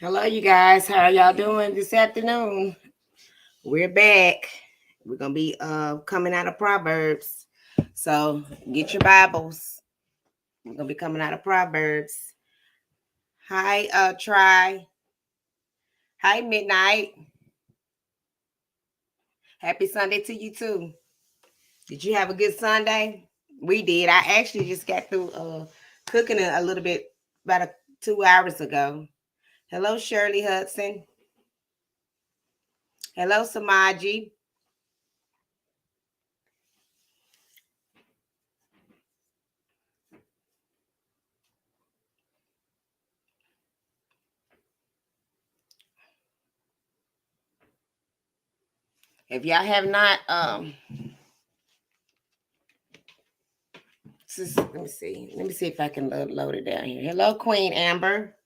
Hello, you guys. How are y'all doing this afternoon? We're back. We're gonna be coming out of Proverbs. So get your Bibles. We're gonna be coming out of Proverbs. Hi, Try. Hi, Midnight. Happy Sunday to you too. Did you have a good Sunday? We did. I actually just got through cooking a little bit about 2 hours ago. Hello, Shirley Hudson. Hello, Samaji. If y'all have not let me see. Let me see if I can load it down here. Hello, Queen Amber.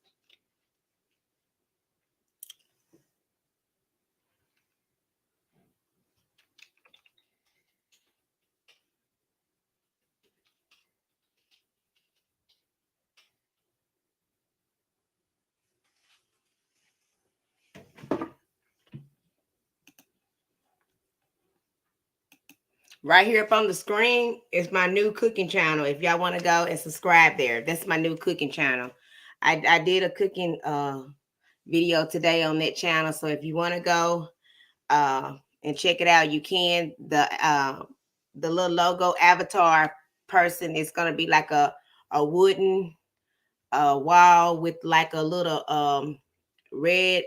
Right here up on the screen is my new cooking channel. If y'all want to go and subscribe there, that's my new cooking channel. I did a cooking video today on that channel. So if you want to go and check it out, you can. The little logo avatar person is gonna be like a wooden wall with like a little red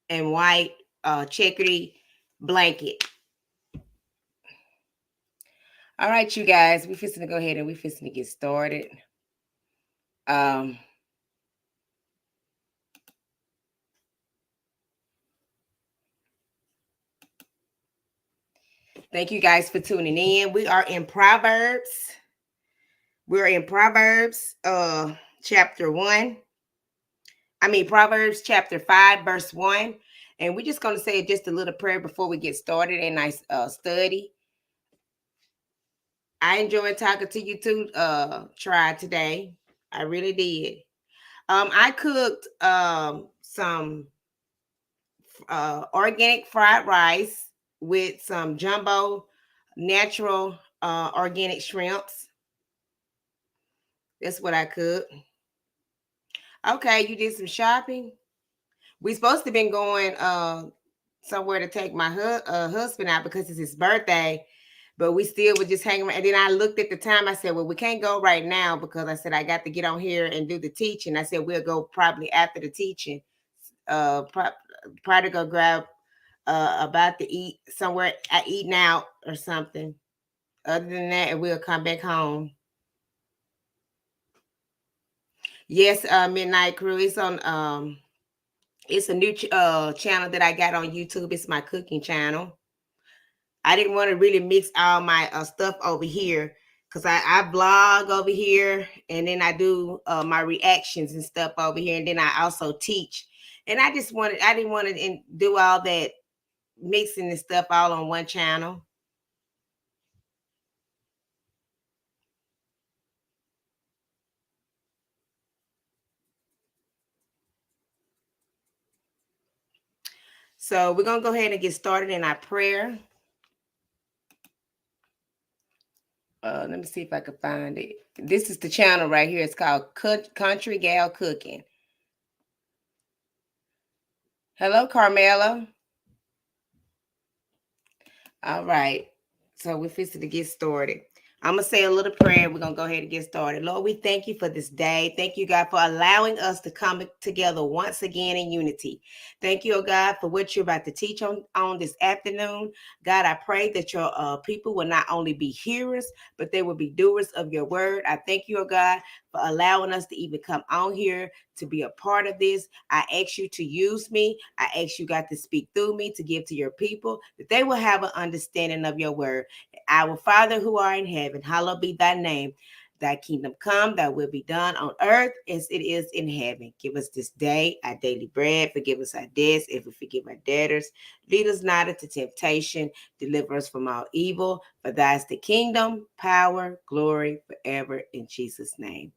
and white checkery blanket. All right, you guys, we're fixing to go ahead and we're fixing to get started. Um, Thank you guys for tuning in. We are in Proverbs. We're in Proverbs chapter 1. Proverbs chapter 5, verse 1. And we're just going to say just a little prayer before we get started in our study. I enjoyed talking to you too, Try today. I really did. I cooked some organic fried rice with some jumbo natural organic shrimps. That's what I cooked. Okay, you did some shopping. We supposed to been going somewhere to take my husband out because it's his birthday, but we still would just hang around. And then I looked at the time. I said, well, we can't go right now because I said I got to get on here and do the teaching. I said we'll go probably after the teaching. Probably go grab about to eat somewhere, eating out or something. Other than that, we'll come back home. Yes, Midnight Crew. It's a new channel that I got on YouTube. It's my cooking channel. I didn't want to really mix all my stuff over here because I blog over here and then I do my reactions and stuff over here, and then I also teach. And I didn't want to do all that mixing the stuff all on one channel. So we're going to go ahead and get started in our prayer. Let me see if I can find it. This is the channel right here. It's called Country Gal Cooking. Hello, Carmela. All right. So we're fixing to get started. I'm going to say a little prayer. We're going to go ahead and get started. Lord, we thank you for this day. Thank you, God, for allowing us to come together once again in unity. Thank you, oh God, for what you're about to teach on this afternoon. God, I pray that your people will not only be hearers, but they will be doers of your word. I thank you, oh God, for allowing us to even come on here to be a part of this. I ask you to use me. I ask you, God, to speak through me, to give to your people, that they will have an understanding of your word. Our Father who art in heaven, hallowed be thy name. Thy kingdom come, thy will be done on earth as it is in heaven. Give us this day our daily bread. Forgive us our debts if we forgive our debtors. Lead us not into temptation. Deliver us from all evil. For thy is the kingdom, power, glory forever in Jesus' name.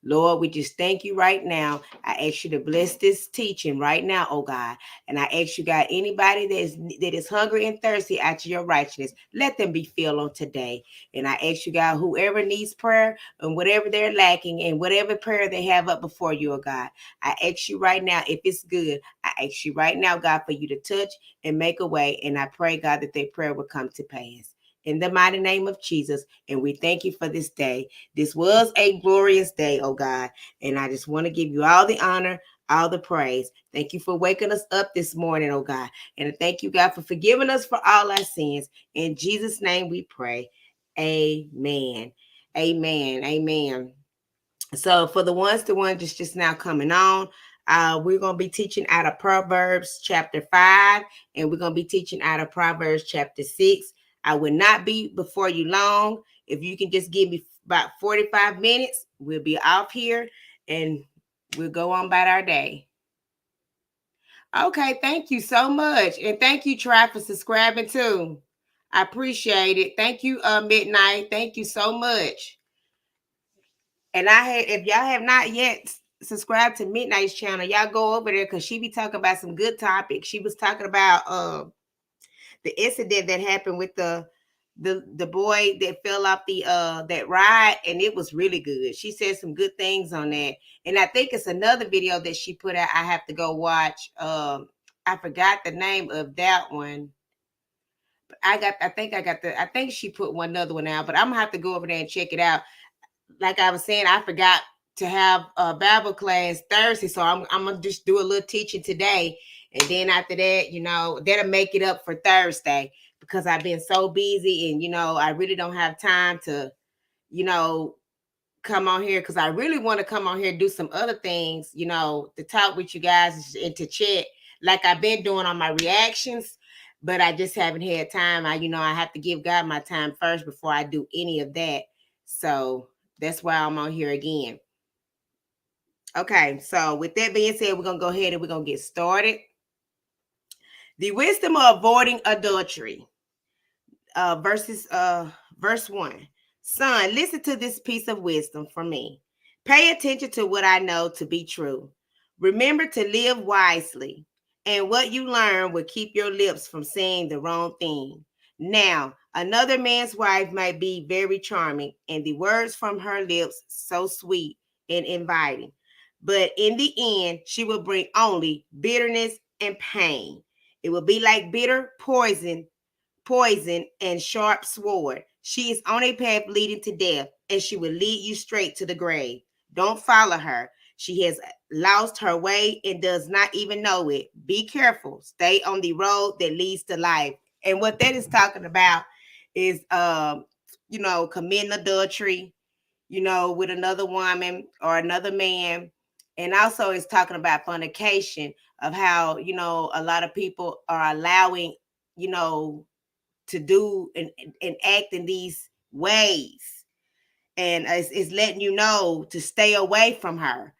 Lord, we just thank you right now. I ask you to bless this teaching right now, oh God. And I ask you, God, anybody that is hungry and thirsty after your righteousness, let them be filled on today. And I ask you, God, whoever needs prayer and whatever they're lacking and whatever prayer they have up before you, oh God, I ask you right now, if it's good, I ask you right now, God, for you to touch and make a way. And I pray, God, that their prayer will come to pass. In the mighty name of Jesus. And we thank you for this day. This was a glorious day, oh God. And I just want to give you all the honor, all the praise. Thank you for waking us up this morning, oh God. And thank you, God, for forgiving us for all our sins. In Jesus' name we pray. Amen. Amen. Amen. So for the ones that's just now coming on, we're going to be teaching out of Proverbs chapter 5, and we're going to be teaching out of Proverbs chapter 6. I will not be before you long. If you can just give me about 45 minutes, we'll be off here and we'll go on about our day. Okay, thank you so much. And thank you, Try, for subscribing too. I appreciate it. Thank you, Midnight. Thank you so much. And if y'all have not yet subscribed to Midnight's channel, y'all go over there because she be talking about some good topics. She was talking about the incident that happened with the boy that fell off the that ride, and it was really good. She said some good things on that. And I think it's another video that she put out. I have to go watch. I forgot the name of that one. I think she put one other one out, but I'm gonna have to go over there and check it out. Like I was saying, I forgot to have a Bible class Thursday, so I'm gonna just do a little teaching today, and then after that, that'll make it up for Thursday because I've been so busy, and I really don't have time to, come on here because I really want to come on here and do some other things, to talk with you guys and to chat like I've been doing on my reactions, but I just haven't had time. I have to give God my time first before I do any of that. So that's why I'm on here again. Okay, so with that being said, we're going to go ahead and we're going to get started. The wisdom of avoiding adultery. Verse 1. Son, listen to this piece of wisdom from me. Pay attention to what I know to be true. Remember to live wisely, and what you learn will keep your lips from saying the wrong thing. Now, another man's wife might be very charming, and the words from her lips so sweet and inviting. But in the end, she will bring only bitterness and pain. It will be like bitter poison and sharp sword. She is on a path leading to death, and she will lead you straight to the grave. Don't follow her. She has lost her way and does not even know it. Be careful. Stay on the road that leads to life. And what that is talking about is, committing adultery, with another woman or another man. And also it's talking about fornication, of how, a lot of people are allowing, to do and act in these ways, and it's letting you know to stay away from her,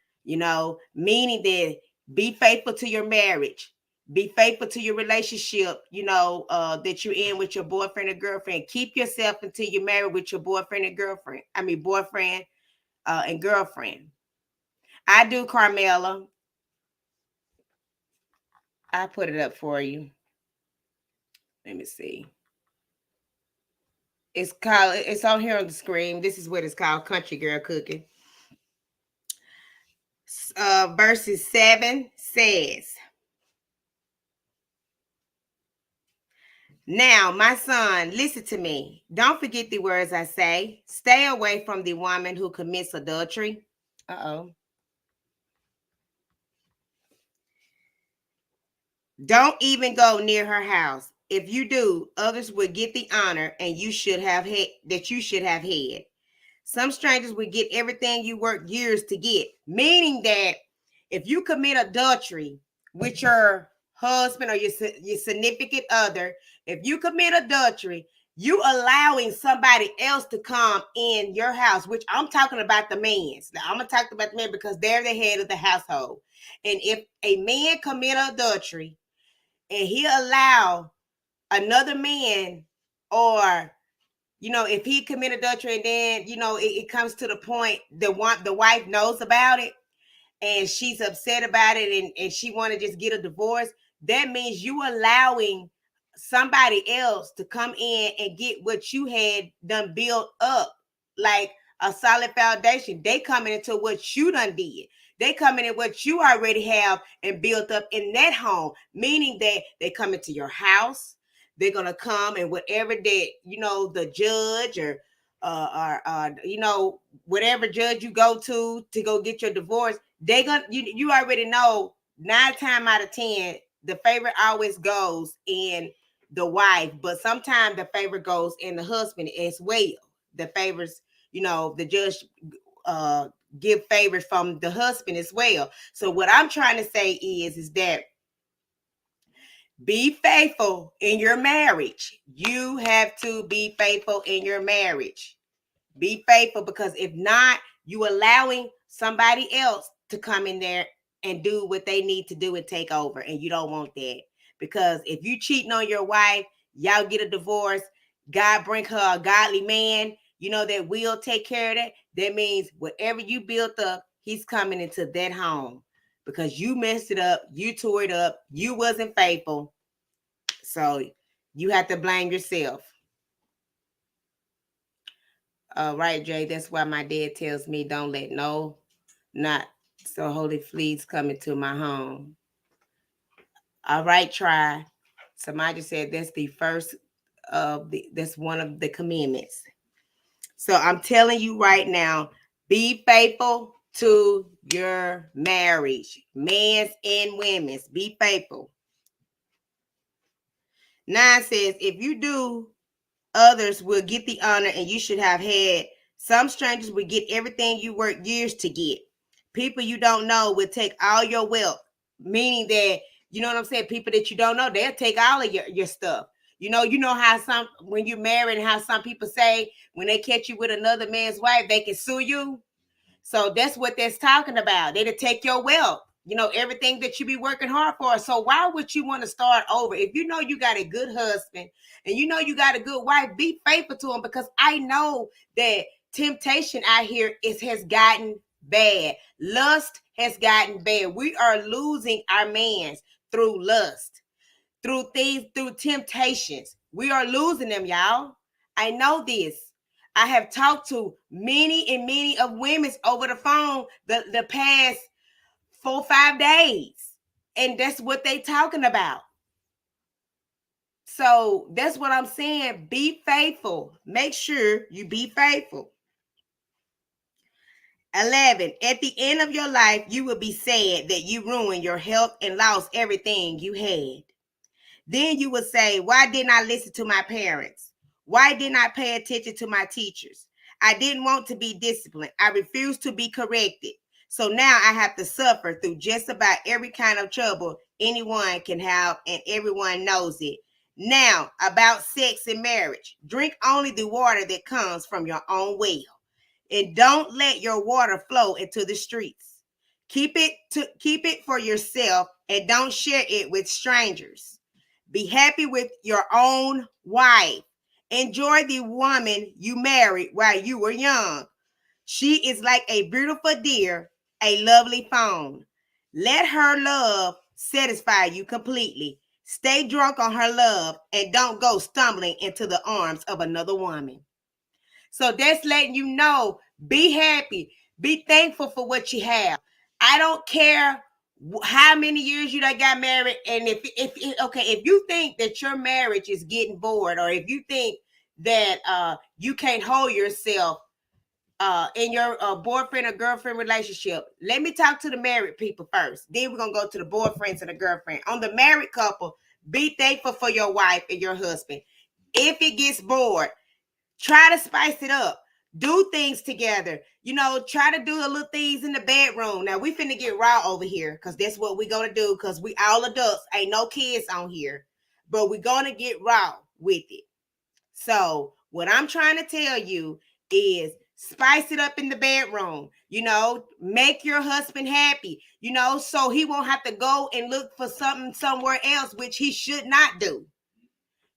meaning that be faithful to your marriage, be faithful to your relationship, that you're in with your boyfriend or girlfriend. Keep yourself until you're married with your boyfriend and girlfriend. Boyfriend and girlfriend. I do, Carmela. I put it up for you. Let me see. It's on here on the screen. This is what it's called, Country Girl Cooking. Verses 7 says, now, my son, listen to me. Don't forget the words I say. Stay away from the woman who commits adultery. Don't even go near her house. If you do, others will get the honor and you should have had. Some strangers will get everything you worked years to get. Meaning that if you commit adultery with your husband or your significant other, if you commit adultery, you allowing somebody else to come in your house, which I'm talking about the men's. Now, I'm going to talk about the men because they're the head of the household. And if a man commit adultery and he allow another man or, if he commit adultery and then, it comes to the point the wife knows about it and she's upset about it and she want to just get a divorce, that means you allowing somebody else to come in and get what you had done built up, like a solid foundation. They coming into what you done did. They coming in what you already have and built up in that home, meaning that they come into your house. They're gonna come and whatever that the judge or whatever judge you go to go get your divorce, they gonna you already know 9 times out of 10 the favor always goes in the wife, but sometimes the favor goes in the husband as well. The favors, the judge give favors from the husband as well. So what I'm trying to say is that be faithful in your marriage. You have to be faithful in your marriage. Be faithful, because if not, you allowing somebody else to come in there and do what they need to do and take over. And you don't want that, because if you cheating on your wife, y'all get a divorce, God bring her a godly man, that will take care of that. That means whatever you built up, he's coming into that home because you messed it up. You tore it up. You wasn't faithful. So you have to blame yourself. Right, Jay. That's why my dad tells me don't let not so holy fleas come into my home. All right, try. Somebody said that's the first that's one of the commandments. So I'm telling you right now, be faithful to your marriage, men's and women's. Be faithful. 9 says, if you do, others will get the honor, and you should have had. Some strangers will get everything you worked years to get. People you don't know will take all your wealth, meaning that, you know what I'm saying? People that you don't know, they'll take all of your stuff. You know how when you're married, and how some people say when they catch you with another man's wife, they can sue you. So that's what that's talking about. They'll take your wealth, everything that you be working hard for. So why would you want to start over? If you know you got a good husband and you know you got a good wife, be faithful to him, because I know that temptation out here has gotten bad. Lust has gotten bad. We are losing our mans through lust, through temptations. We are losing them, y'all. I know this. I have talked to many and many of women over the phone the past 4-5 days. And that's what they talking about. So that's what I'm saying. Be faithful. Make sure you be faithful. 11, at the end of your life, you will be sad that you ruined your health and lost everything you had. Then you will say, why didn't I listen to my parents? Why didn't I pay attention to my teachers? I didn't want to be disciplined. I refused to be corrected. So now I have to suffer through just about every kind of trouble anyone can have, and everyone knows it. Now, about sex and marriage. Drink only the water that comes from your own well, and don't let your water flow into the streets. Keep it for yourself, and don't share it with strangers. Be happy with your own wife. Enjoy the woman you married while you were young. She is like a beautiful deer, a lovely fawn. Let her love satisfy you completely. Stay drunk on her love, and don't go stumbling into the arms of another woman. So that's letting you know, be happy, be thankful for what you have. I don't care how many years you done got married, and if you think that your marriage is getting bored, or if you think that you can't hold yourself in your boyfriend or girlfriend relationship, let me talk to the married people first. Then we're gonna go to the boyfriends and the girlfriend. On the married couple, be thankful for your wife and your husband. If it gets bored, try to spice it up. Do things together. Try to do a little things in the bedroom. Now, we finna get raw over here, because that's what we gonna do, because we all adults. Ain't no kids on here. But we gonna get raw with it. So, what I'm trying to tell you is spice it up in the bedroom. Make your husband happy, so he won't have to go and look for something somewhere else, which he should not do.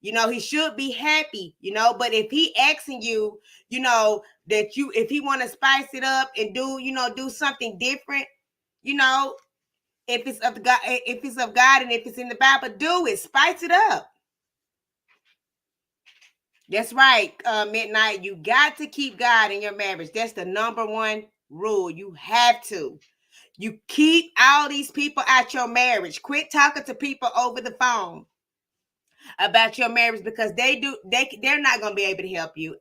He should be happy, but if he asking you, that if he want to spice it up and do something different, if it's of God, and if it's in the Bible, do it. Spice it up. That's right, Midnight. You got to keep God in your marriage. That's the number one rule. You have to. You keep all these people out your marriage. Quit talking to people over the phone about your marriage, because they're not going to be able to help you.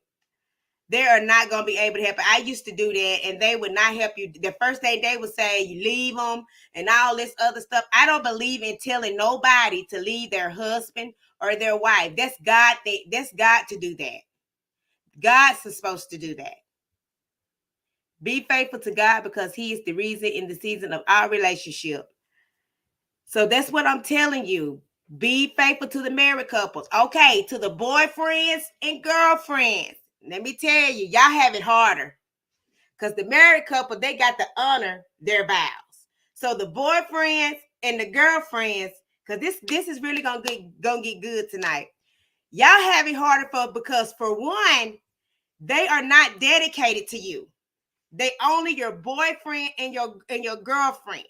They are not going to be able to help. I used to do that, and they would not help you. The first thing they would say, you leave them and all this other stuff. I don't believe in telling nobody to leave their husband or their wife. That's God. That's God to do that. God's supposed to do that. Be faithful to God, because he is the reason in the season of our relationship. So that's what I'm telling you. Be faithful to the married couples. Okay, to the boyfriends and girlfriends. Let me tell you, y'all have it harder. Because the married couple, they got to honor their vows. So the boyfriends and the girlfriends, because this is really gonna get good tonight. Y'all have it harder because for one, they are not dedicated to you. They only your boyfriend and your girlfriend.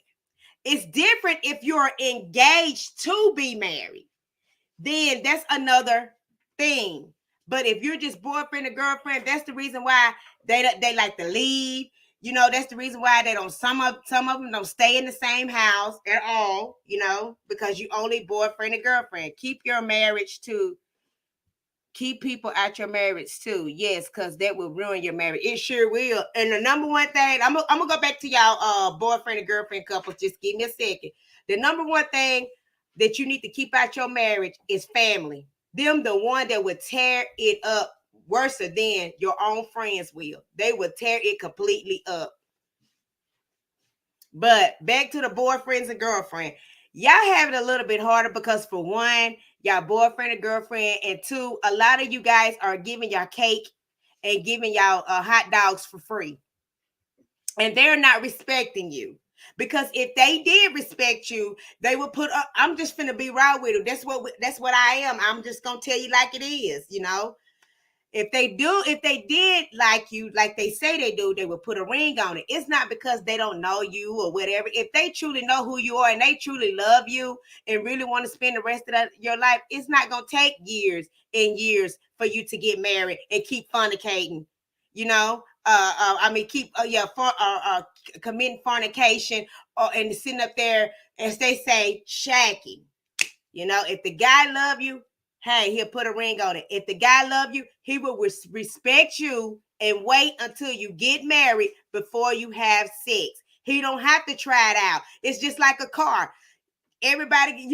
It's different if you're engaged to be married. Then that's another thing. But if you're just boyfriend and girlfriend, that's the reason why they like to leave. That's the reason why they don't. Some of them don't stay in the same house at all. Because you only boyfriend and girlfriend. Keep your marriage to. Keep people at your marriage too. Yes, because that will ruin your marriage. It sure will. And the number one thing, I'm gonna go back to y'all boyfriend and girlfriend couples. Just give me a second. The number one thing that you need to keep out your marriage is family. Them the one that would tear it up worse than your own friends will. They would tear it completely up. But back to the boyfriends and girlfriend. Y'all have it a little bit harder because for one, y'all boyfriend and girlfriend, and two, a lot of you guys are giving y'all cake and giving y'all hot dogs for free. And they're not respecting you. Because if they did respect you, they would put up, I'm just finna be raw with them. That's what I am. I'm just gonna tell you like it is, If they did like you, like they say they do, they would put a ring on it. It's not because they don't know you or whatever. If they truly know who you are and they truly love you and really want to spend the rest of your life, it's not going to take years and years for you to get married and keep fornicating, keep committing fornication and sitting up there, as they say, shacking. If the guy love you, hey, he'll put a ring on it. If the guy love you, he will respect you and wait until you get married before you have sex. He don't have to try it out. It's just like a car. Everybody,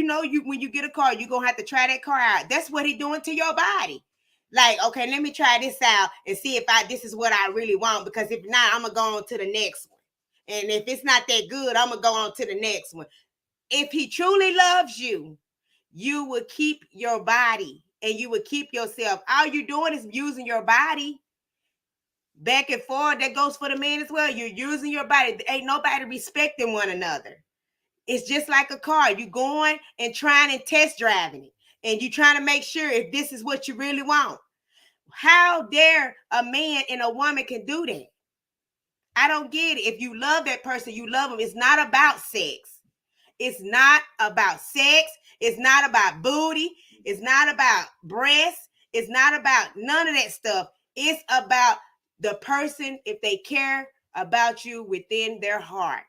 when you get a car, you're going to have to try that car out. That's what he doing to your body. Like, okay, let me try this out and see if this is what I really want. Because if not, I'm going to go on to the next one. And if it's not that good, I'm going to go on to the next one. If he truly loves you, you would keep your body and you would keep yourself. All you're doing is using your body back and forth. That goes for the man as well. You're using your body. Ain't nobody respecting one another. It's just like a car. You're going and trying and test driving it. And you're trying to make sure if this is what you really want. How dare a man and a woman can do that? I don't get it. If you love that person, you love them. It's not about sex. It's not about sex. It's not about booty. It's not about breasts. It's not about none of that stuff. It's about the person, if they care about you within their heart.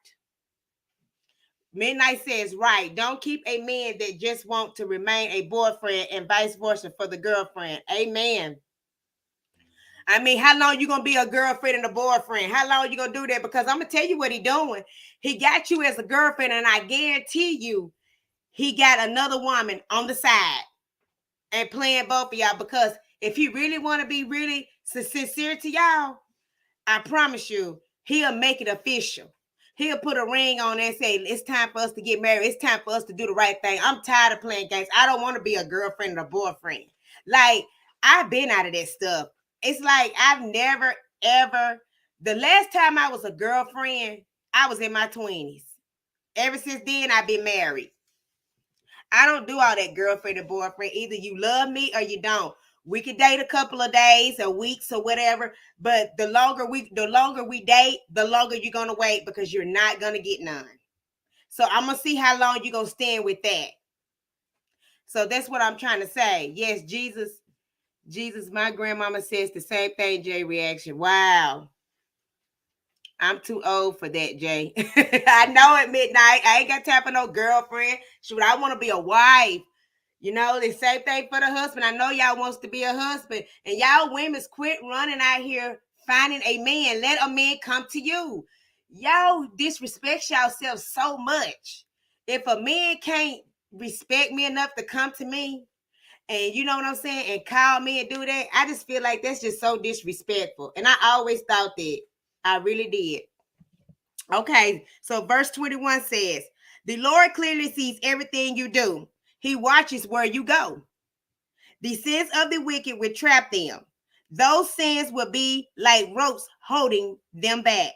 Midnight says, right, don't keep a man that just wants to remain a boyfriend and vice versa for the girlfriend. Amen. How long you going to be a girlfriend and a boyfriend? How long you going to do that? Because I'm going to tell you what he doing. He got you as a girlfriend, and I guarantee you he got another woman on the side and playing both of y'all. Because if he really want to be really sincere to y'all, I promise you, he'll make it official. He'll put a ring on it and say, it's time for us to get married. It's time for us to do the right thing. I'm tired of playing games. I don't want to be a girlfriend or a boyfriend. Like, I've been out of that stuff. It's like I've never, ever, the last time I was a girlfriend, I was in my 20s. Ever since then, I've been married. I don't do all that girlfriend and boyfriend. Either you love me or you don't. We could date a couple of days or weeks or whatever, but the longer we date, the longer you're gonna wait because you're not gonna get none. So I'm gonna see how long you're gonna stand with that. So that's what I'm trying to say. Yes, Jesus, my grandmama says the same thing, Jay reaction. Wow. I'm too old for that, Jay. I know at midnight, I ain't got time for no girlfriend. Shoot, I want to be a wife. You know, the same thing for the husband. I know y'all wants to be a husband. And y'all women's quit running out here finding a man. Let a man come to you. Y'all disrespect yourselves so much. If a man can't respect me enough to come to me, and you know what I'm saying, and call me and do that, I just feel like that's just so disrespectful. And I always thought that. I really did. Okay, so verse 21 says, the Lord clearly sees everything you do. He watches where you go. The sins of the wicked will trap them. Those sins will be like ropes holding them back.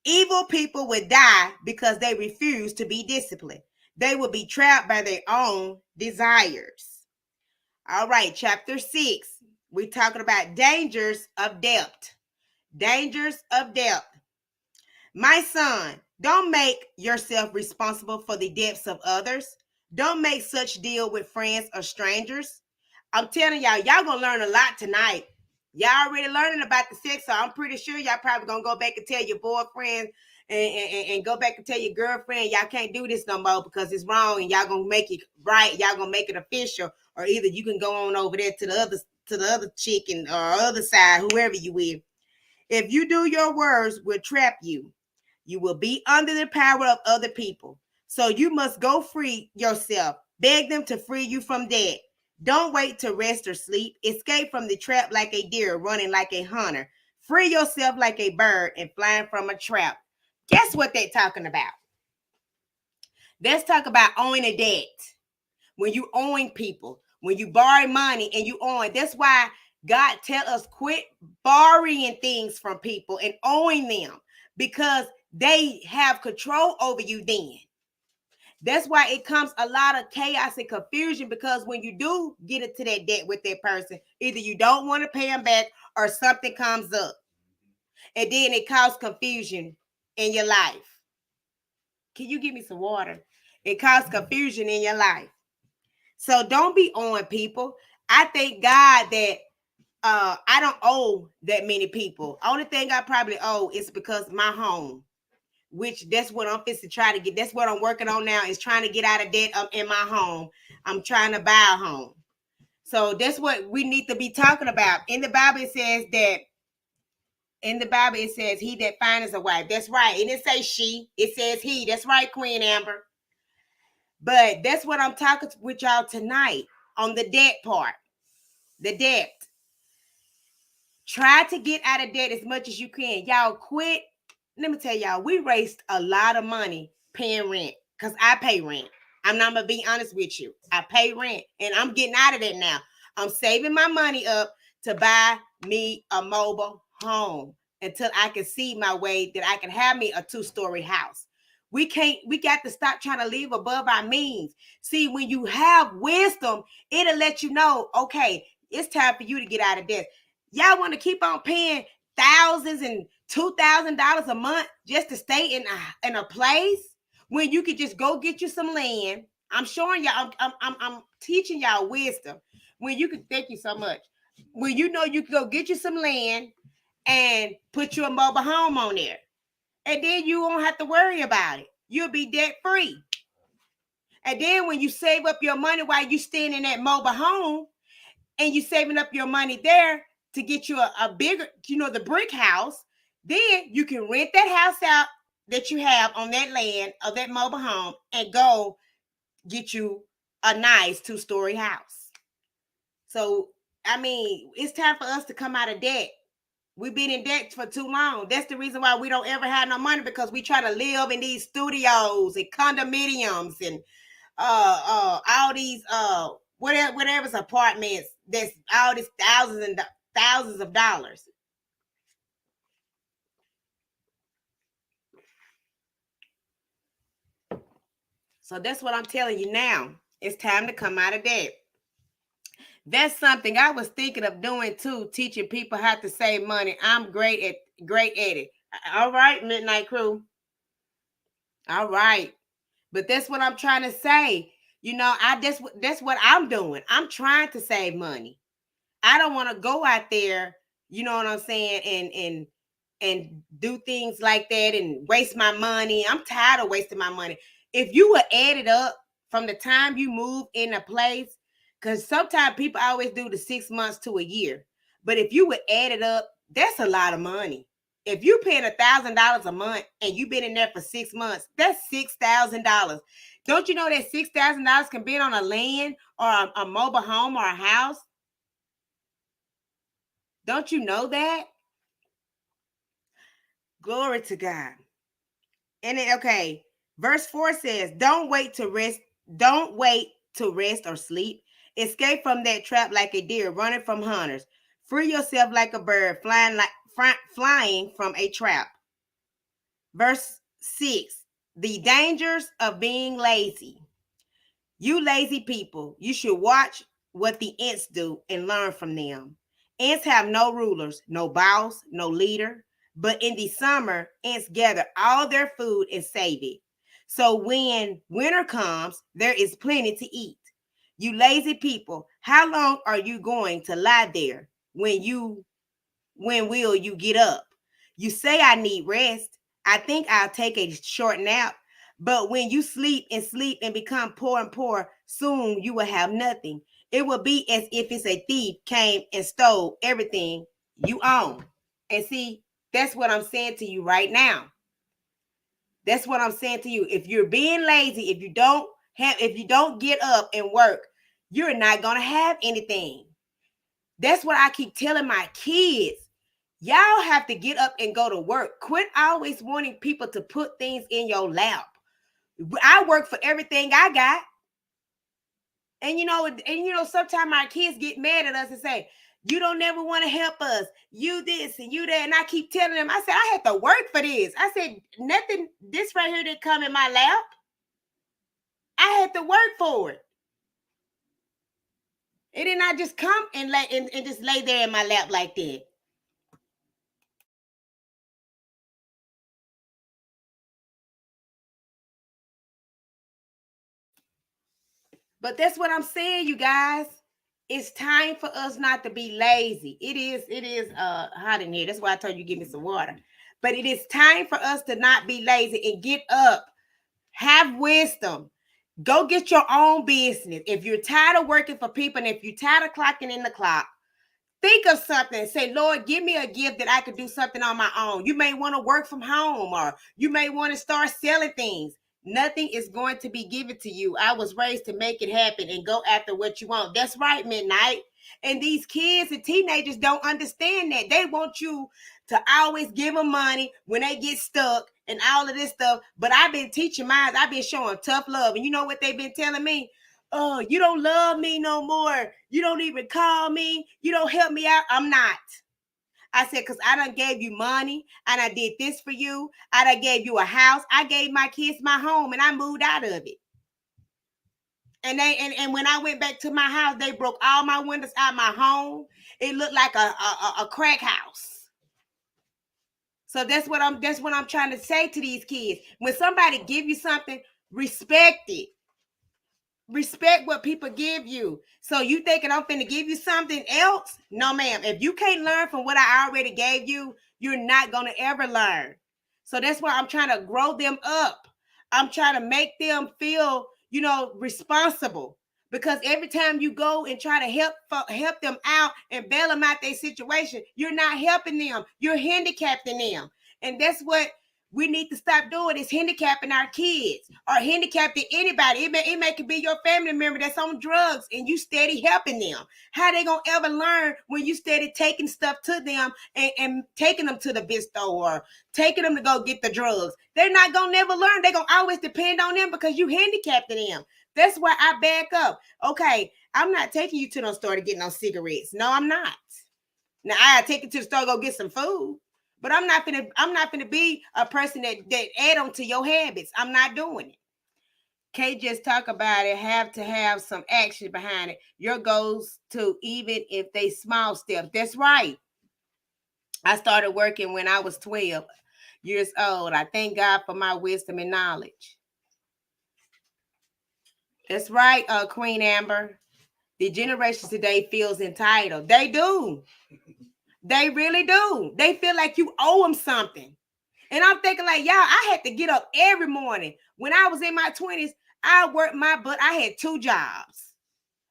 Evil people will die because they refuse to be disciplined. They will be trapped by their own desires. All right, chapter 6. We're talking about dangers of debt. Dangers of debt. My son, don't make yourself responsible for the debts of others. Don't make such deal with friends or strangers. I'm telling y'all gonna learn a lot tonight. Y'all already learning about the sex, so I'm pretty sure y'all probably gonna go back and tell your boyfriend and go back and tell your girlfriend y'all can't do this no more because it's wrong, and y'all gonna make it right. Y'all gonna make it official, or either you can go on over there to the other chick or other side, whoever you with. If you do, your words will trap you. You will be under the power of other people. So you must go free yourself. Beg them to free you from debt. Don't wait to rest or sleep. Escape from the trap like a deer, running like a hunter. Free yourself like a bird and flying from a trap. Guess what they're talking about? Let's talk about owing a debt. When you owing people, when you borrow money and you owe it. That's why God tell us quit borrowing things from people and owing them, because they have control over you then. That's why it comes a lot of chaos and confusion, because when you do get into that debt with that person, either you don't want to pay them back or something comes up. And then it causes confusion in your life. Can you give me some water? It causes confusion in your life. So don't be owing people. I thank God that I don't owe that many people. Only thing I probably owe is because my home, which that's what I'm fixing to try to get. That's what I'm working on now, is trying to get out of debt in my home. I'm trying to buy a home. So that's what we need to be talking about. In the Bible, it says that, he that findeth a wife. That's right. And it says she. It says he. That's right, Queen Amber. But that's what I'm talking with y'all tonight on the debt part. The debt. Try to get out of debt as much as you can. Y'all quit. Let me tell y'all, we waste a lot of money paying rent, because I pay rent. I'm not going to be honest with you. I pay rent, and I'm getting out of that now. I'm saving my money up to buy me a mobile home until I can see my way that I can have me a 2-story house. We got to stop trying to live above our means. See, when you have wisdom, it'll let you know, okay, it's time for you to get out of debt. Y'all want to keep on paying thousands and $2,000 a month just to stay in a place when you could just go get you some land. I'm showing y'all. I'm teaching y'all wisdom. When you could, thank you so much. When you know you can go get you some land and put you a mobile home on there, and then you won't have to worry about it. You'll be debt free. And then when you save up your money while you staying in that mobile home, and you saving up your money there to get you a bigger, the brick house, then you can rent that house out that you have on that land of that mobile home and go get you a nice 2-story house. So, I mean, it's time for us to come out of debt. We've been in debt for too long. That's the reason why we don't ever have no money, because we try to live in these studios and condominiums and all these whatever's apartments. That's all these thousands of dollars. So that's what I'm telling you now. It's time to come out of debt. That's something I was thinking of doing too, teaching people how to save money. I'm great at it. All right, Midnight Crew. All right. But that's what I'm trying to say. That's what I'm doing. I'm trying to save money. I don't want to go out there, you know what I'm saying, and do things like that and waste my money. I'm tired of wasting my money. If you would add it up from the time you move in a place, because sometimes people always do the 6 months to a year. But if you would add it up, that's a lot of money. If you paying $1,000 a month and you've been in there for 6 months, that's $6,000. Don't you know that $6,000 can be on a land or a mobile home or a house? Don't you know that? Glory to God. And okay, verse 4 says, Don't wait to rest or sleep. Escape from that trap like a deer running from hunters. Free yourself like a bird flying from a trap. Verse 6, the dangers of being lazy. You lazy people, you should watch what the ants do and learn from them. Ants have no rulers, no boss, no leader. But in the summer, ants gather all their food and save it. So when winter comes, there is plenty to eat. You lazy people, how long are you going to lie there? When will you get up? You say I need rest. I think I'll take a short nap. But when you sleep and become poor and poor, soon you will have nothing. It will be as if it's a thief came and stole everything you own. And see, that's what I'm saying to you right now. That's what I'm saying to you. If you're being lazy, if you don't get up and work, you're not going to have anything. That's what I keep telling my kids. Y'all have to get up and go to work. Quit always wanting people to put things in your lap. I work for everything I got. And sometimes our kids get mad at us and say, you don't never want to help us. You this and you that. And I keep telling them, I said, I had to work for this. I said, nothing, this right here didn't come in my lap. I had to work for it. It did not just come and just lay there in my lap like that. But that's what I'm saying, you guys. It's time for us not to be lazy. It is hot in here. That's why I told you give me some water. But it is time for us to not be lazy and get up. Have wisdom. Go get your own business. If you're tired of working for people and if you're tired of clocking in the clock, think of something. Say, Lord, give me a gift that I could do something on my own. You may want to work from home or you may want to start selling things. Nothing is going to be given to you. I was raised to make it happen and go after what you want. That's right, Midnight. And these kids and teenagers don't understand that. They want you to always give them money when they get stuck and all of this stuff. But I've been teaching mine. I've been showing tough love. And you know what they've been telling me? Oh, you don't love me no more. You don't even call me. You don't help me out. I'm not. I said, because I done gave you money and I did this for you. I done gave you a house. I gave my kids my home and I moved out of it. And when I went back to my house, they broke all my windows out my home. It looked like a crack house. So that's what I'm trying to say to these kids. When somebody give you something, respect it. Respect what people give you. So you thinking I'm finna give you something else? No, ma'am. If you can't learn from what I already gave you, you're not gonna ever learn. So that's why I'm trying to grow them up. I'm trying to make them feel, responsible. Because every time you go and try to help them out and bail them out their situation, you're not helping them. You're handicapping them. And that's what we need to stop doing, is handicapping our kids or handicapping anybody. It may could be your family member that's on drugs and you steady helping them. How they gonna ever learn when you steady taking stuff to them and taking them to the Visto or taking them to go get the drugs? They're not gonna never learn. They're gonna always depend on them because you handicapping them. That's why I back up. Okay, I'm not taking you to no store to get no cigarettes. No, I'm not. Now I take you to the store to go get some food. But I'm not gonna be a person that add on to your habits. I'm not doing it. Can't just talk about it, have to have some action behind it. Your goals too, even if they small steps. That's right. I started working when I was 12 years old. I thank God for my wisdom and knowledge. That's right, Queen Amber. The generation today feels entitled. They do. They really do. They feel like you owe them something. And I'm thinking like, y'all, I had to get up every morning. When I was in my 20s, I worked my butt. I had 2 jobs.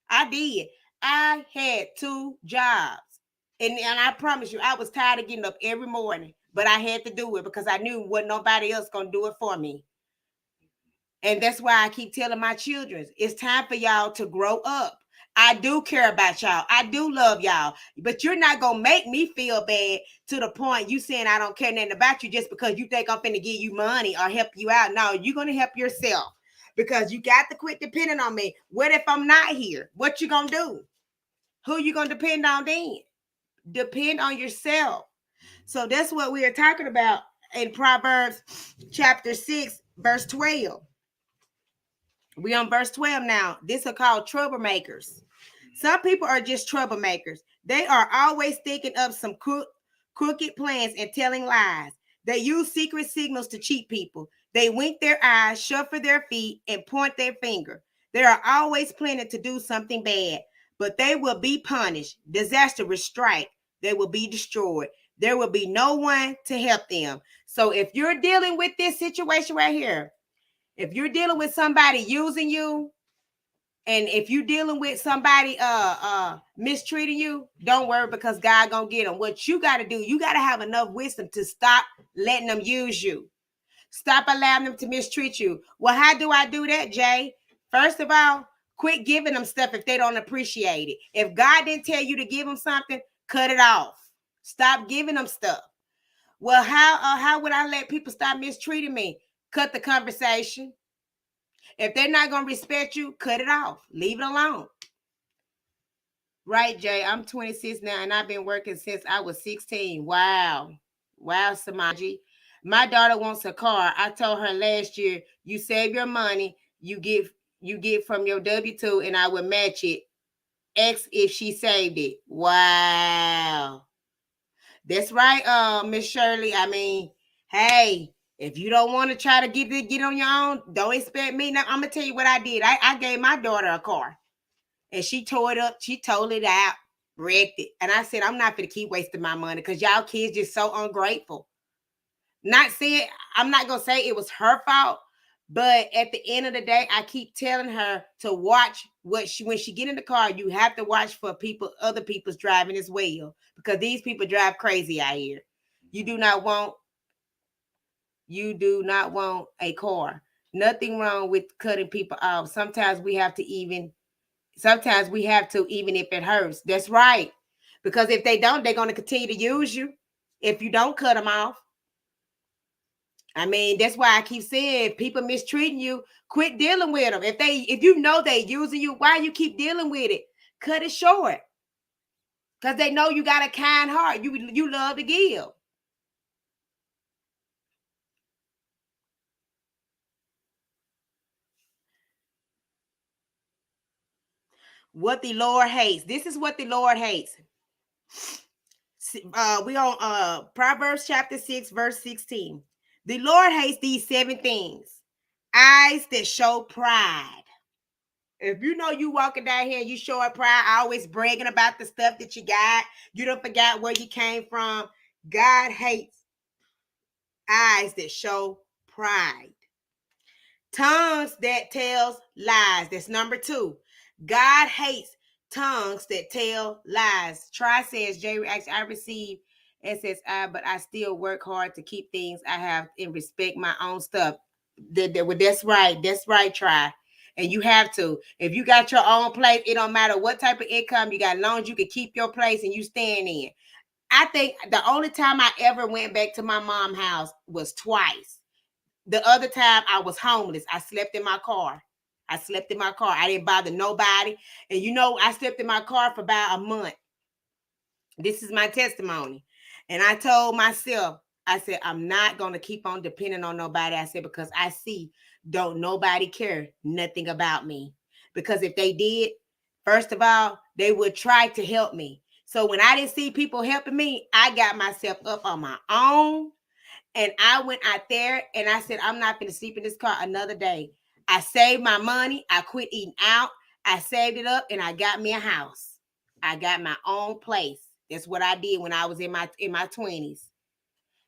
I did. I had 2 jobs. And I promise you, I was tired of getting up every morning. But I had to do it because I knew wasn't nobody else going to do it for me. And that's why I keep telling my children, it's time for y'all to grow up. I do care about y'all. I do love y'all. But you're not going to make me feel bad to the point you saying I don't care nothing about you just because you think I'm finna give you money or help you out. No, you're going to help yourself because you got to quit depending on me. What if I'm not here? What you going to do? Who you going to depend on then? Depend on yourself. So that's what we are talking about in Proverbs chapter 6, verse 12. We on verse 12 now. These are called troublemakers. Some people are just troublemakers. They are always thinking up some crooked plans and telling lies. They use secret signals to cheat people. They wink their eyes, shuffle their feet, and point their finger. They are always planning to do something bad, but they will be punished. Disaster will strike. They will be destroyed. There will be no one to help them. So if you're dealing with this situation right here, if you're dealing with somebody using you, and if you're dealing with somebody mistreating you, don't worry because God gonna get them. What you got to do, you got to have enough wisdom to stop letting them use you. Stop allowing them to mistreat you. Well, how do I do that, Jay? First of all, quit giving them stuff if they don't appreciate it. If God didn't tell you to give them something, cut it off. Stop giving them stuff. Well, how would I let people stop mistreating me? Cut the conversation. If they're not going to respect you, cut it off. Leave it alone. Right, Jay? I'm 26 now, and I've been working since I was 16. Wow. Wow, Samaji. My daughter wants a car. I told her last year, you save your money, you get from your W-2, and I will match it. X if she saved it. Wow. That's right, Miss Shirley. I mean, hey, if you don't want to try to get on your own, don't expect me. Now, I'm going to tell you what I did. I gave my daughter a car, and she tore it up. She told it out, wrecked it. And I said, I'm not going to keep wasting my money because y'all kids just so ungrateful. I'm not going to say it was her fault, but at the end of the day, I keep telling her to watch when she get in the car, you have to watch for other people's driving as well, because these people drive crazy out here. You do not want a car. Nothing wrong with cutting people off. Sometimes we have to, even if it hurts. That's right. Because if they don't, they're going to continue to use you if you don't cut them off. I mean, that's why I keep saying people mistreating you, quit dealing with them. If you know they using you, why you keep dealing with it? Cut it short. Because they know you got a kind heart. You love to give. What the Lord hates. This is what the Lord hates. We on Proverbs chapter 6, verse 16. The Lord hates these 7 things. Eyes that show pride. If you know you walking down here and you showing pride, always bragging about the stuff that you got, you don't forget where you came from. God hates eyes that show pride. Tongues that tells lies. That's number 2. God hates tongues that tell lies. Try says, Jerry, actually, I receive SSI, but I still work hard to keep things I have and respect my own stuff. That's right. That's right, Try. And you have to. If you got your own place, it don't matter what type of income you got, as long as you can keep your place and you stand in. I think the only time I ever went back to my mom's house was twice. The other time I was homeless. I slept in my car. I didn't bother nobody. And I slept in my car for about a month. This is my testimony. And I told myself, I said, I'm not going to keep on depending on nobody. I said, because I see don't nobody care nothing about me. Because if they did, first of all, they would try to help me. So when I didn't see people helping me, I got myself up on my own. And I went out there and I said, I'm not going to sleep in this car another day. I saved my money. I quit eating out. I saved it up and I got me a house. I got my own place. That's what I did when I was in my 20s.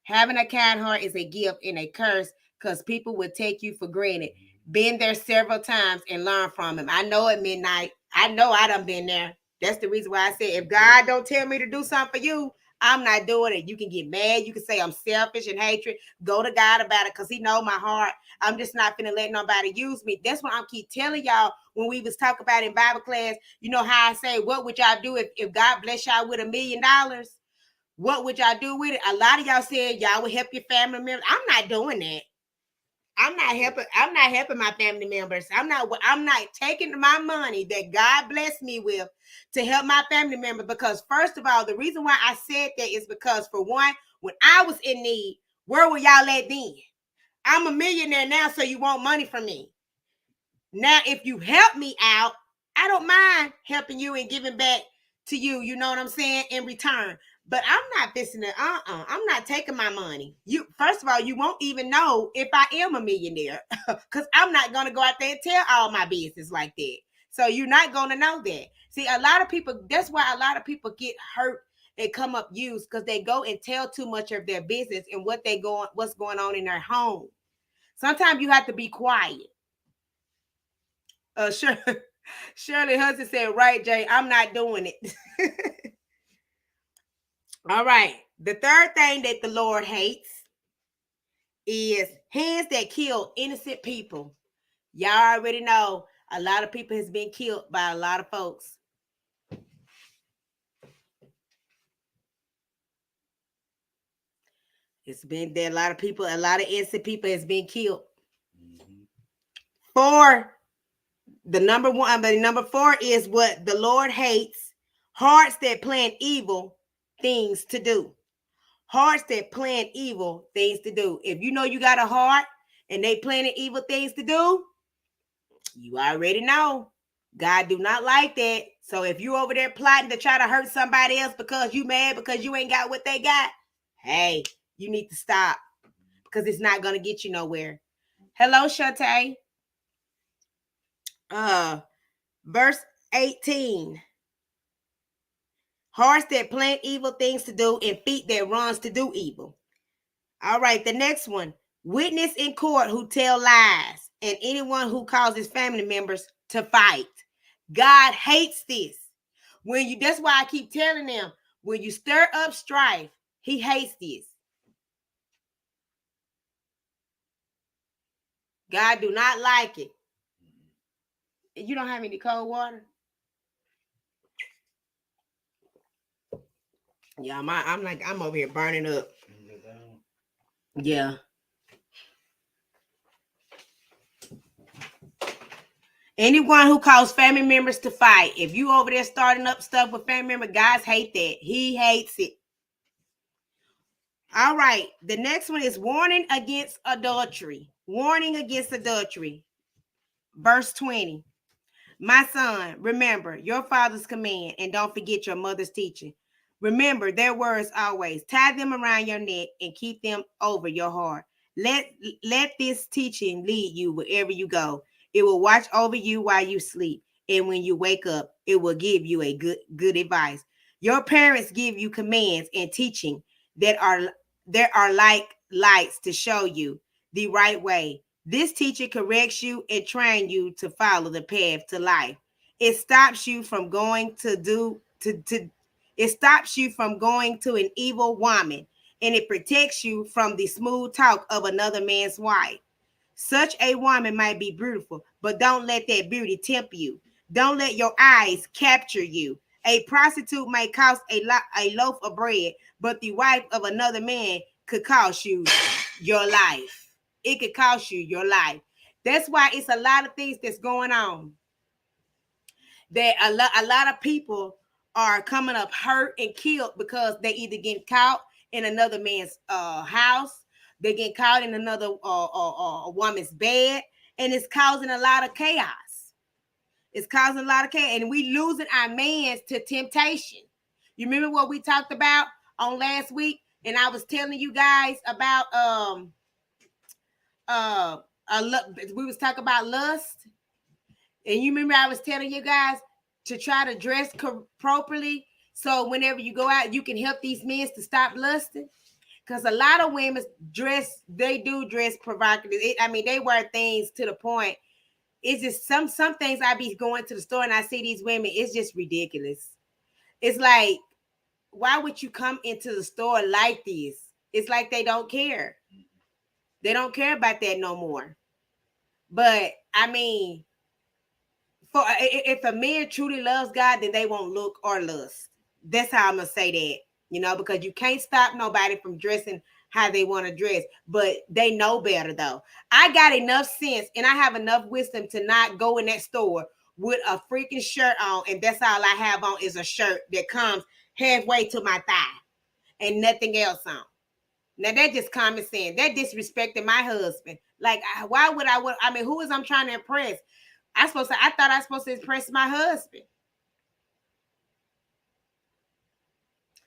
Having a kind heart is a gift and a curse because people will take you for granted. Been there several times and learn from him. I know at midnight. I know I done been there. That's the reason why I said, if God don't tell me to do something for you, I'm not doing it. You can get mad. You can say I'm selfish and hatred. Go to God about it because he know my heart. I'm just not finna let nobody use me. That's what I keep telling y'all when we was talking about in Bible class. You know how I say, what would y'all do if God bless y'all with $1 million? What would y'all do with it? A lot of y'all said y'all would help your family members. I'm not doing that. I'm not helping my family members. I'm not taking my money that God blessed me with to help my family members. Because first of all, the reason why I said that is because, for one, when I was in need, where were y'all at then? I'm a millionaire now, so you want money from me. Now, if you help me out, I don't mind helping you and giving back to you, you know what I'm saying, in return. But I'm not fixing it. I'm not taking my money. You, first of all, you won't even know if I am a millionaire because I'm not going to go out there and tell all my business like that. So you're not going to know that. See, a lot of people, that's why a lot of people get hurt and come up used because they go and tell too much of their business and what's going on in their home. Sometimes you have to be quiet. Sure. Shirley Hudson said, right, Jay, I'm not doing it. All right. The third thing that the Lord hates is hands that kill innocent people. Y'all already know a lot of people has been killed by a lot of folks. It's been there. A lot of innocent people has been killed. Mm-hmm. Number 4 is what the Lord hates: hearts that plan evil things to do. Hearts that plan evil things to do. If you know you got a heart and they planning evil things to do, you already know God do not like that. So if you over there plotting to try to hurt somebody else because you mad because you ain't got what they got, hey, you need to stop because it's not going to get you nowhere. Hello, Shante. Verse 18. Hearts that plan evil things to do and feet that runs to do evil. All right, the next one. Witness in court who tell lies and anyone who causes family members to fight. God hates this. That's why I keep telling them, when you stir up strife, he hates this. God do not like it. You don't have any cold water? Yeah, I'm over here burning up. Yeah. Anyone who calls family members to fight. If you over there starting up stuff with family members, guys hate that. He hates it. All right. The next one is warning against adultery. Warning against adultery. Verse 20. My son, remember your father's command and don't forget your mother's teaching. Remember their words always. Tie them around your neck and keep them over your heart. Let this teaching lead you wherever you go. It will watch over you while you sleep. And when you wake up, it will give you a good advice. Your parents give you commands and teaching that are like lights to show you the right way. This teacher corrects you and trains you to follow the path to life. It stops you from going it stops you from going to an evil woman, and it protects you from the smooth talk of another man's wife. Such a woman might be beautiful, but don't let that beauty tempt you. Don't let your eyes capture you. A prostitute may cost a loaf of bread, but the wife of another man could cost you your life. It could cost you your life. That's why it's a lot of things that's going on. That a lot of people are coming up hurt and killed because they either get caught in another man's house. They get caught in another woman's bed, and it's causing a lot of chaos. It's causing a lot of chaos, and we losing our mans to temptation. You remember what we talked about on last week, and I was telling you guys about we was talking about lust, and you remember I was telling you guys to try to dress properly, so whenever you go out, you can help these men to stop lusting. Because a lot of women they do dress provocative. They wear things to the point. It's just some things. I be going to the store and I see these women. It's just ridiculous. It's like, why would you come into the store like this? It's like they don't care. They don't care about that no more. But if a man truly loves God, then they won't look or lust. That's how I'm gonna say that, because you can't stop nobody from dressing how they want to dress, but they know better though. I got enough sense and I have enough wisdom to not go in that store with a freaking shirt on, and that's all I have on is a shirt that comes halfway to my thigh and nothing else on. Now that just common sense. That disrespecting my husband. Like, why would who is I'm trying to impress? I thought I was supposed to impress my husband.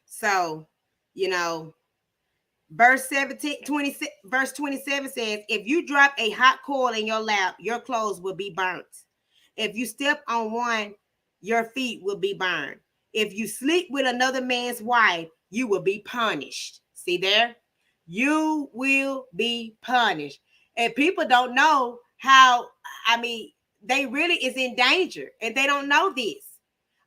So, verse 27 says, if you drop a hot coal in your lap, your clothes will be burnt. If you step on one, your feet will be burned. If you sleep with another man's wife, you will be punished. See there? You will be punished. And people don't know how, they really is in danger, and they don't know this.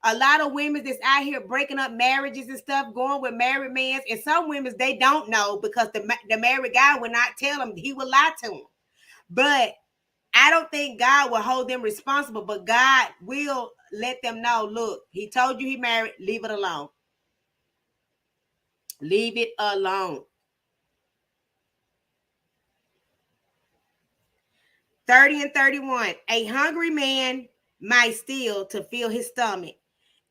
A lot of women that's out here breaking up marriages and stuff, going with married men, and some women, they don't know because the married guy will not tell them. He will lie to them. But I don't think God will hold them responsible, but God will let them know, look, he told you he married, leave it alone. Leave it alone. 30 and 31. A hungry man might steal to fill his stomach.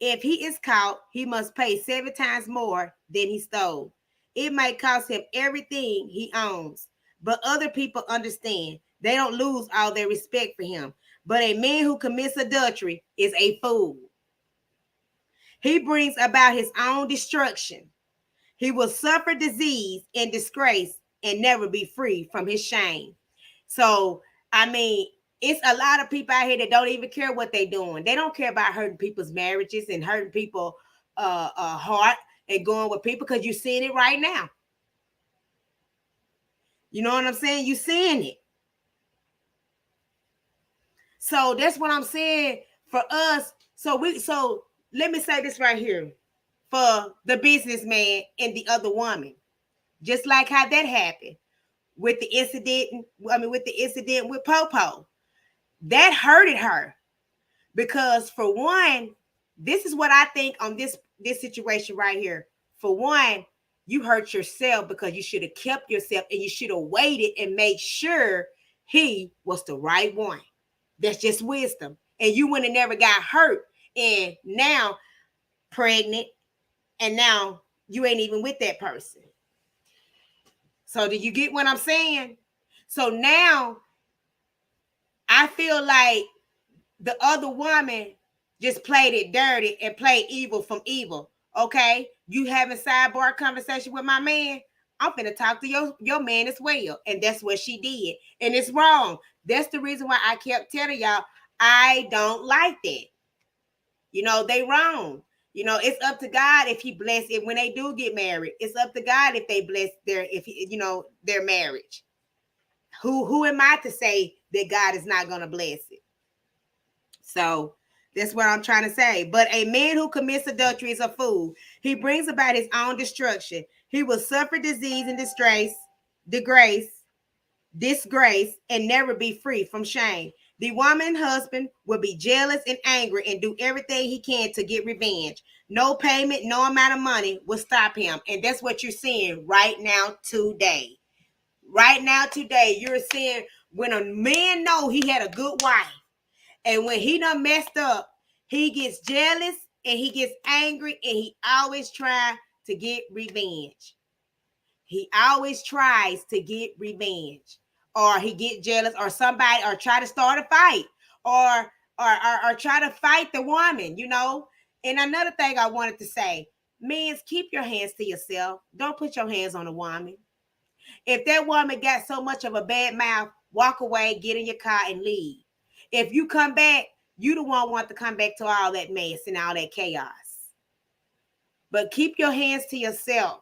If he is caught, he must pay 7 times more than he stole. It might cost him everything he owns. But other people understand. They don't lose all their respect for him. But a man who commits adultery is a fool. He brings about his own destruction. He will suffer disease and disgrace and never be free from his shame. So, it's a lot of people out here that don't even care what they're doing. They don't care about hurting people's marriages and hurting people's heart and going with people, because you're seeing it right now. You know what I'm saying? You're seeing it. So that's what I'm saying for us. So let me say this right here for the businessman and the other woman. Just like how that happened with the incident with Popo. That hurted her, because for one, this is what I think on this situation right here. For one, you hurt yourself because you should have kept yourself and you should have waited and made sure he was the right one. That's just wisdom. And you would have never got hurt. And now pregnant, and now you ain't even with that person. So do you get what I'm saying? So now I feel like the other woman just played it dirty and played evil from evil. Okay, you having sidebar conversation with my man, I'm finna talk to your man as well. And that's what she did. And it's wrong. That's the reason why I kept telling y'all, I don't like that. They wrong. It's up to God if he bless it when they do get married. It's up to God if they bless their marriage. Who am I to say that God is not going to bless it? So that's what I'm trying to say. But a man who commits adultery is a fool. He brings about his own destruction. He will suffer disease and disgrace, and never be free from shame. The woman husband will be jealous and angry and do everything he can to get revenge. No payment, no amount of money will stop him. And that's what you're seeing right now today. Right now today, you're seeing when a man know he had a good wife, and when he done messed up, he gets jealous and he gets angry and he always trying to get revenge. He always tries to get revenge, or he get jealous, or somebody, or try to start a fight, or try to fight the woman, you know. And another thing I wanted to say, men, keep your hands to yourself. Don't put your hands on a woman. If that woman got so much of a bad mouth, walk away, get in your car, and leave. If you come back, you the one want to come back to all that mess and all that chaos. But keep your hands to yourself,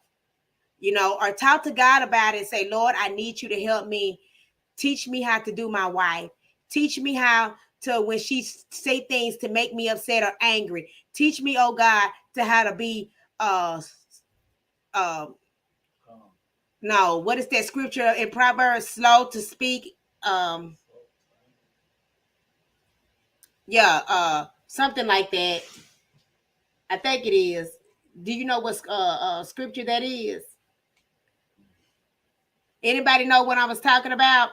you know, or talk to God about it and say, Lord, I need you to help me. Teach me how to do my wife. Teach me how to, when she say things to make me upset or angry. Teach me, oh God, to how to be no, what is that scripture in Proverbs? Slow to speak. Something like that. I think it is. Do you know what scripture that is? Anybody know what I was talking about?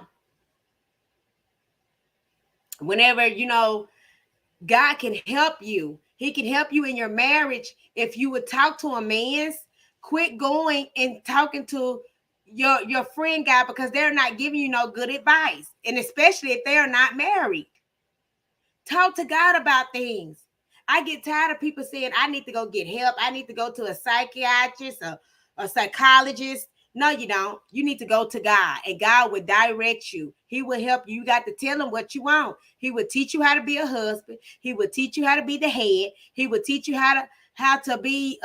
Whenever, you know, God can help you. He can help you in your marriage if you would talk to a man. Quit going and talking to your friend guy, because they're not giving you no good advice. And especially if they are not married. Talk to God about things. I get tired of people saying, I need to go get help. I need to go to a psychiatrist or a psychologist. No, you don't. You need to go to God, and God will direct you. He will help you. You got to tell him what you want. He will teach you how to be a husband. He will teach you how to be the head. He will teach you how to be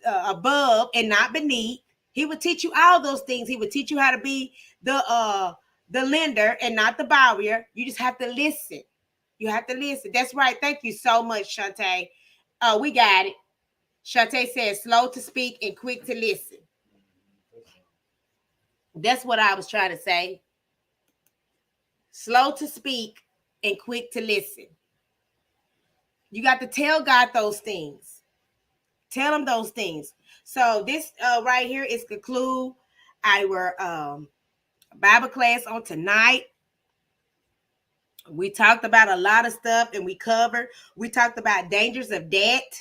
above and not beneath. He will teach you all those things. He will teach you how to be the lender and not the borrower. You just have to listen. You have to listen. That's right. Thank you so much, Shantae. We got it. Shantae says, slow to speak and quick to listen. That's what I was trying to say. Slow to speak and quick to listen. You got to tell God those things. Tell him those things. So this right here is conclude our Bible class on tonight. We talked about a lot of stuff, and we talked about dangers of debt,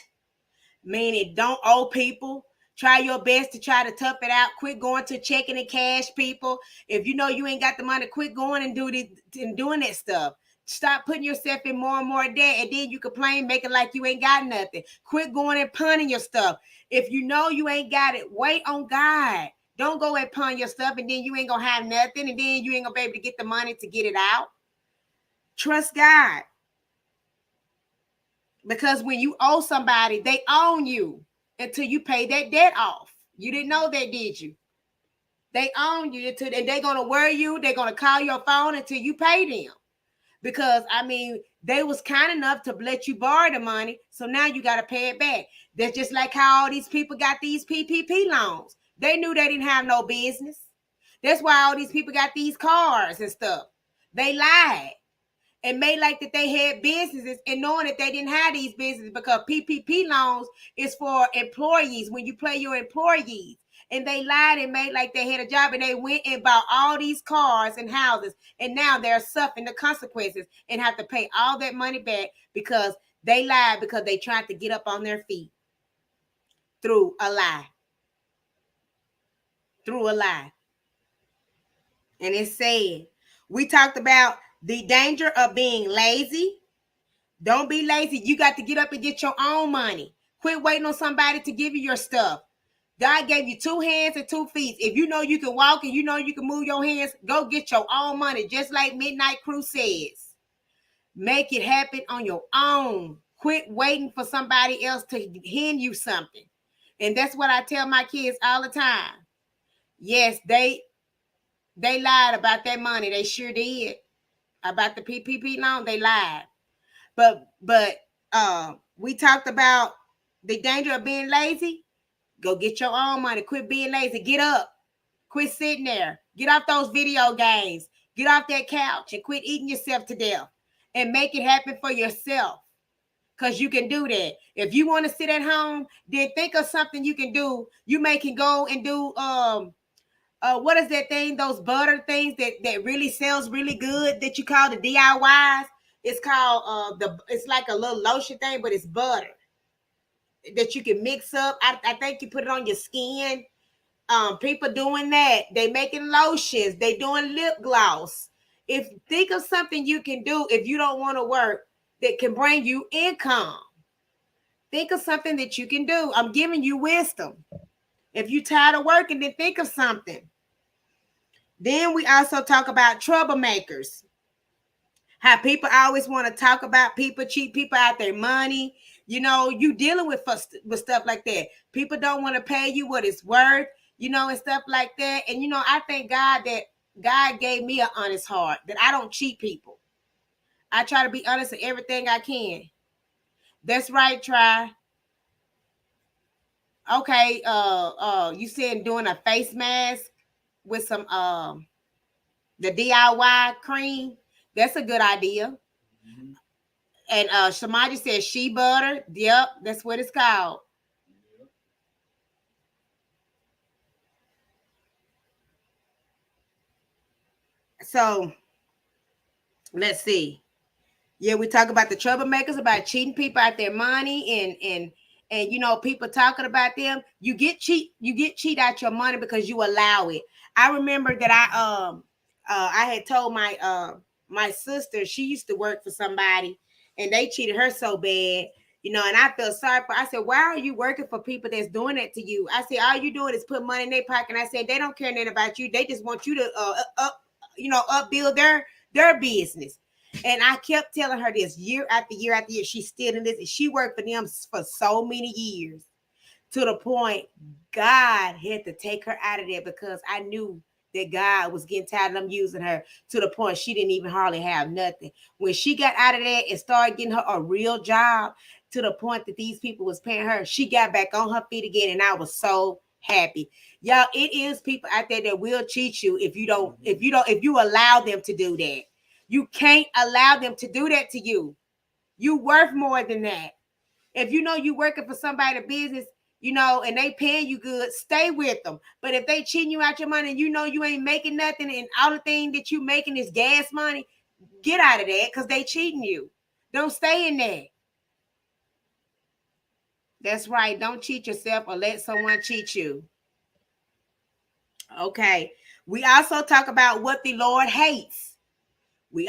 meaning don't owe people. Try your best to try to tough it out. Quit going to checking and cash, people. If you know you ain't got the money, quit going and doing that stuff. Stop putting yourself in more and more debt, and then you complain, make it like you ain't got nothing. Quit going and punning your stuff. If you know you ain't got it, wait on God. Don't go and pawn your stuff, and then you ain't gonna have nothing, and then you ain't gonna be able to get the money to get it out. Trust God. Because when you owe somebody, they own you until you pay that debt off. You didn't know that, did you? They own you until, and they're going to worry you. They're going to call your phone until you pay them. Because, I mean, they was kind enough to let you borrow the money. So now you got to pay it back. That's just like how all these people got these PPP loans. They knew they didn't have no business. That's why all these people got these cars and stuff. They lied and made like that they had businesses, and knowing that they didn't have these businesses, because PPP loans is for employees, when you pay your employees. And they lied and made like they had a job, and they went and bought all these cars and houses, and now they're suffering the consequences and have to pay all that money back because they lied, because they tried to get up on their feet through a lie. Through a lie. And it said, we talked about the danger of being lazy. Don't be lazy. You got to get up and get your own money. Quit waiting on somebody to give you your stuff. God gave you 2 hands and 2 feet. If you know you can walk and you know you can move your hands, go get your own money. Just like Midnight Crew says. Make it happen on your own. Quit waiting for somebody else to hand you something. And that's what I tell my kids all the time. Yes, they lied about that money. They sure did. About the PPP loan, they lied. But we talked about the danger of being lazy. Go get your own money. Quit being lazy. Get up. Quit sitting there. Get off those video games. Get off that couch and quit eating yourself to death. And make it happen for yourself. Because you can do that. If you want to sit at home, then think of something you can do. You can go and do what is that thing? Those butter things that really sells really good that you call the DIYs. It's called it's like a little lotion thing, but it's butter that you can mix up. I think you put it on your skin People doing that. They making lotions. They doing lip gloss. If think of something you can do if you don't want to work that can bring you income. Think of something that you can do. I'm giving you wisdom. If you're tired of working, then think of something. Then we also talk about troublemakers. How people always want to talk about people, cheat people out their money. You know, you dealing with stuff like that. People don't want to pay you what it's worth, you know, and stuff like that. And, you know, I thank God that God gave me an honest heart, that I don't cheat people. I try to be honest in everything I can. That's right, try. Okay, you said doing a face mask with some the DIY cream. That's a good idea. Mm-hmm. And Shamaji says shea butter. Yep, that's what it's called. Yep. So let's see. Yeah, we talk about the troublemakers, about cheating people out their money, and you know, people talking about them. You get cheat out your money because you allow it. I remember that I had told my sister, she used to work for somebody and they cheated her so bad, you know, and I felt sorry for. I said, why are you working for people that's doing that to you? I said, all you doing is put money in their pocket. And I said, they don't care nothing about you. They just want you to upbuild their business. And I kept telling her this year after year after year. She's still in this, and she worked for them for so many years, to the point God had to take her out of there because I knew that God was getting tired of them using her, to the point she didn't even hardly have nothing. When she got out of there and started getting her a real job, to the point that these people was paying her, she got back on her feet again, and I was so happy. Y'all, it is people out there that will cheat you if you allow them to do that. You can't allow them to do that to you. You worth more than that. If you know you working for somebody's business, you know, and they paying you good, stay with them. But if they cheating you out your money and you know you ain't making nothing and all the thing that you making is gas money, get out of that because they cheating you. Don't stay in there. That's right. Don't cheat yourself or let someone cheat you. Okay. We also talk about what the Lord hates. We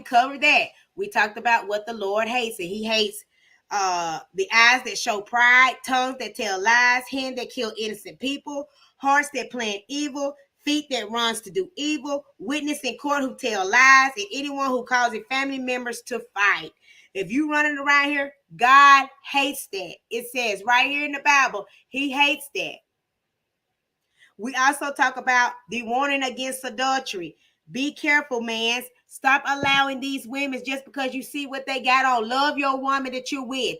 covered that. We talked about what the Lord hates, and he hates the eyes that show pride, tongues that tell lies, hands that kill innocent people, hearts that plan evil, feet that runs to do evil, witness in court who tell lies, and anyone who causes family members to fight. If you running around here, God hates that. It says right here in the Bible, he hates that. We also talk about the warning against adultery. Be careful, man. Stop allowing these women just because you see what they got on. Love your woman that you're with.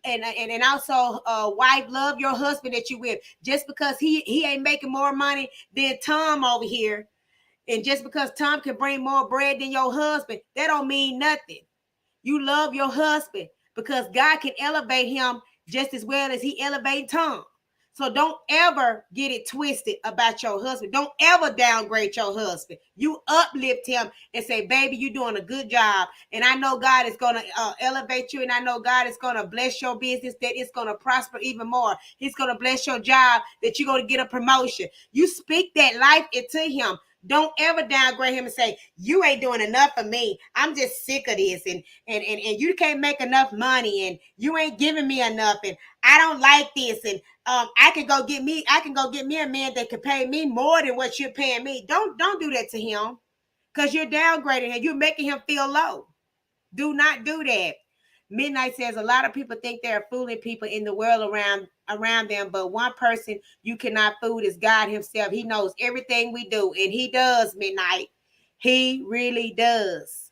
And also, wife, love your husband that you're with. Just because he ain't making more money than Tom over here, and just because Tom can bring more bread than your husband, that don't mean nothing. You love your husband because God can elevate him just as well as he elevated Tom. So don't ever get it twisted about your husband. Don't ever downgrade your husband. You uplift him and say, baby, you're doing a good job. And I know God is going to elevate you. And I know God is going to bless your business, that it's going to prosper even more. He's going to bless your job, that you're going to get a promotion. You speak that life into him. Don't ever downgrade him and say, you ain't doing enough for me. I'm just sick of this. And you can't make enough money. And you ain't giving me enough. And I don't like this. And I can go get me a man that can pay me more than what you're paying me. Don't do that to him, because you're downgrading him. You're making him feel low. Do not do that. Midnight says a lot of people think they're fooling people in the world around them, but one person you cannot fool is God himself. He knows everything we do, and he does, Midnight. He really does.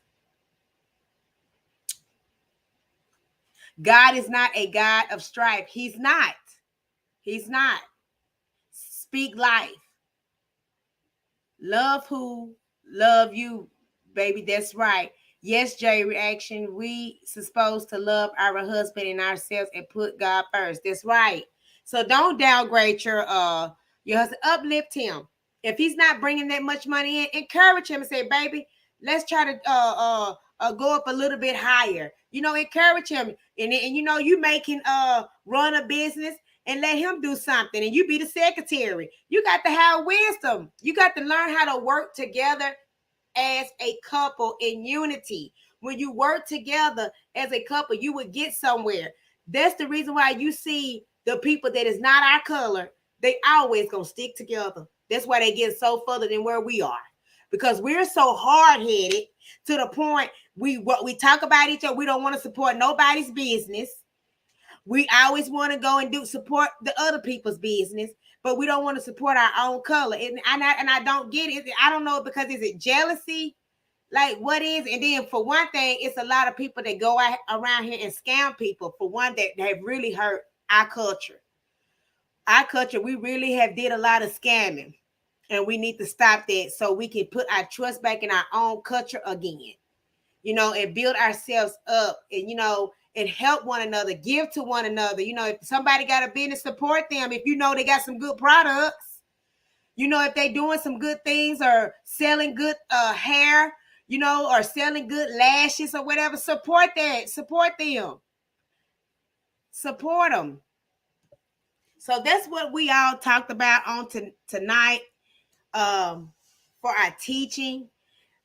God is not a God of strife. He's not. He's not. Speak life. Love who love you, baby. That's right. Yes, J Reaction. We supposed to love our husband and ourselves and put God first. That's right. So don't downgrade your husband. Uplift him. If he's not bringing that much money in, encourage him and say, baby, let's try to go up a little bit higher. You know, encourage him. And you know, you making run a business. and let him do something, and you be the secretary. You got to have wisdom. You got to learn how to work together as a couple in unity. When you work together as a couple, you would get somewhere. That's the reason why you see the people that is not our color, they always gonna stick together. That's why they get so further than where we are. Because we're so hard-headed to the point we talk about each other. We don't want to support nobody's business. We always want to go and support the other people's business, but we don't want to support our own color. And I don't get it. I don't know, because is it jealousy? Like, what is? And then for one thing, it's a lot of people that go out around here and scam people. For one, that have really hurt our culture. Our culture, we really have did a lot of scamming, and we need to stop that so we can put our trust back in our own culture again, and build ourselves up, and, and help one another, give to one another. If somebody got a business, support them. If they got some good products, if they doing some good things or selling good hair, or selling good lashes or whatever, support that. Support them. Support them. So that's what we all talked about on tonight for our teaching.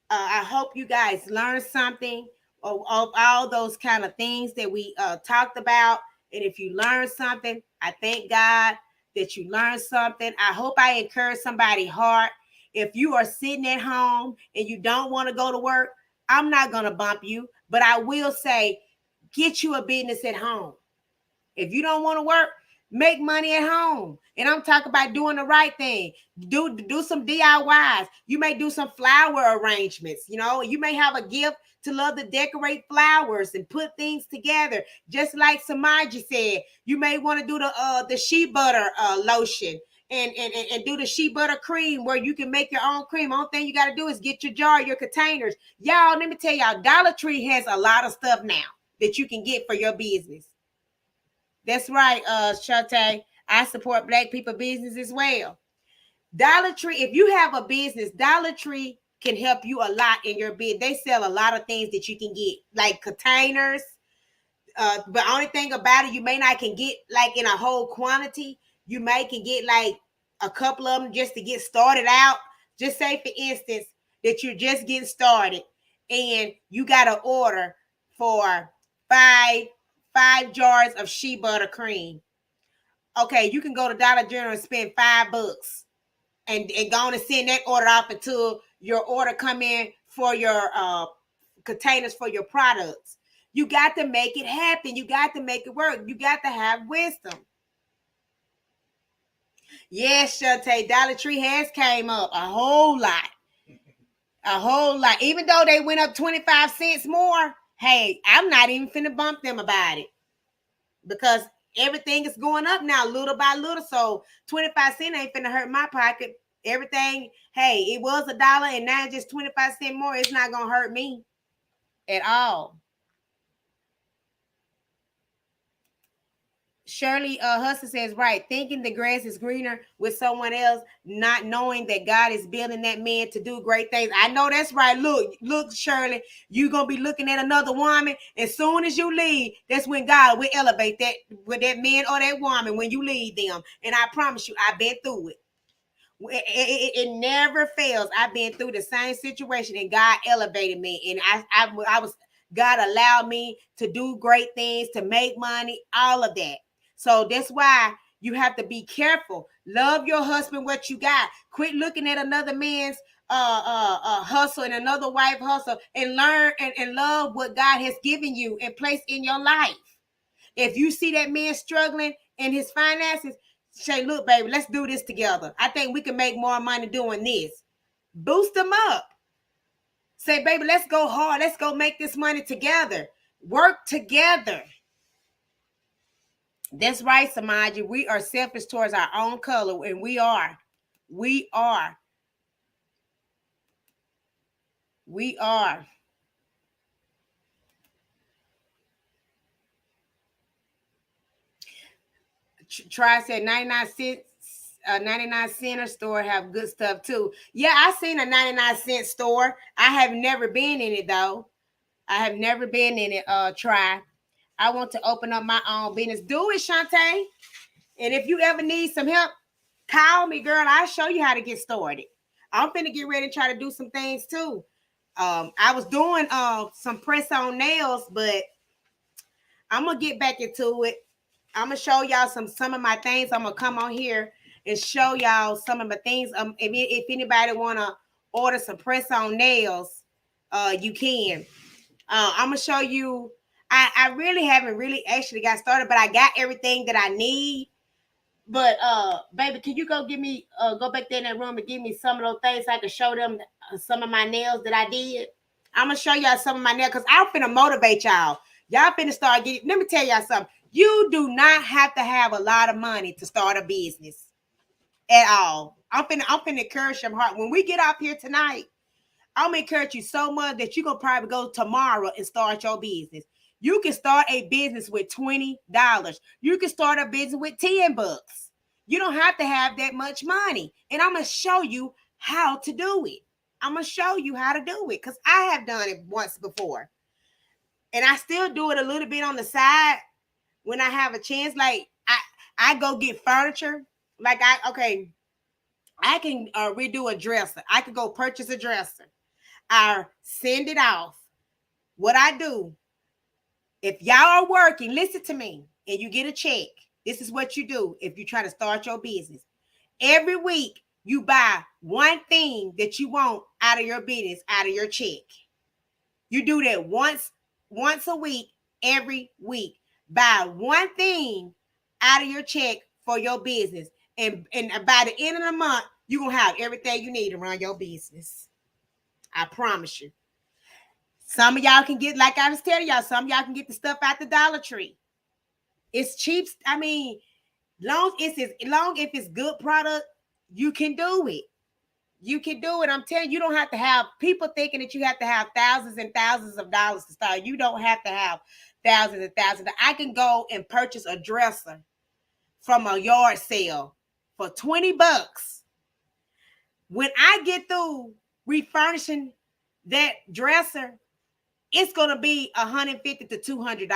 I hope you guys learned something of all those kind of things that we talked about. And if you learned something, I thank God that you learned something. I hope I encourage somebody's heart. If you are sitting at home and you don't want to go to work, I'm not going to bump you, but I will say, get you a business at home. If you don't want to work, make money at home. And I'm talking about doing the right thing. Do some DIYs. You may do some flower arrangements. You may have a gift to love to decorate flowers and put things together. Just like Samaji said, you may want to do the shea butter lotion and do the shea butter cream where you can make your own cream. Only thing you got to do is get your jar, your containers. Y'all, let me tell y'all, Dollar Tree has a lot of stuff now that you can get for your business. That's right, Chpt. I support Black people business as well. Dollar Tree, if you have a business, Dollar Tree can help you a lot in your business. They sell a lot of things that you can get, like containers. But only thing about it, you may not can get like in a whole quantity. You may can get like a couple of them just to get started out. Just say, for instance, that you're just getting started and you got to order for five jars of shea butter cream. Okay, you can go to Dollar General and spend $5 and go on and send that order off until your order come in for your containers for your products. You got to make it happen. You got to make it work. You got to have wisdom. Yes, Chpt, Dollar Tree has came up a whole lot. A whole lot. Even though they went up 25 cents more, hey, I'm not even finna bump them about it. Because everything is going up now, little by little. So 25 cents ain't finna hurt my pocket. Everything, hey, it was $1 and now just 25 cents more. It's not gonna hurt me at all. Shirley Hudson says, right, thinking the grass is greener with someone else, not knowing that God is building that man to do great things. I know that's right. Look, Shirley, you're going to be looking at another woman. As soon as you leave, that's when God will elevate that with that man or that woman when you leave them. And I promise you, I've been through it. It never fails. I've been through the same situation and God elevated me. And I was, God allowed me to do great things, to make money, all of that. So that's why you have to be careful. Love your husband, what you got. Quit looking at another man's hustle and another wife hustle, and learn and love what God has given you and placed in your life. If you see that man struggling in his finances, say, look, baby, let's do this together. I think we can make more money doing this. Boost them up. Say, baby, let's go hard. Let's go make this money together. Work together. That's right, Samaji. We are selfish towards our own color, and we are. We are. We are. Try said 99 cents. 99 cent store have good stuff too. Yeah, I seen a 99-cent store. I have never been in it though. I have never been in it. Try. I want to open up my own business. Do it, Chpt. And if you ever need some help, call me, girl. I'll show you how to get started. I'm finna get ready and try to do some things too. I was doing some press-on nails, but I'm gonna get back into it. I'm gonna show y'all some of my things. I'm gonna come on here and show y'all some of my things. If anybody wanna order some press-on nails, you can. I'm gonna show you. I really haven't really actually got started, but I got everything that I need. But baby, can you go back there in that room and give me some of those things so I can show them some of my nails that I did? I'm gonna show y'all some of my nails because I'm finna motivate y'all. Y'all finna start getting. Let me tell y'all something. You do not have to have a lot of money to start a business at all. I'm finna encourage them hard. When we get up here tonight, I'm gonna encourage you so much that you're gonna probably go tomorrow and start your business. You can start a business with $20. You can start a business with $10. You don't have to have that much money. And I'm gonna show you how to do it. I'm gonna show you how to do it because I have done it once before. And I still do it a little bit on the side when I have a chance. Like I go get furniture. I can redo a dresser. I could go purchase a dresser. I send it off. What I do, if y'all are working, listen to me, and you get a check, this is what you do if you try to start your business. Every week, you buy one thing that you want out of your business, out of your check. You do that once a week, every week. Buy one thing out of your check for your business. And by the end of the month, you're going to have everything you need to run your business. I promise you. Some of y'all can get, like I was telling y'all, some of y'all can get the stuff out the Dollar Tree. It's cheap. I mean, long if it's good product, you can do it. You can do it. I'm telling you, you don't have to have people thinking that you have to have thousands and thousands of dollars to start. You don't have to have thousands and thousands. I can go and purchase a dresser from a yard sale for $20. When I get through refurnishing that dresser, it's gonna be $150 to $200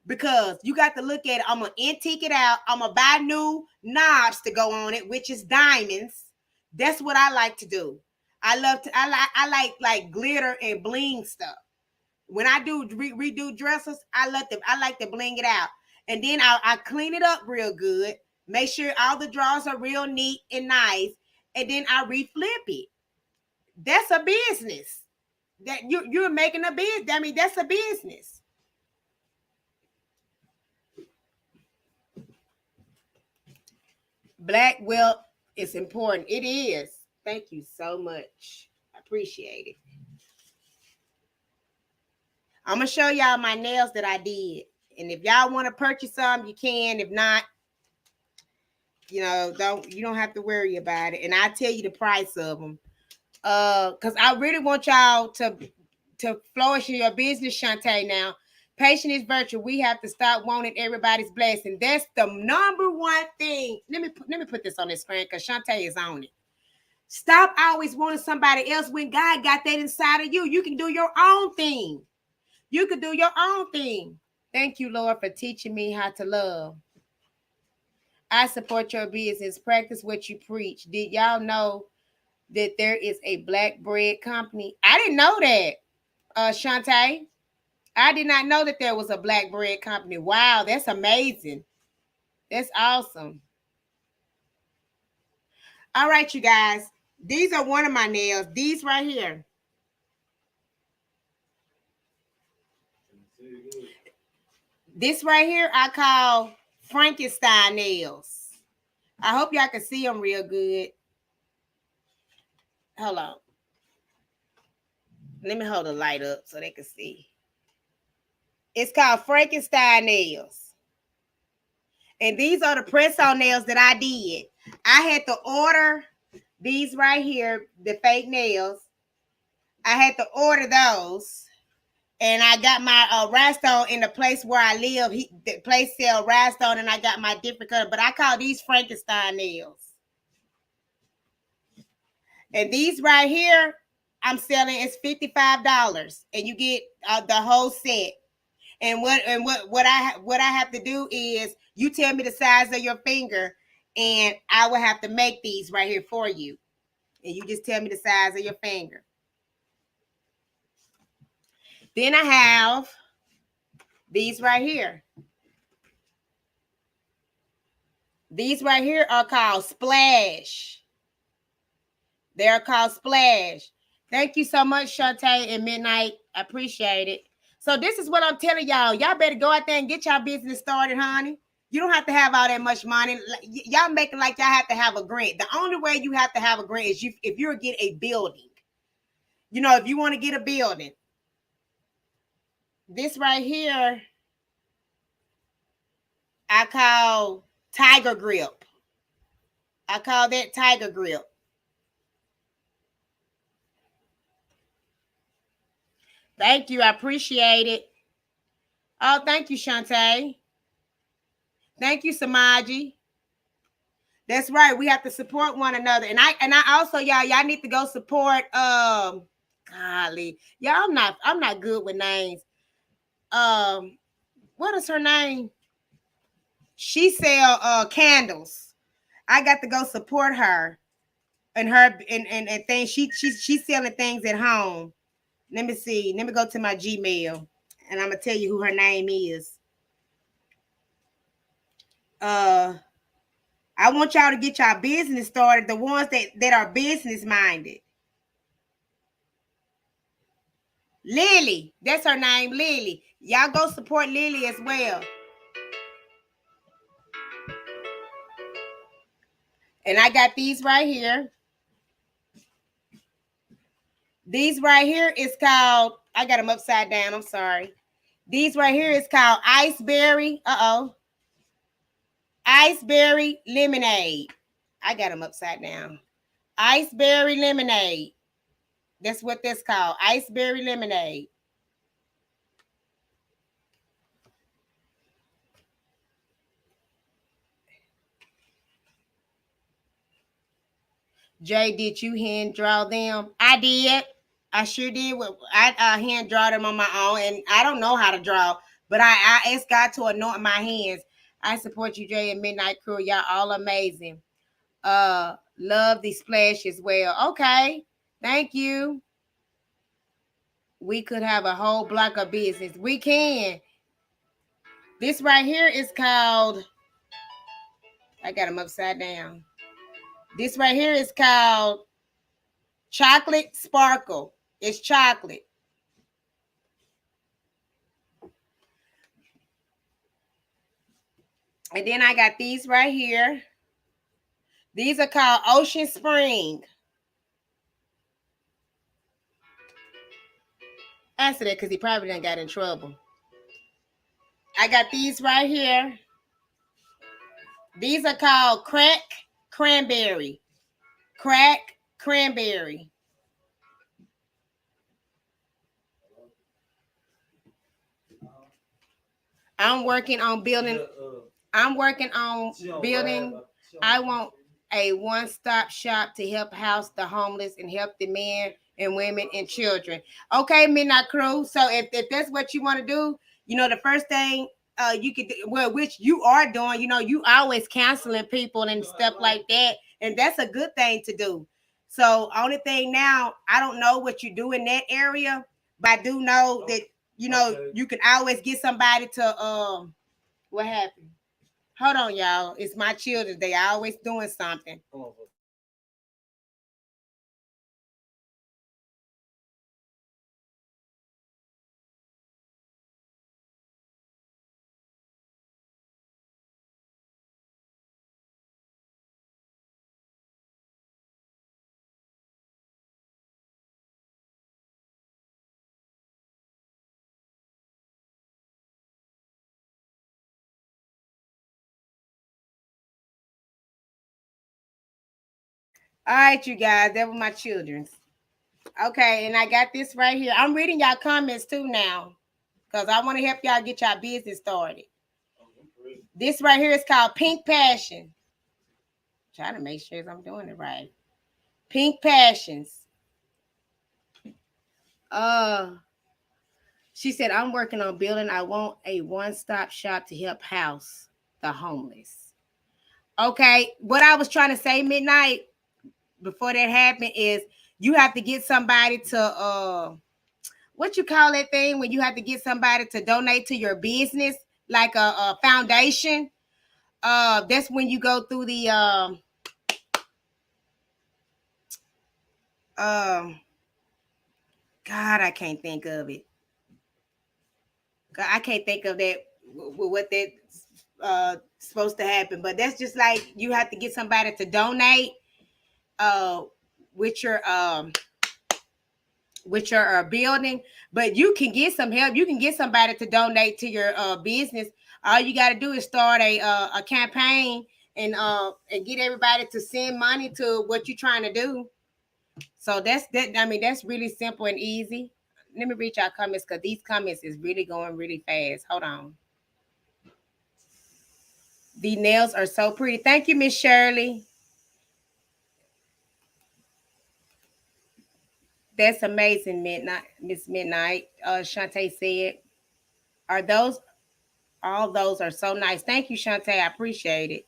because you got to look at it. I'm gonna antique it out. I'm gonna buy new knobs to go on it, which is diamonds. That's what I like to do. I like glitter and bling stuff. When I do redo dresses, I like to bling it out, and then I clean it up real good. Make sure all the drawers are real neat and nice, and then I reflip it. That's a business. That you're making a business. I mean, that's a business. Black wealth is important. It is. Thank you so much. I appreciate it. I'm gonna show y'all my nails that I did. And if y'all want to purchase some, you can. If not, you don't have to worry about it. And I'll tell you the price of them. Because I really want y'all to flourish in your business, Shantae. Now, patient is virtue. We have to stop wanting everybody's blessing. That's the number one thing. Let me put this on the screen because Shantae is on it. Stop always wanting somebody else when God got that inside of you. You can do your own thing. You can do your own thing. Thank you, Lord, for teaching me how to love. I support your business. Practice what you preach. Did y'all know that there is a black bread company? I didn't know that, Shantae. I did not know that there was a black bread company. Wow, that's amazing. That's awesome. All right, you guys. These are one of my nails. These right here. This right here I call Frankenstein nails. I hope y'all can see them real good. Hold on. Let me hold the light up so they can see. It's called Frankenstein nails. And these are the press-on nails that I did. I had to order these right here, the fake nails. I had to order those. And I got my rhinestone in the place where I live. The place sell rhinestone, and I got my different color. But I call these Frankenstein nails. And these right here, I'm selling is $55. And you get the whole set. And what I have to do is you tell me the size of your finger, and I will have to make these right here for you. And you just tell me the size of your finger. Then I have these right here. These right here are called Splash. They're called Splash. Thank you so much, Shantae and Midnight. I appreciate it. So this is what I'm telling y'all. Y'all better go out there and get y'all business started, honey. You don't have to have all that much money. Y'all make it like y'all have to have a grant. The only way you have to have a grant is if you're get a building. You know, if you want to get a building. This right here, I call Tiger Grip. I call that Tiger Grip. Thank you. I appreciate it. Oh, thank you, Shantae. Thank you, Samaji. That's right. We have to support one another. And I also, y'all need to go support golly. Y'all, I'm not good with names. What is her name? She sell candles. I got to go support her and things. She's selling things at home. Let me see. Let me go to my Gmail and I'm gonna tell you who her name is. I want y'all to get y'all business started. The ones that are business minded. Lily, that's her name, Lily. Y'all go support Lily as well. And I got these right here. These right here is called, I got them upside down. I'm sorry. These right here is called Iceberry. Iceberry lemonade. I got them upside down. Iceberry lemonade. That's what that's called. Iceberry lemonade. Jay, did you hand draw them? I did. I sure did. I hand draw them on my own, and I don't know how to draw, but I asked God to anoint my hands. I support you, Jay, and Midnight Crew. Y'all all amazing. Love the splash as well. Okay, thank you. We could have a whole block of business. We can. This right here is called. I got them upside down. This right here is called Chocolate Sparkle. It's chocolate. And then I got these right here. These are called Ocean Spring. Answer that because he probably done got in trouble. I got these right here. These are called Crack Cranberry. Crack Cranberry. I'm working on building. I'm working on building. I want a one-stop shop to help house the homeless and help the men and women and children. Okay, Midnight Crew. So if that's what you want to do, you know, the first thing you could do, well, which you are doing, you know, you always counseling people and stuff like that. And that's a good thing to do. So only thing now, I don't know what you do in that area, but I do know that, you know, you can always get somebody to what happened? Hold on, y'all. It's my children. They always doing something. All right, you guys. That were my children's. Okay, and I got this right here. I'm reading y'all comments too now because I want to help y'all get y'all business started. This right here is called Pink Passion. Trying to make sure I'm doing it right. Pink Passions. She said, I'm working on building. I want a one-stop shop to help house the homeless. Okay, what I was trying to say, Midnight, before that happened is you have to get somebody to what you call that thing when you have to get somebody to donate to your business, like a foundation. That's when you go through the God, I can't think of it. God, I can't think of that what that supposed to happen, but that's just like you have to get somebody to donate uh with your building, but you can get some help. You can get somebody to donate to your business. All you got to do is start a campaign and get everybody to send money to what you're trying to do. So that's that. I mean, that's really simple and easy. Let me read y'all comments because these comments is really going really fast. Hold on. The nails are so pretty. Thank you, Miss Shirley. That's amazing, Midnight. Miss Midnight. Shantae said, "Are those all those are so nice?" Thank you, Shantae. I appreciate it.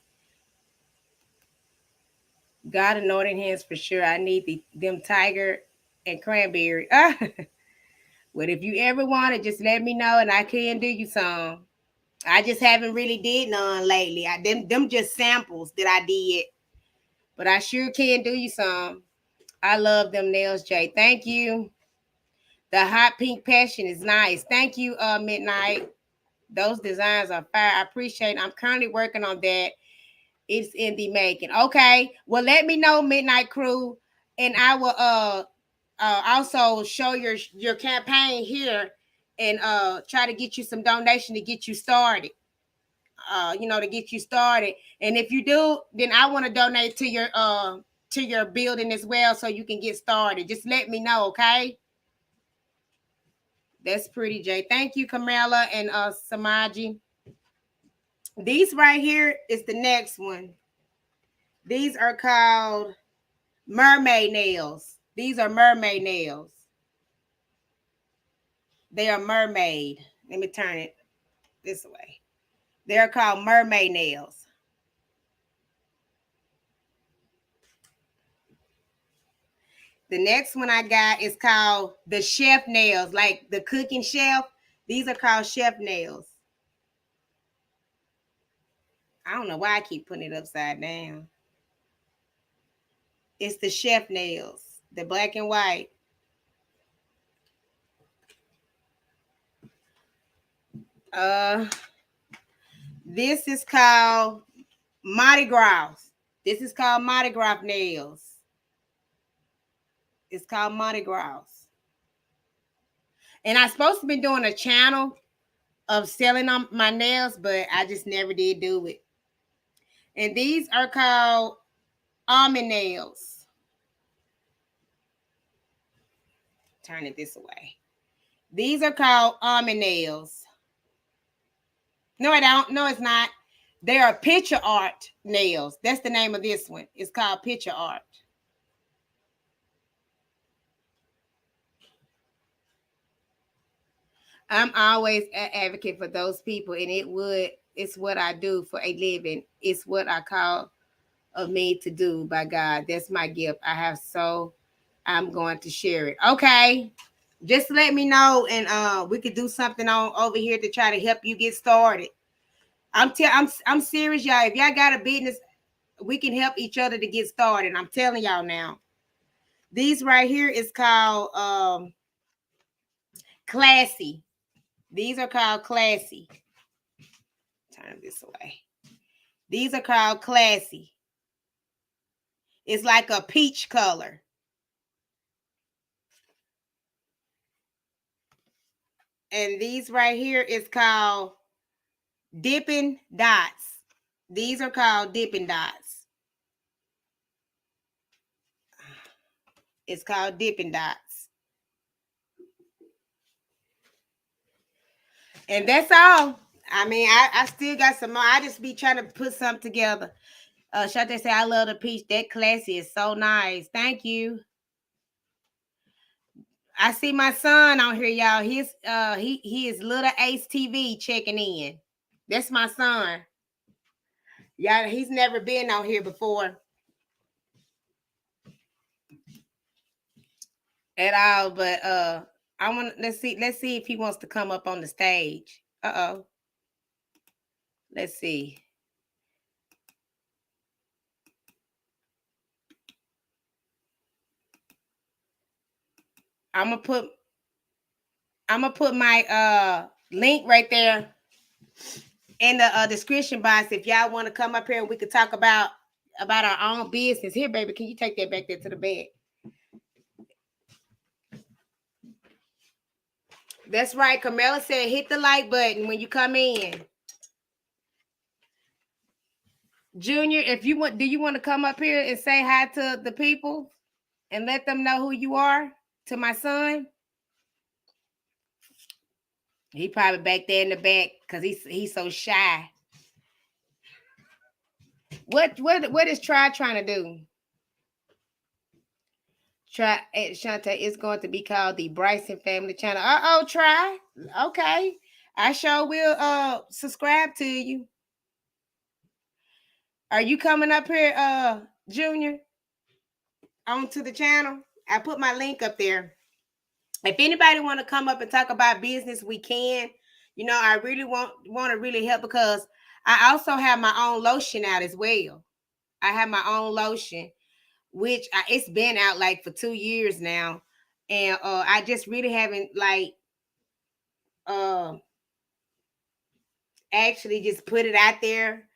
God anointed hands for sure. I need them tiger and cranberry. But if you ever want it, just let me know and I can do you some. I just haven't really did none lately. Them just samples that I did, but I sure can do you some. I love them nails, Jay. Thank you. The hot pink passion is nice. Thank you, Midnight. Those designs are fire. I appreciate it. I'm currently working on that. It's in the making. Okay. Well, let me know, Midnight Crew, and I will also show your campaign here and try to get you some donation to get you started. To get you started. And if you do, then I want to donate to your building as well so you can get started. Just let me know, okay? That's pretty, Jay. Thank you, Kamala and Samaji. These right here is the next one. These are called Mermaid Nails. These are mermaid nails. They are mermaid. Let me turn it this way. They're called mermaid nails. The next one I got is called the chef nails, like the cooking chef. These are called chef nails. I don't know why I keep putting it upside down. It's the chef nails, the black and white. This is called Mardi Gras. This is called Mardi Gras nails. It's called Mardi Gras. And I'm supposed to be doing a channel of selling on my nails, but I just never did do it. And these are called almond nails. Turn it this way. These are called almond nails. No, I don't. No, it's not. They are picture art nails. That's the name of this one. It's called picture art. I'm always an advocate for those people, and it's what I do for a living. It's what I call of me to do by God. That's my gift. I'm going to share it. Okay. Just let me know and we could do something on over here to try to help you get started. I'm serious, y'all. If y'all got a business, we can help each other to get started. I'm telling y'all now. These right here is called classy. These are called classy. Turn this away. These are called classy. It's like a peach color. And these right here is called dipping dots. These are called dipping dots. It's called dipping dots. And that's all. I mean, I still got some more. I just be trying to put something together. Shante say, I love the peach. That classy is so nice. Thank you. I see my son on here, y'all. He is Little Ace TV checking in. That's my son. Yeah, he's never been on here before at all. But I want let's see if he wants to come up on the stage. Let's see. I'm gonna put my link right there in the description box if y'all want to come up here and we could talk about our own business. Here, baby, can you take that back there to the bed? That's right. Camilla said hit the like button when you come in. Junior, if you want, do you want to come up here and say hi to the people and let them know who you are? To my son? He probably back there in the back because he's so shy. What is trying to do? Shante, it's going to be called the Bryson Family Channel. Try. Okay. I sure will subscribe to you. Are you coming up here, Junior? Onto the channel? I put my link up there. If anybody want to come up and talk about business, we can. You know, I really want to really help because I also have my own lotion out as well. I have my own lotion, which it's been out like for 2 years now. And I just really haven't like actually just put it out there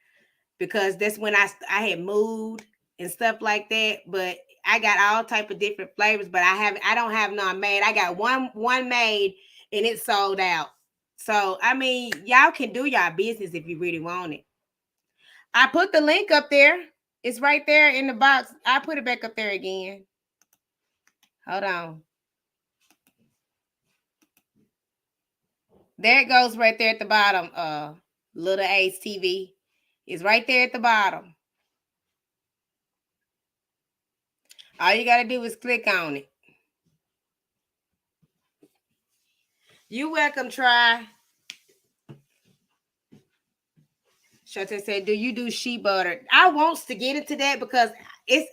because that's when I had moved and stuff like that. But I got all type of different flavors, but I don't have none made. I got one made and it's sold out. So I mean, y'all can do y'all business if you really want it. I put the link up there. It's right there in the box. I put it back up there again. Hold on. There it goes right there at the bottom. Little Ace TV is right there at the bottom. All you got to do is click on it. You welcome, Try. Shante said, do you do shea butter? I want to get into that because it's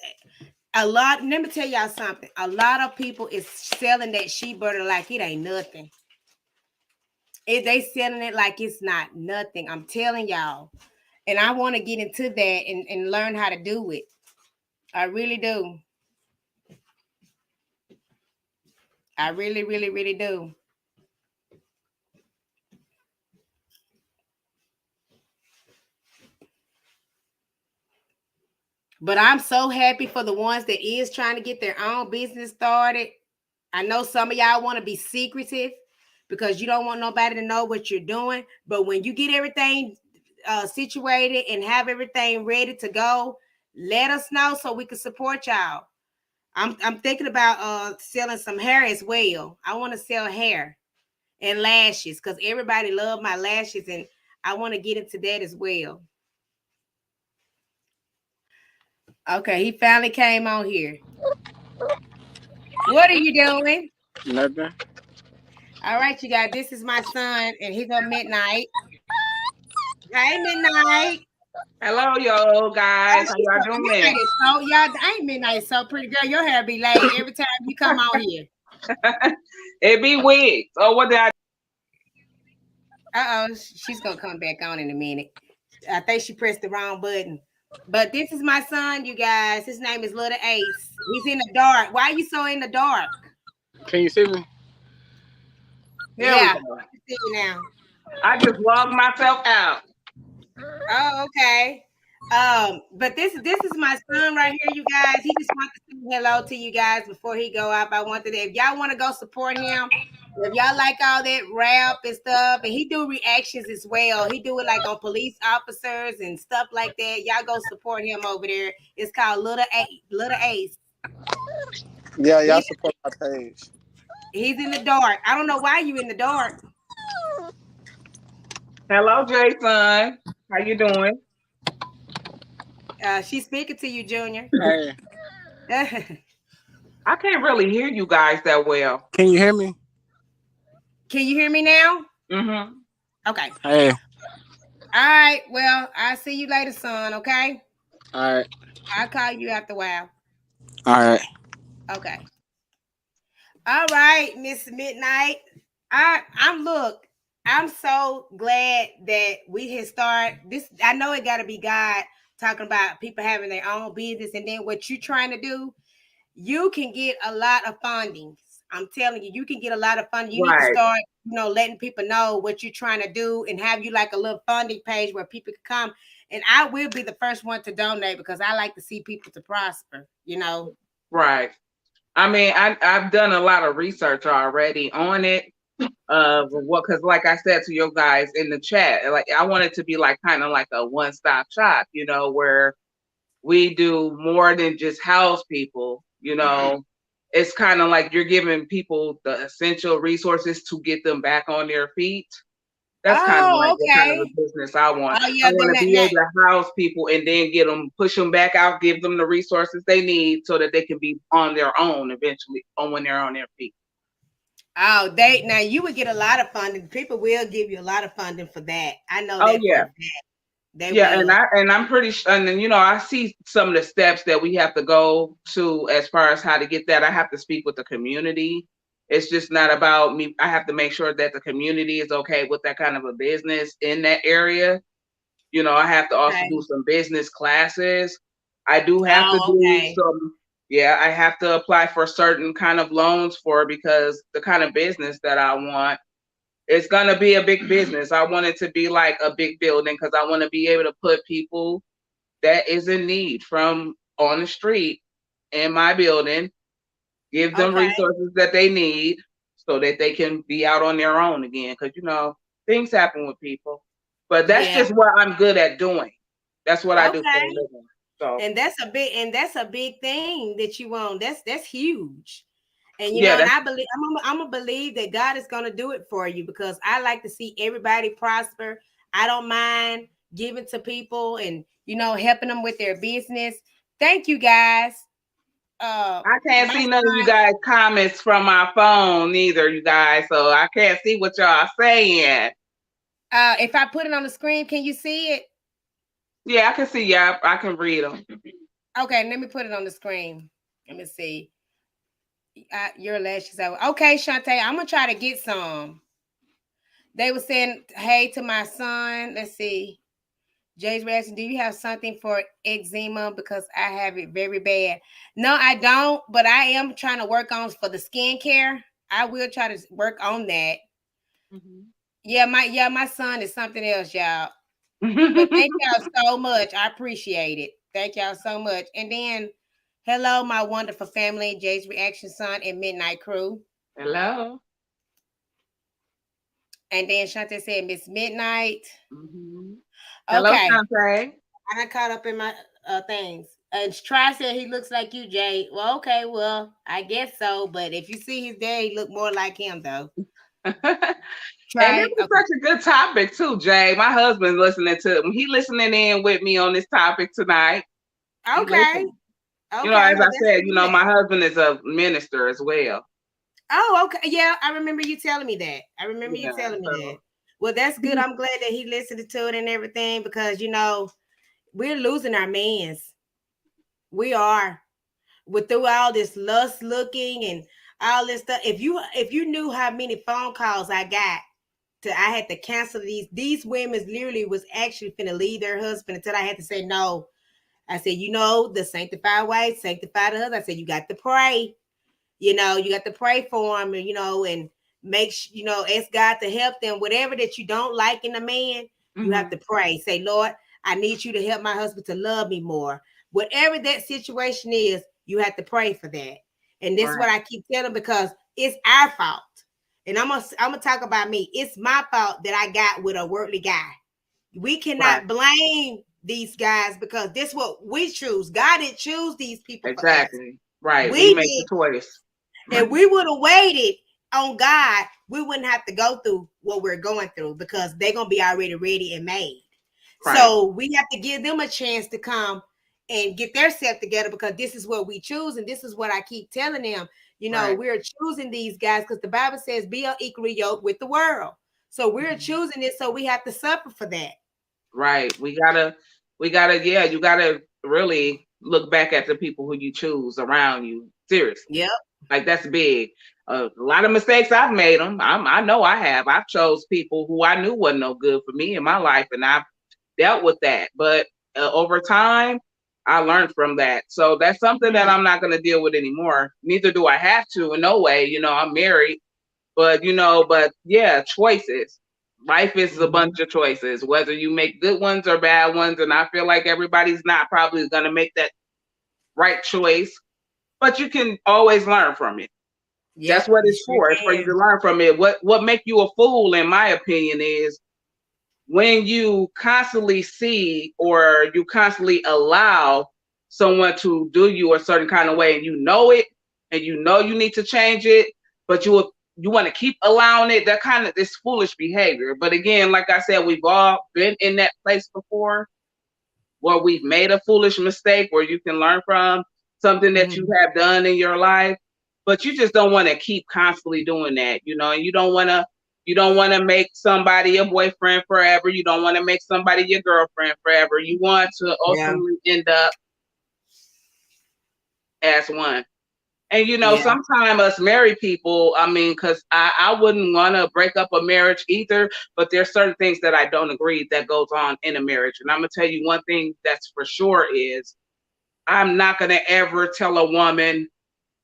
a lot. Let me tell y'all something. A lot of people is selling that shea butter like it ain't nothing. They selling it like it's not nothing. I'm telling y'all. And I want to get into that and learn how to do it. I really do. I really, really, really do. But I'm so happy for the ones that is trying to get their own business started. I know some of y'all want to be secretive because you don't want nobody to know what you're doing. But when you get everything situated and have everything ready to go, let us know so we can support y'all. I'm thinking about selling some hair as well. I want to sell hair and lashes because everybody love my lashes and I want to get into that as well. Okay, he finally came on here. What are you doing? Nothing. All right, you guys. This is my son, and he's on Midnight. Hey, Midnight. Hello, yo, guys. How y'all doing? Midnight is so y'all. Ain't Midnight so pretty, girl? Your hair be laid every time you come on here. It be weird. So what did I? She's gonna come back on in a minute. I think she pressed the wrong button. But this is my son, you guys. His name is Little Ace. He's in the dark. Why are you so in the dark? Can you see me? Yeah, I can see you now. I just logged myself out. Oh, okay. But this is my son right here, you guys. He just wants to say hello to you guys before he go up. I wanted to, if y'all want to go support him, if y'all like all that rap and stuff, and he do reactions as well. He do it like on police officers and stuff like that. Y'all go support him over there. It's called Little Ace. Yeah, y'all support my page. He's in the dark. I don't know why you in the dark. Hello, Jason. How you doing? She's speaking to you, Junior. Hey. I can't really hear you guys that well. Can you hear me? Can you hear me now? Mm-hmm. Okay. Hey. All right. Well, I'll see you later, son. Okay. All right. I'll call you after a while. All right. Okay. All right, Miss Midnight. I'm so glad that we had started this. I know it gotta be God talking about people having their own business, and then what you're trying to do, you can get a lot of funding. I'm telling you, you can get a lot of funding. You need to Right. start, letting people know what you're trying to do and have you like a little funding page where people can come. And I will be the first one to donate because I like to see people to prosper, Right. I mean, I've done a lot of research already on it. Because like I said to you guys in the chat, like I want it to be like kind of like a one-stop shop, where we do more than just house people, It's kind of like you're giving people the essential resources to get them back on their feet. That's kind of like Oh, the kind of okay. a business I want. Oh, I yeah, then want to that be able to house people and then push them back out, give them the resources they need so that they can be on their own eventually when they're on their feet. Oh, now you would get a lot of funding. People will give you a lot of funding for that. I know Oh that for yeah. a fact. They Yeah, will. I'm pretty sure, and then I see some of the steps that we have to go to as far as how to get that. I have to speak with the community. It's just not about me. I have to make sure that the community is okay with that kind of a business in that area. I have to also do Okay. some business classes. I do have to Oh, do okay. some, yeah, I have to apply for certain kind of loans because the kind of business that I want, it's going to be a big business. I want it to be like a big building because I want to be able to put people that is in need from on the street in my building, give them Okay. resources that they need so that they can be out on their own again. Because, things happen with people. But that's Yeah. just what I'm good at doing. That's what I do for a Okay. living. So, And that's a big thing that you want. That's huge. And yeah, and I believe I'm gonna believe that God is gonna do it for you because I like to see everybody prosper. I don't mind giving to people and helping them with their business. Thank you guys. I can't My see none of you son, guys' comments from my phone either, you guys. So I can't see what y'all saying. if I put it on the screen, can you see it? Yeah, I can see y'all. I can read them. Okay, let me put it on the screen. Let me see. Your lashes out. Okay, Shantae, I'm gonna try to get some. They were saying hey to my son. Let's see. Jay's asking, do you have something for eczema? Because I have it very bad. No, I don't, but I am trying to work on for the skincare. I will try to work on that. Mm-hmm. My son is something else, y'all. But thank y'all so much. I appreciate it. Thank y'all so much. And then, hello, my wonderful family, Jay's Reaction Son and Midnight Crew. Hello. And then Shante said, Miss Midnight. Mm-hmm. Hello, Okay. Shante. I caught up in my things. And Try said he looks like you, Jay. Well, okay, well, I guess so. But if you see his dad, he look more like him, though. And this Try. is such a good topic too, Jay. My husband's listening to him. He listening in with me on this topic tonight. Okay. As Well, I that's said, good. my husband is a minister as well. Oh, okay. Yeah, I remember you telling me that. Well, that's good. I'm glad that he listened to it and everything because we're losing our mans. We are. Through all this lust looking and all this stuff. If you knew how many phone calls I got I had to cancel these women literally was actually finna leave their husband until I had to say no. I said, the sanctified wife, sanctify the husband. I said, you got to pray. You got to pray for them and and make ask God to help them. Whatever that you don't like in a man, you have to pray. Say, Lord, I need you to help my husband to love me more. Whatever that situation is, you have to pray for that. And this is what I keep telling because it's our fault. And I'm gonna talk about me. It's my fault that I got with a worldly guy. We cannot blame these guys because this is what we choose. God didn't choose these people exactly. for us. Right. We make the choice. And we would have waited on God, we wouldn't have to go through what we're going through because they're going to be already ready and made. Right. So we have to give them a chance to come and get their self together, because this is what we choose. And this is what I keep telling them. You know, Right. we're choosing these guys because the Bible says be unequally yoked with the world. So we're choosing it. So we have to suffer for that. Right. We gotta, yeah, you gotta really look back at the people who you choose around you. Seriously. Yep. Like that's big. A lot of mistakes I've made them. I know I have. I've chose people who I knew wasn't no good for me in my life, and I've dealt with that. But over time, I learned from that. So that's something that I'm not going to deal with anymore. Neither do I have to in no way. You know, I'm married, but yeah, choices. Life is a bunch of choices, whether you make good ones or bad ones. And I feel like everybody's not probably going to make that right choice, but you can always learn from it. Yep, That's what you it's sure for. It's for you can. to learn from it. What make you a fool, in my opinion, is when you constantly see or you constantly allow someone to do you a certain kind of way, and you know it, and you know you need to change it, but you want to keep allowing it. That kind of this foolish behavior. But again, like I said, we've all been in that place before, where we've made a foolish mistake, where you can learn from something that you have done in your life, but you just don't want to keep constantly doing that, you know, and you don't want to make somebody your boyfriend forever. You don't want to make somebody your girlfriend forever. You want to ultimately end up as one. And you know, sometimes us married people, I mean, because I wouldn't want to break up a marriage either, but there's certain things that I don't agree that goes on in a marriage. And I'm gonna tell you one thing that's for sure is I'm not gonna ever tell a woman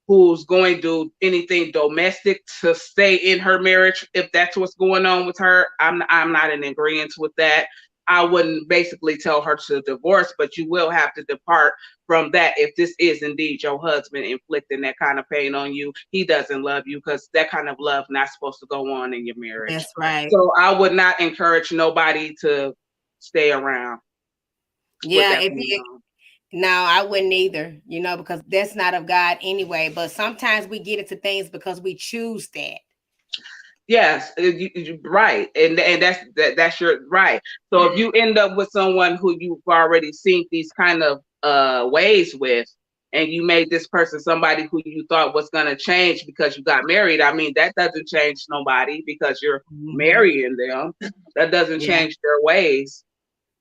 who's going to do anything domestic to stay in her marriage. If that's what's going on with her, I'm not in agreement with that. I wouldn't basically tell her to divorce, but you will have to depart from that if this is indeed your husband inflicting that kind of pain on you. He doesn't love you, because that kind of love not supposed to go on in your marriage. That's right. So I would not encourage nobody to stay around. Yeah, no, I wouldn't either, you know, because that's not of God anyway. But sometimes we get into things because we choose that. Yes, right, and that's your right. So if you end up with someone who you've already seen these kind of ways with, and you made this person somebody who you thought was going to change because you got married, I mean, that doesn't change nobody because you're marrying them. That doesn't change their ways.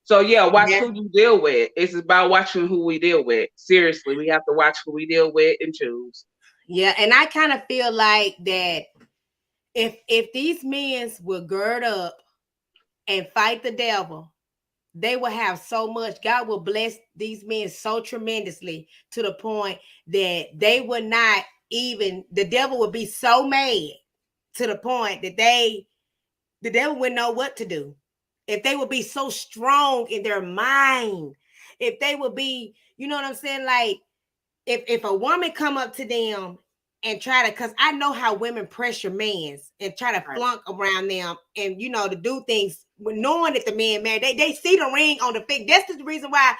So yeah, watch who you deal with. It's about watching who we deal with. Seriously, we have to watch who we deal with and choose. Yeah, and I kind of feel like that if these men will gird up and fight the devil, they will have so much. God will bless these men so tremendously to the point that they would not even, the devil would be so mad to the point that the devil wouldn't know what to do. If they would be so strong in their mind, if they would be, you know what I'm saying? Like if a woman come up to them and try to, because I know how women pressure men and try to flunk around them, and you know, to do things knowing that the man married, they see the ring on the finger. That's the reason why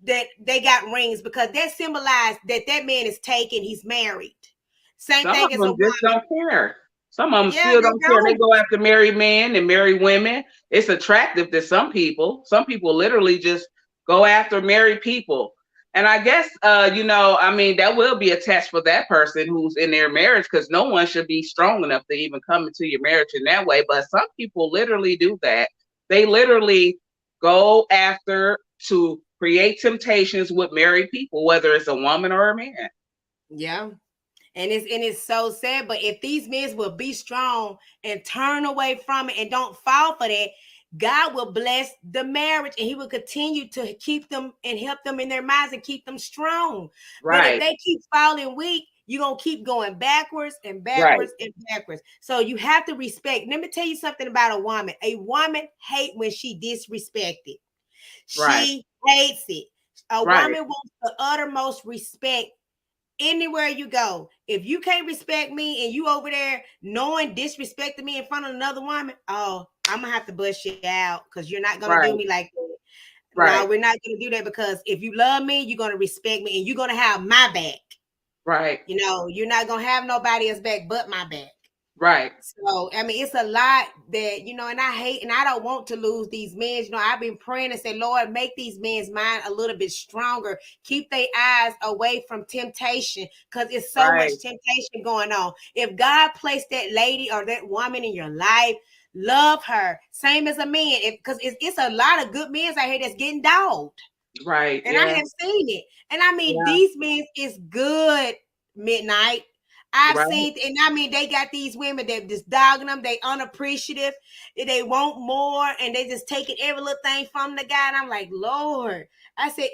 that they got rings, because that symbolized that man is taken, he's married. Same Some thing of as a them just woman. don't care. Some of them Yeah, still they don't care. They don't. go after married men and married women. It's attractive to some people. Some people literally just go after married people. And I guess, you know, I mean, that will be a test for that person who's in their marriage, because no one should be strong enough to even come into your marriage in that way. But some people literally do that. They literally go after to create temptations with married people, whether it's a woman or a man. Yeah. And it's so sad. But if these men will be strong and turn away from it and don't fall for that, God will bless the marriage, and he will continue to keep them and help them in their minds and keep them strong. Right. But if they keep falling weak, you're going to keep going backwards and backwards and backwards. So you have to respect. Let me tell you something about a woman. A woman hates when she disrespected. She hates it. A woman wants the uttermost respect anywhere you go. If you can't respect me and you over there knowing disrespecting me in front of another woman, oh, I'm gonna have to bust you out, because you're not gonna do me like that. No, we're not gonna do that, because if you love me, you're gonna respect me and you're gonna have my back. Right. You know, you're not gonna have nobody else back but my back. Right. So, I mean, it's a lot that, and I hate, and I don't want to lose these men. I've been praying and say, Lord, make these men's mind a little bit stronger. Keep their eyes away from temptation, because it's so much temptation going on. If God placed that lady or that woman in your life, love her. Same as a man, because it's a lot of good men out here that's getting dogged. Right. And I have seen it. And I mean, these men is good, Midnight. I've seen, and I mean, they got these women that just dogging them. They unappreciative. They want more, and they just taking every little thing from the guy. And I'm like, Lord, I said,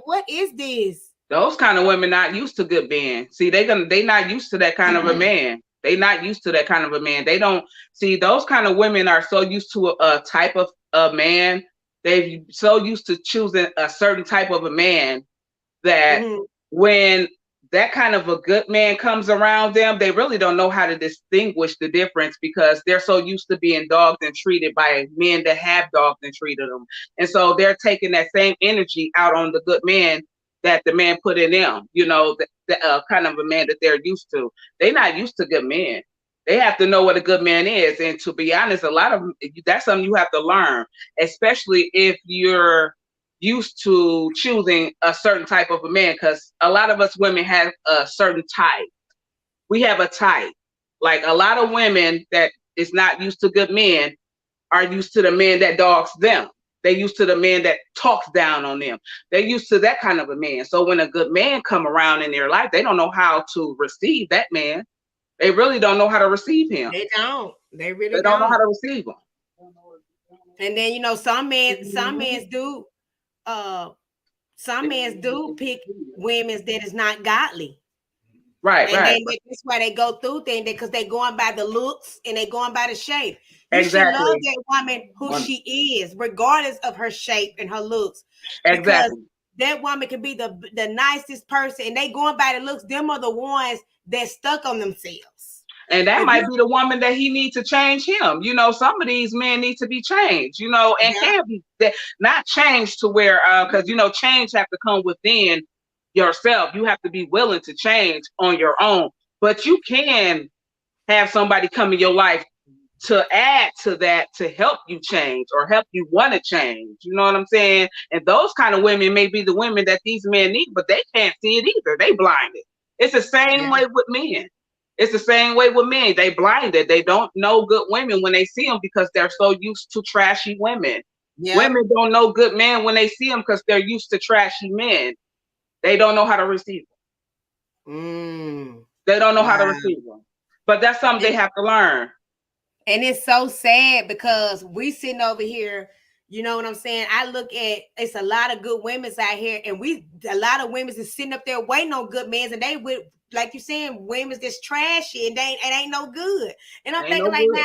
what is this? Those kind of women not used to good men. See, they not used to that kind of a man. They not used to that kind of a man. They don't see those kind of women are so used to a type of a man. They're so used to choosing a certain type of a man that when that kind of a good man comes around them, they really don't know how to distinguish the difference, because they're so used to being dogged and treated by men that have dogged and treated them. And so they're taking that same energy out on the good man that the man put in them, the kind of a man that they're used to. They're not used to good men. They have to know what a good man is. And to be honest, a lot of that's something you have to learn, especially if you're used to choosing a certain type of a man, because a lot of us women have a certain type. We have a type. Like a lot of women that is not used to good men are used to the man that dogs them. They're used to the man that talks down on them. They're used to that kind of a man. So when a good man come around in their life, they don't know how to receive that man. They really don't know how to receive him. They don't. They really don't know how to receive him. And then some men do. Some men do pick women that is not godly. Right. And that's why they go through things, because they going by the looks and they going by the shape. You exactly. should love that woman who she is, regardless of her shape and her looks. Exactly. Because that woman can be the nicest person, and they going by the looks. Them are the ones that stuck on themselves. And that might be the woman that he needs to change him. Some of these men need to be changed, and can be not changed to where, because, change have to come within yourself. You have to be willing to change on your own. But you can have somebody come in your life to add to that, to help you change or help you want to change. You know what I'm saying? And those kind of women may be the women that these men need, but they can't see it either. They blinded. It's the same way with men. It's the same way with men. They blinded. They don't know good women when they see them, because they're so used to trashy women. Yep. Women don't know good men when they see them, because they're used to trashy men. They don't know how to receive them. They don't know how to receive them. But that's something they have to learn. And it's so sad, because we sitting over here, you know what I'm saying? I look at, it's a lot of good women out here, and a lot of women is sitting up there waiting on good men, and they with, like you're saying, women's just trashy, and it ain't no good. And I'm thinking like, now,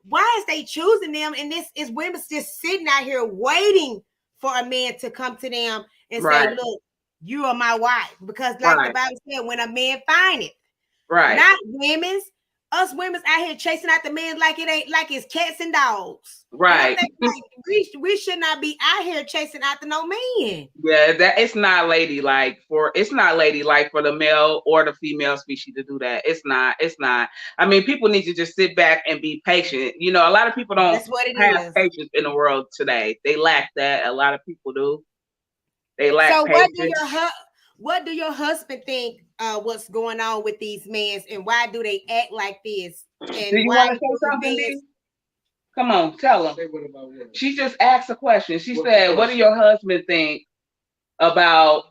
why is they choosing them? And this is women's just sitting out here waiting for a man to come to them and say, look, you are my wife. Because like the Bible said, when a man find it, not women's. Us women's out here chasing out the men like it ain't, like it's cats and dogs. Right. And like, we should not be out here chasing after no man. Yeah, it's not ladylike for the male or the female species to do that. It's not. I mean, people need to just sit back and be patient. A lot of people don't have patience in the world today. They lack that. A lot of people do. They lack patience. What do your husband think what's going on with these men, and why do they act like this? And do you want to say something, D? Come on, tell them. She just asked a question. She said, what do your husband think about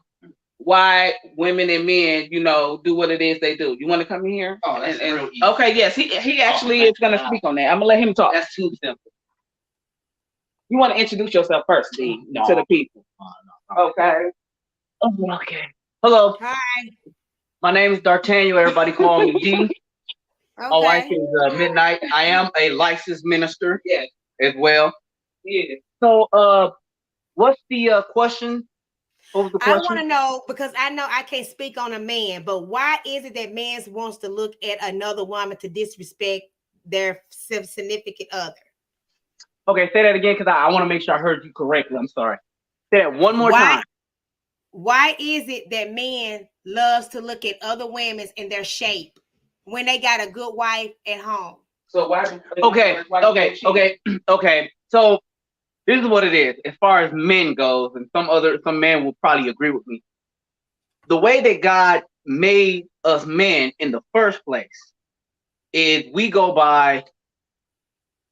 why women and men, do what it is they do? You want to come in here? Oh, that's real easy. Okay, yes, he actually is going to speak on that. I'm going to let him talk. That's too simple. You want to introduce yourself first, D, to the people. No. Okay. Okay. Hello. Hi. My name is D'Artagnan. Everybody call me D. Okay. My wife is Midnight. I am a licensed minister as well. Yeah. So, what's the question? What was the question? I want to know, because I know I can't speak on a man, but why is it that man wants to look at another woman to disrespect their significant other? Okay, say that again, because I want to make sure I heard you correctly. I'm sorry. Say that one more time. Why is it that men loves to look at other women in their shape? when they got a good wife at home. So why? Okay. So this is what it is. As far as men goes, and some men will probably agree with me. The way that God made us men in the first place is we go by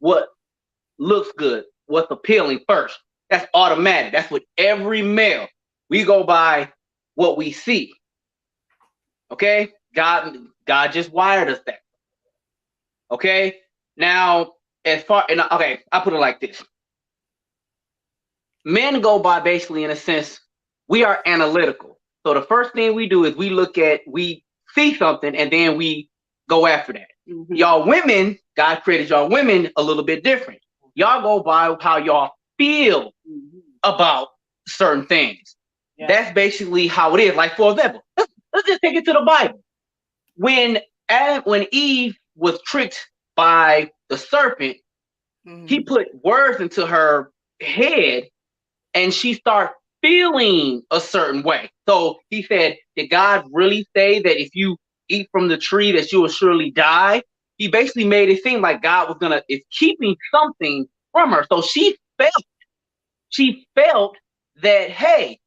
what looks good, what's appealing first. That's automatic. That's what every male. We go by what we see. Okay? God just wired us that. Okay? Now, I put it like this. Men go by basically, in a sense, we are analytical. So the first thing we do is we see something and then we go after that. Mm-hmm. Y'all women, God created y'all women a little bit different. Y'all go by how y'all feel about certain things. Yeah. That's basically how it is. Like, for example, let's just take it to the Bible. When Eve was tricked by the serpent, he put words into her head and she started feeling a certain way. So he said, did God really say that if you eat from the tree that you will surely die? He basically made it seem like God is keeping something from her. So she felt that, hey,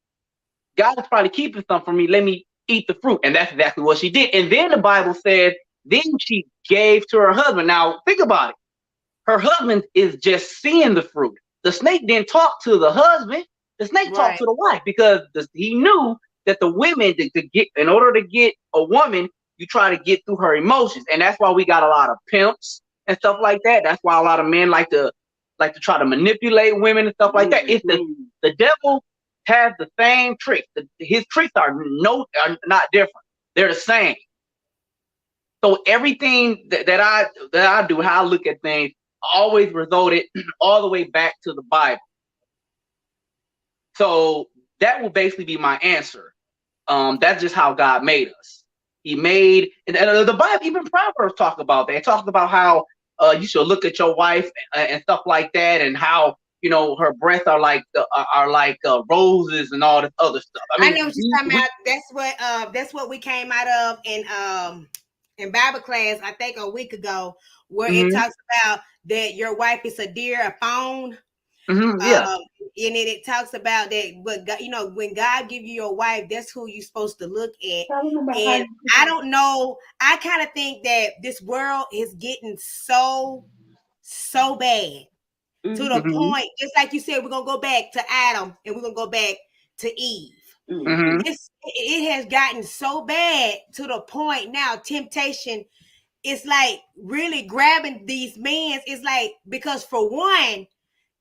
God is probably keeping something from me. Let me eat the fruit. And that's exactly what she did. And then the Bible said, then she gave to her husband. Now, think about it. Her husband is just seeing the fruit. The snake didn't talk to the husband. The snake talked to the wife because he knew that the women, in order to get a woman, you try to get through her emotions. And that's why we got a lot of pimps and stuff like that. That's why a lot of men like to try to manipulate women and stuff like that. It's the devil has the same tricks. His tricks are not different. They're the same. So everything that I do, how I look at things, always resulted all the way back to the Bible. So that will basically be my answer. That's just how God made us. He made, and the Bible, even Proverbs talk about that. It talks about how you should look at your wife and stuff like that, and how her breasts are like roses and all this other stuff. I know what you're talking about. That's what we came out of in Bible class, I think a week ago, where it talks about that your wife is a deer, a fawn. Yeah. And it talks about that, but God, when God give you your wife, that's who you're supposed to look at. And I don't know. I kind of think that this world is getting so bad to the point, just like you said, we're gonna go back to Adam and we're gonna go back to Eve. It has gotten so bad to the point now, temptation is like really grabbing these men. It's like, because for one,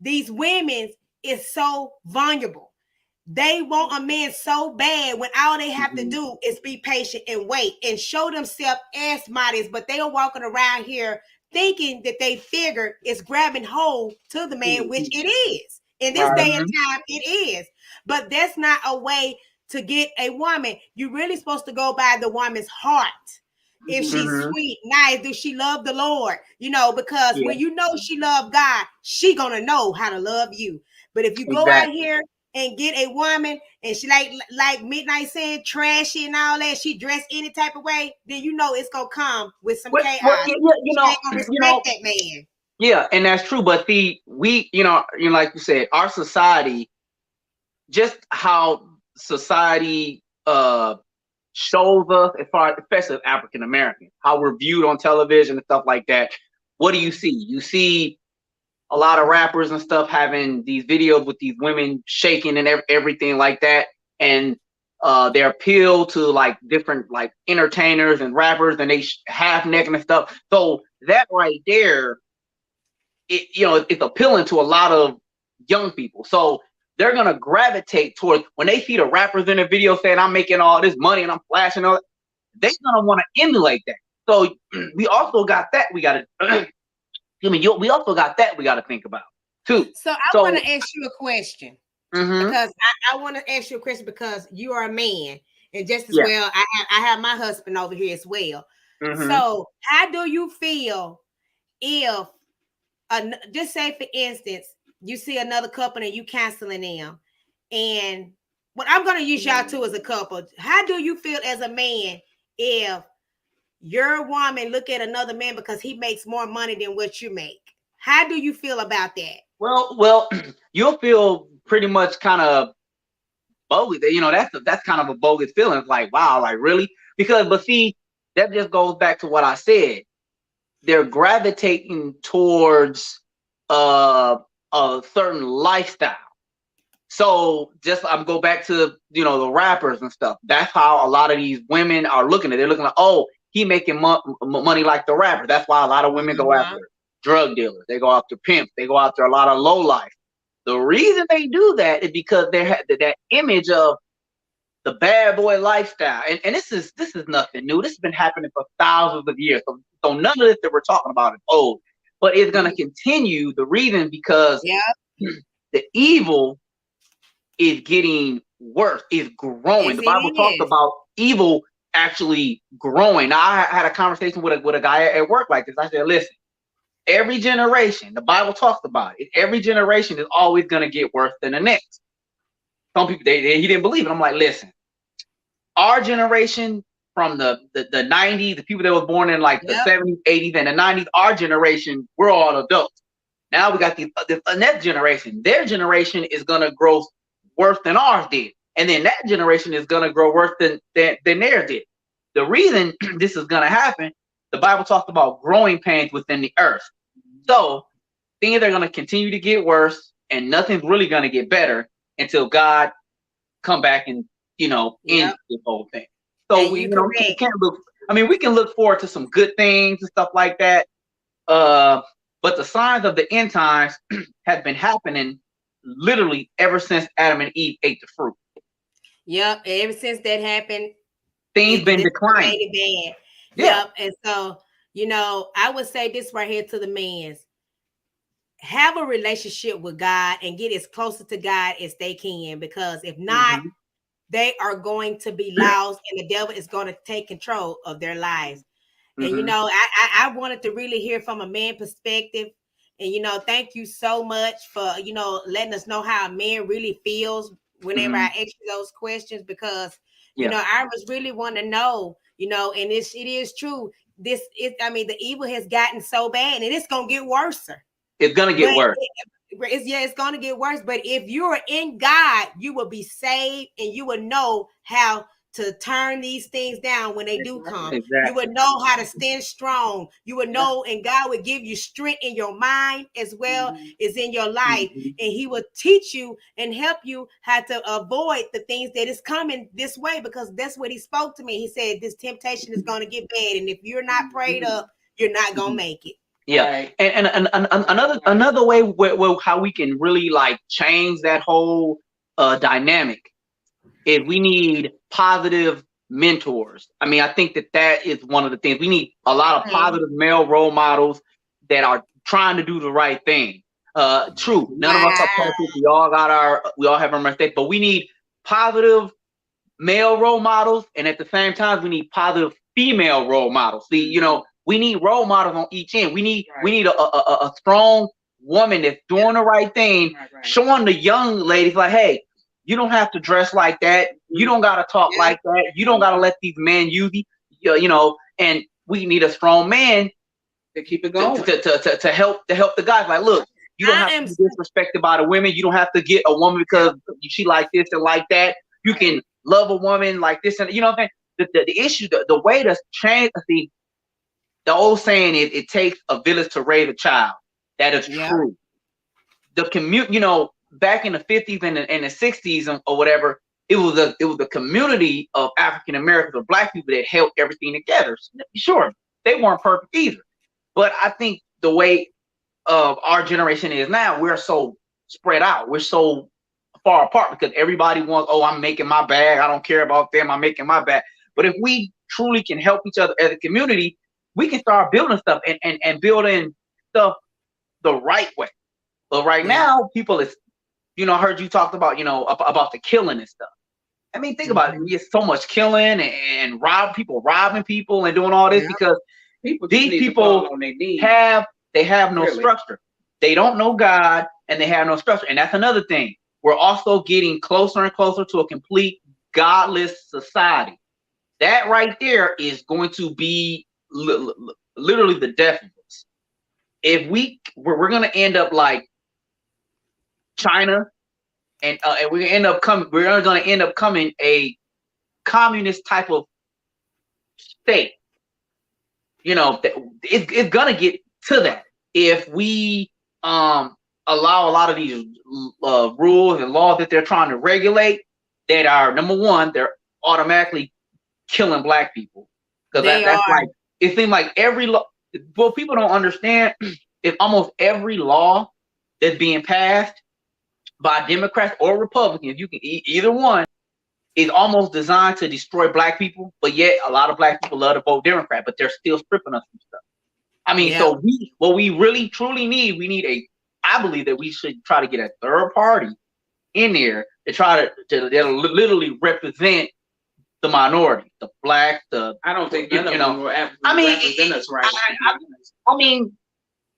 these women is so vulnerable. They want a man so bad when all they have to do is be patient and wait and show themselves as modest, but they are walking around here thinking that they figure it's grabbing hold to the man, which it is. In this day and time, it is. But that's not a way to get a woman. You're really supposed to go by the woman's heart. If she's sweet, nice, does she love the Lord? Because when you know she love God, she gonna know how to love you. But if you go out here and get a woman and she like Midnight saying trashy and all that, she dressed any type of way, then it's gonna come with some chaos. She ain't gonna respect that man. Yeah, and that's true. But we, like you said, our society, just how society shows us, as far as, especially African American, how we're viewed on television and stuff like that. What do you see? You see a lot of rappers and stuff having these videos with these women shaking and everything like that, and they appeal to like different like entertainers and rappers, and they half naked and stuff. So that right there, it's appealing to a lot of young people. So they're gonna gravitate towards, when they see the rappers in the video saying, I'm making all this money and I'm flashing all that, they're gonna want to emulate that. So we also got that we gotta we also got that we gotta think about too. So I want to ask you a question. Because I want to ask you a question because you are a man, and just as well, I have my husband over here as well. So how do you feel if, just say for instance, you see another couple and you canceling them, and I'm going to use y'all two as a couple. How do you feel as a man if your woman look at another man because he makes more money than what you make. How do you feel about that? Well, you'll feel pretty much kind of bogus. You know, that's kind of a bogus feeling. It's like, wow, like really? But see, that just goes back to what I said. They're gravitating towards a certain lifestyle. So I'm go back to, you know, the rappers and stuff. That's how a lot of these women are looking at it. They're looking like, oh, he making money like the rapper. That's why a lot of women go after drug dealers. They go after pimps. They go after a lot of low life. The reason they do that is because they have that image of the bad boy lifestyle. And this is nothing new. This has been happening for thousands of years. So none of this that we're talking about is old. But it's going to continue. The reason because the evil is getting worse, is growing. Yes, the Bible talks about evil actually growing. Now, I had a conversation with a guy at work like this. I said, listen, every generation, the Bible talks about it, every generation is always going to get worse than the next. Some people, he didn't believe it. I'm like, listen, our generation from the 90s, the people that was born in like the 70s, 80s, and the 90s, our generation, we're all adults. Now we got the next generation. Their generation is going to grow worse than ours did. And then that generation is going to grow worse than theirs did. The reason this is going to happen, the Bible talks about growing pains within the earth. So things are going to continue to get worse, and nothing's really going to get better until God come back and, you know, end this whole thing. So we can't look. I mean, we can look forward to some good things and stuff like that. But the signs of the end times have been happening literally ever since Adam and Eve ate the fruit. Yep. Ever since that happened, things been declining. Yep. And so, you know, I would say this right here to the men's. Have a relationship with God and get as closer to God as they can, because if not, they are going to be lost and the devil is going to take control of their lives. And, you know, I wanted to really hear from a man perspective. And, you know, thank you so much for, you know, letting us know how a man really feels whenever I ask you those questions, because, you know, I was really want to know, you know, and it is true. I mean, the evil has gotten so bad and it's going to get worse. It's going to get worse. It's going to get worse. But if you're in God, you will be saved and you will know how to turn these things down when they do come. You would know how to stand strong. You would know, and God would give you strength in your mind as well as in your life. And he will teach you and help you how to avoid the things that is coming this way, because that's what he spoke to me. He said, this temptation is going to get bad. And if you're not prayed up, you're not going to make it. Yeah. And another way where how we can really like change that whole dynamic is we need positive mentors. I mean, I think that is one of the things. We need a lot of positive male role models that are trying to do the right thing. True. None of us are perfect. We all have our mistakes, but we need positive male role models. And at the same time, we need positive female role models. See, you know, we need role models on each end. We need a strong woman that's doing the right thing, showing the young ladies like, hey, you don't have to dress like that. You don't got to talk like that. You don't got to let these men use you, you know, and we need a strong man to keep it going, to help the guys. Like, look, you don't have to be disrespected by the women. You don't have to get a woman because she like this and like that. You can love a woman like this. And you know what I'm saying? The issue, the way to change, see, the old saying is it takes a village to raise a child. That is true. The commute, you know, back in the 50s and the 60s or whatever, it was a community of African Americans or Black people that held everything together. Sure, they weren't perfect either, but I think the way of our generation is now, we're so spread out. We're so far apart because everybody wants, oh, I'm making my bag. I don't care about them. I'm making my bag. But if we truly can help each other as a community, we can start building stuff and building stuff the right way. But right now, people is, you know, I heard you talked about, you know, about the killing and stuff. I mean, think about it. There's so much killing and robbing people and doing all this because these people have no structure. They don't know God and they have no structure. And that's another thing. We're also getting closer and closer to a complete godless society. That right there is going to be literally the death of us. If we're going to end up like China, and we're going to end up coming a communist type of state. You know, it's going to get to that if we allow a lot of these rules and laws that they're trying to regulate that are, number one, they're automatically killing black people, because that's like, it seems like every law. What people don't understand is almost every law that's being passed by Democrats or Republicans, you can either one, is almost designed to destroy black people. But yet a lot of black people love to vote Democrat, but they're still stripping us from stuff. I mean, so what we really truly need, I believe that we should try to get a third party in there to try to literally represent the minority, the black, I don't think none of them will represent us right. I mean,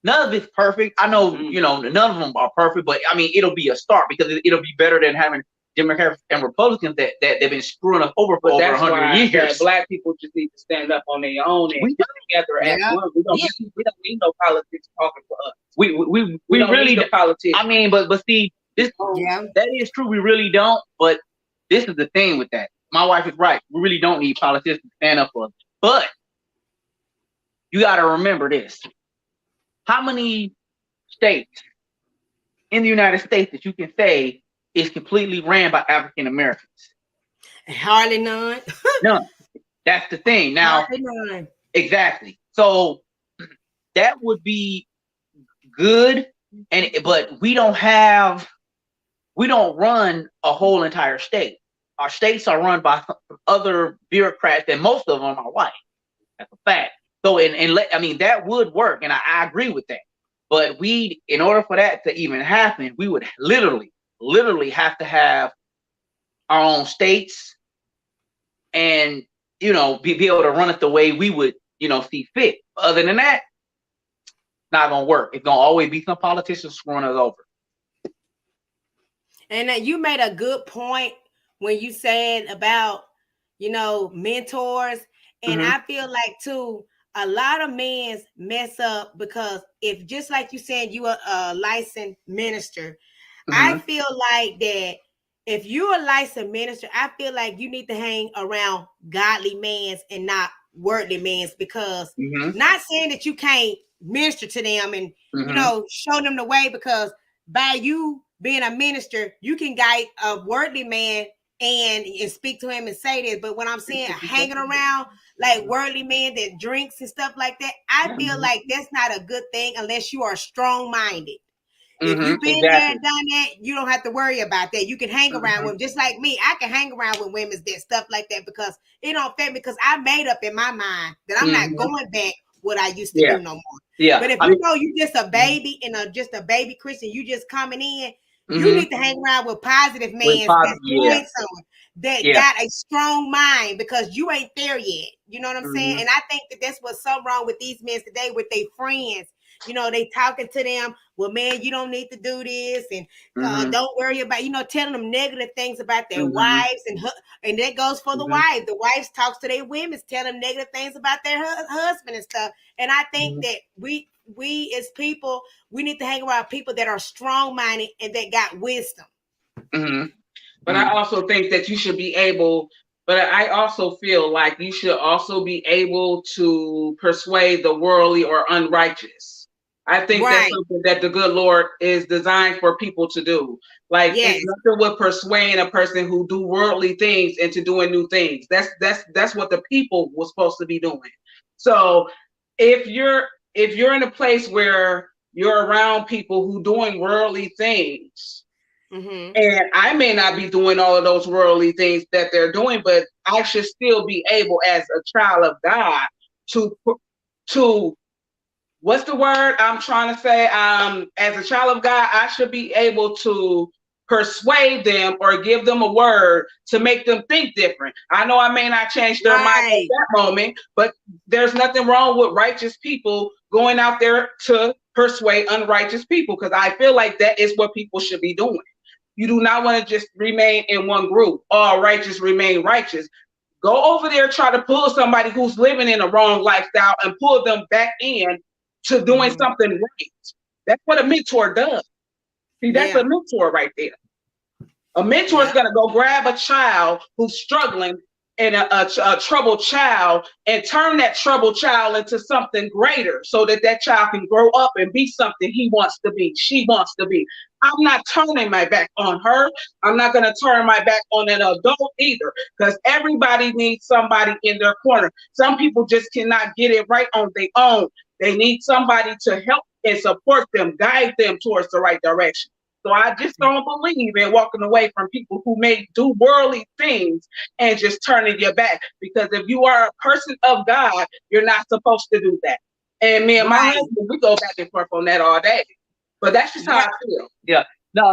none of it's perfect. I know, none of them are perfect, but I mean, it'll be a start, because it'll be better than having Democrats and Republicans that they've been screwing us over for over 100 years. Black people just need to stand up on their own and get together as one. We don't need no politics talking for us. We don't really need the politics. I mean, but see, that is true. We really don't. But this is the thing with that. My wife is right. We really don't need politicians to stand up for us. But you got to remember this. How many states in the United States that you can say is completely ran by African Americans? Hardly none. None. That's the thing. Now, hardly none. Exactly. So that would be good, but we don't run a whole entire state. Our states are run by other bureaucrats, and most of them are white. That's a fact. So, that would work, and I agree with that. But in order for that to even happen, we would literally have to have our own states, and be able to run it the way we would see fit. Other than that, not gonna work. It's gonna always be some politicians screwing us over. And you made a good point when you said about mentors, and I feel like too, a lot of men mess up because if, just like you said, you are a licensed minister, I feel like that if you're a licensed minister, I feel like you need to hang around godly men and not worldly men, because not saying that you can't minister to them and show them the way, because by you being a minister, you can guide a worldly man and speak to him and say this. But when I'm saying hanging around like worldly men that drinks and stuff like that, I feel like that's not a good thing unless you are strong-minded. If you've been there and done that, you don't have to worry about that. You can hang around with them. Just like me, I can hang around with women that stuff like that, because it don't affect me, because I made up in my mind that I'm not going back what I used to do no more. Yeah. But if you just a baby and just a baby Christian, you just coming in, you need to hang around with positive men that got a strong mind, because you ain't there yet. You know what I'm saying? And I think that that's what's so wrong with these men today with their friends. They talking to them, well, man, you don't need to do this, and don't worry about, telling them negative things about their wives, and that goes for the wives. The wives talks to their women, tell them negative things about their husband and stuff. And I think that we as people, we need to hang around people that are strong-minded and that got wisdom. But I also think that you should be able, but I also feel like you should also be able to persuade the worldly or unrighteous. I think that's something that the good Lord is designed for people to do. Like, it's nothing with persuading a person who do worldly things into doing new things. That's what the people were supposed to be doing. So if you're in a place where you're around people who doing worldly things, and I may not be doing all of those worldly things that they're doing, but I should still be able, as a child of God, to what's the word I'm trying to say? As a child of God, I should be able to persuade them or give them a word to make them think different. I know I may not change their mind at that moment, but there's nothing wrong with righteous people going out there to persuade unrighteous people, because I feel like that is what people should be doing. You do not want to just remain in one group. All righteous remain righteous. Go over there, try to pull somebody who's living in a wrong lifestyle and pull them back in to doing something right. That's what a mentor does. See, that's a mentor right there. A mentor is going to go grab a child who's struggling and a troubled child and turn that troubled child into something greater so that that child can grow up and be something he wants to be, she wants to be. I'm not turning my back on her. I'm not going to turn my back on an adult either, because everybody needs somebody in their corner. Some people just cannot get it right on their own. They need somebody to help and support them, guide them towards the right direction. So I just don't believe in walking away from people who may do worldly things and just turning your back. Because if you are a person of God, you're not supposed to do that. And me and my husband, we go back and forth on that all day. But that's just how I feel. Yeah. No.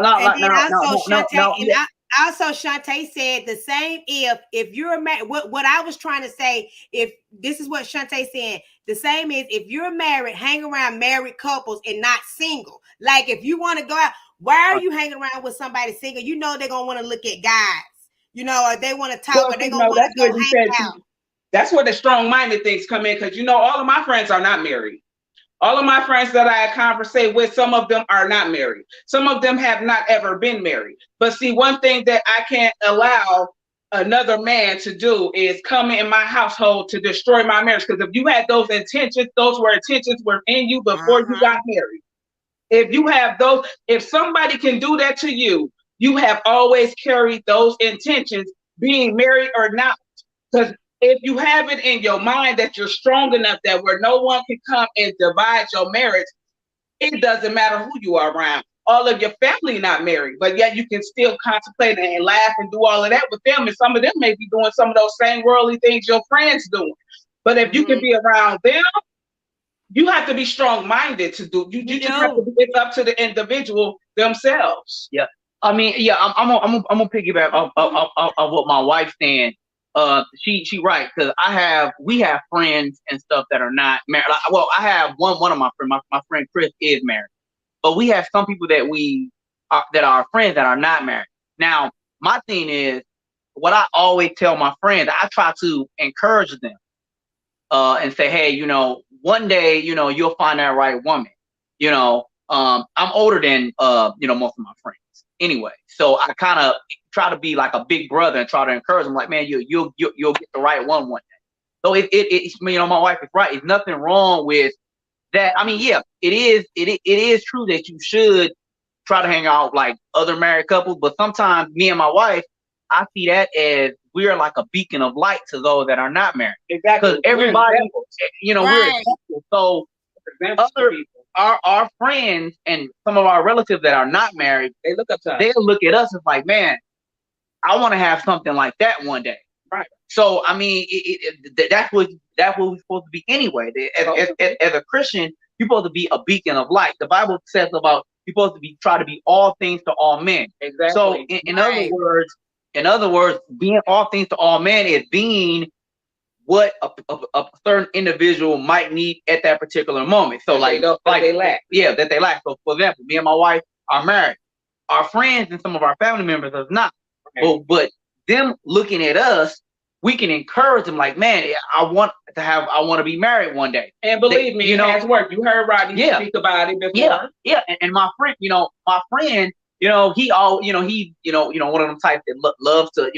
Also, Shantae said the same. If you're married, what I was trying to say, if this is what Shantae said, the same is if you're married, hang around married couples and not single. Like if you want to go out, why are you hanging around with somebody single? You know they're gonna want to look at guys, or they want to talk, or they're gonna want to go hang out. That's where the strong-minded things come in, because all of my friends are not married. All of my friends that I conversate with, some of them are not married. Some of them have not ever been married. But see, one thing that I can't allow another man to do is come in my household to destroy my marriage. Because if you had those intentions were in you before you got married. If you have those, if somebody can do that to you, you have always carried those intentions, being married or not. Because if you have it in your mind that you're strong enough that where no one can come and divide your marriage, it doesn't matter who you are around. All of your family not married, but yet you can still contemplate and laugh and do all of that with them. And some of them may be doing some of those same worldly things your friends doing. But if you can be around them, you have to be strong-minded to do. You just have to be, it's up to the individual themselves. Yeah. I mean, yeah, I'm gonna piggyback off what my wife's saying. She right, because we have friends and stuff that are not married. Well, I have one of my friends, my friend Chris is married, but we have some people that are friends that are not married. Now, my thing is, what I always tell my friends, I try to encourage them, and say, hey, one day, you'll find that right woman. I'm older than most of my friends anyway, so I kind of try to be like a big brother and try to encourage them, like, man, you'll get the right one day. So it's my wife is right. There's nothing wrong with that. I mean, yeah, it is true that you should try to hang out like other married couples, but sometimes me and my wife, I see that as we're like a beacon of light to those that are not married. Exactly. Because everybody, we're examples. So our friends and some of our relatives that are not married, they look up to us. They'll look at us as like, man, I want to have something like that one day. Right. So I mean, that's what we're supposed to be anyway. As a Christian, you're supposed to be a beacon of light. The Bible says about you're supposed to try to be all things to all men. Exactly. So in other words, being all things to all men is being what a certain individual might need at that particular moment. So that they lack. Yeah, that they lack. So for example, me and my wife are married. Our friends and some of our family members are not. Right. But them looking at us, we can encourage them like, man, I want to be married one day. And believe me, it has worked. You heard Rodney speak about it before. Yeah. And my friend, he one of them types that loves to,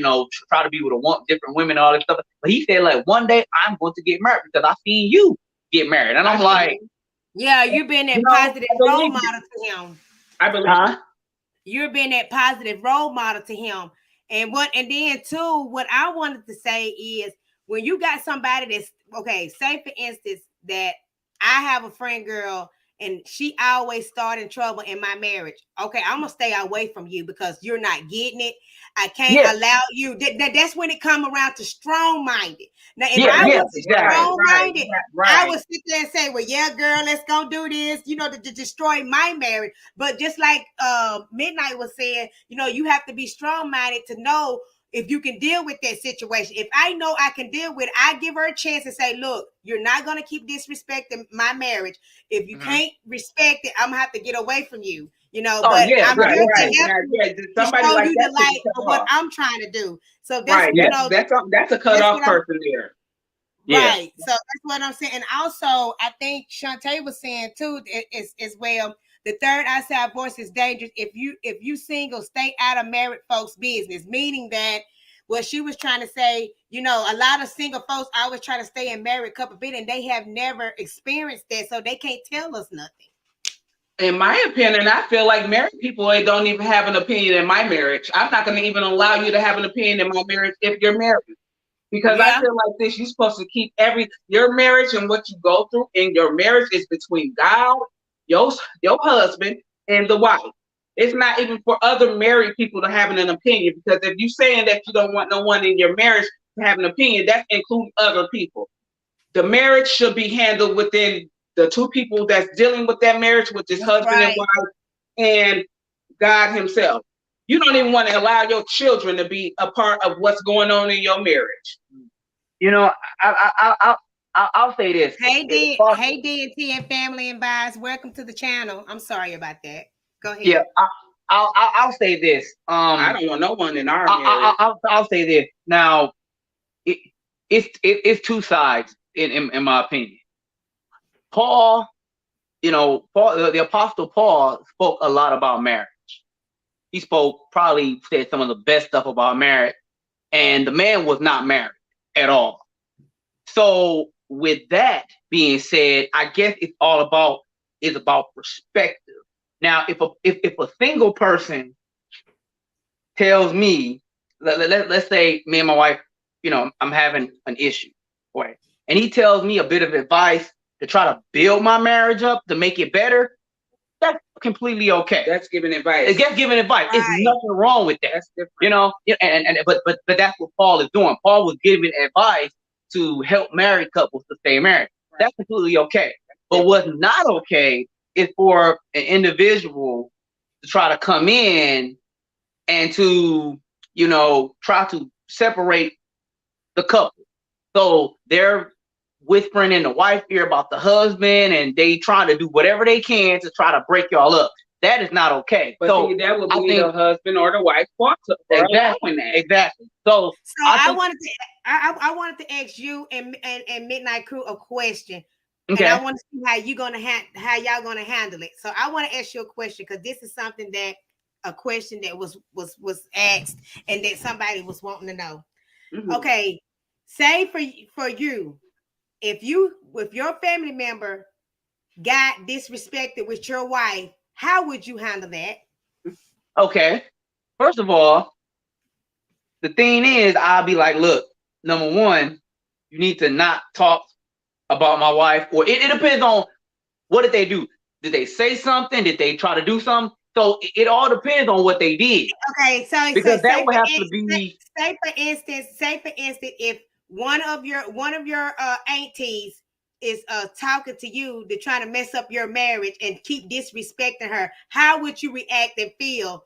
try to be with different women and all that stuff. But he said, like, one day I'm going to get married because I seen you get married. And I'm like, yeah, you've been that positive role model to him. I believe you're being that positive role model to him. And then too, what I wanted to say is when you got somebody that's okay, say for instance that I have a friend girl and she always starting trouble in my marriage. Okay, I'm gonna stay away from you because you're not getting it. I can't allow you. That's when it come around to strong-minded. Now, if I was strong-minded, I would sit there and say, well, yeah, girl, let's go do this, to destroy my marriage. But just like Midnight was saying, you have to be strong-minded to know if you can deal with that situation. If I know I can deal with it, I give her a chance and say, look, you're not going to keep disrespecting my marriage. If you can't respect it, I'm going to have to get away from you. you know, Oh but yeah, I'm yeah, here to Right. help Now, you yeah, to somebody show like you that the should be light cut of what off. I'm trying to do. So that's Right. you yeah, know That's a cut that's off what I'm person there. yeah. right. So that's what I'm saying. And also, I think Shantae was saying too as well. The third eyesight voice is dangerous. If you single, stay out of married folks' business. Meaning that what she was trying to say, you know, a lot of single folks always try to stay in married couple bit, and they have never experienced that, so they can't tell us nothing. In my opinion, I feel like married people they don't even have an opinion in my marriage. I'm not going to even allow you to have an opinion in my marriage if you're married. Because I Yeah. feel like this, you're supposed to keep your marriage and what you go through in your marriage is between God, your husband, and the wife. It's not even for other married people to have an opinion. Because if you're saying that you don't want no one in your marriage to have an opinion, that includes other people. The marriage should be handled within the two people that's dealing with that marriage, which is That's husband and right. wife, and God Himself. You don't even want to allow your children to be a part of what's going on in your marriage. You know, I'll say this. Hey DNT and family and bias, welcome to the channel. I'm sorry about that. Go ahead. Yeah, I'll say this. I don't want no one in our marriage. I'll say this. Now, it's two sides in my opinion. Paul, you know, the Apostle Paul spoke a lot about marriage. He probably said some of the best stuff about marriage, and the man was not married at all. So with that being said, I guess it's about perspective. Now, if a single person tells me, let's say me and my wife, you know, I'm having an issue, right? And he tells me a bit of advice to try to build my marriage up to make it better, that's completely okay. That's giving advice. It's just giving advice. Right. There's nothing wrong with that. That's different. You know, but that's what Paul is doing. Paul was giving advice to help married couples to stay married. Right. That's completely okay. But what's not okay is for an individual to try to come in and to, you know, try to separate the couple. So they're whispering in the wife ear about the husband, and they trying to do whatever they can to try to break y'all up. That is not okay. But so see, that would be the husband or the wife fault for exactly allowing that. Exactly. So I wanted to ask you and Midnight Crew a question. Okay. And I want to see how y'all gonna handle it. So I want to ask you a question because this is something a question that was asked and that somebody was wanting to know. Mm-hmm. Okay, say for you, if your family member got disrespected with your wife, how would you handle that? Okay. First of all, the thing is, I'll be like, look, number one, you need to not talk about my wife, or it depends on what did they do. Did they say something? Did they try to do something? So it all depends on what they did. Okay, so because that would have to be. Say for instance, if one of your aunties is talking to you to try to mess up your marriage and keep disrespecting her, how would you react and feel?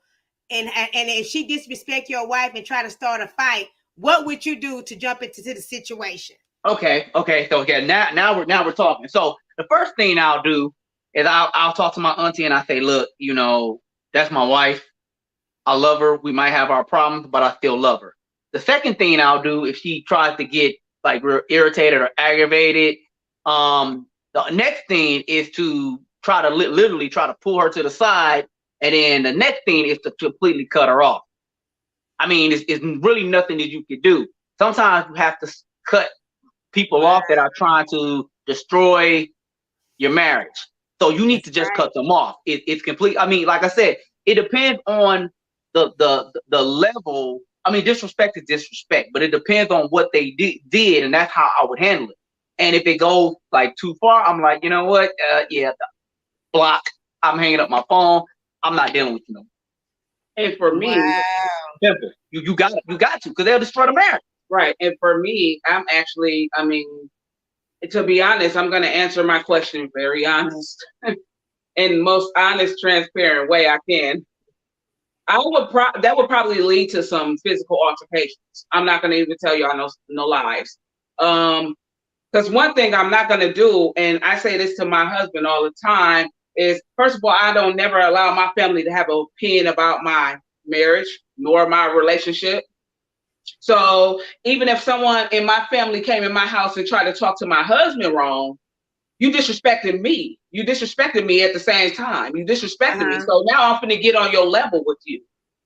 And if she disrespect your wife and try to start a fight, what would you do to jump into the situation? Okay. So now we're talking. So the first thing I'll do is I'll talk to my auntie and I say, look, you know, that's my wife. I love her. We might have our problems, but I still love her. The second thing I'll do if she tries to get like real irritated or aggravated, the next thing is to try to literally try to pull her to the side, and then the next thing is to completely cut her off. I mean, it's really nothing that you can do. Sometimes you have to cut people off that are trying to destroy your marriage. So you need to just cut them off. It's complete. I mean, like I said, it depends on the level. I mean, disrespect is disrespect, but it depends on what they did, and that's how I would handle it. And if it goes like too far, I'm like, you know what? Yeah, block. I'm hanging up my phone. I'm not dealing with you no more. And for me, simple. You got to, because they'll destroy the marriage. Right. And for me, I'm actually, I mean, to be honest, I'm going to answer my question very honest in most honest, transparent way I can. That would probably lead to some physical altercations. I'm not going to even tell y'all no lies. Because one thing I'm not going to do, and I say this to my husband all the time, is, first of all, I don't never allow my family to have an opinion about my marriage nor my relationship. So even if someone in my family came in my house and tried to talk to my husband wrong, you disrespected me. You disrespected me at the same time. You disrespected me. So now I'm going to get on your level with you.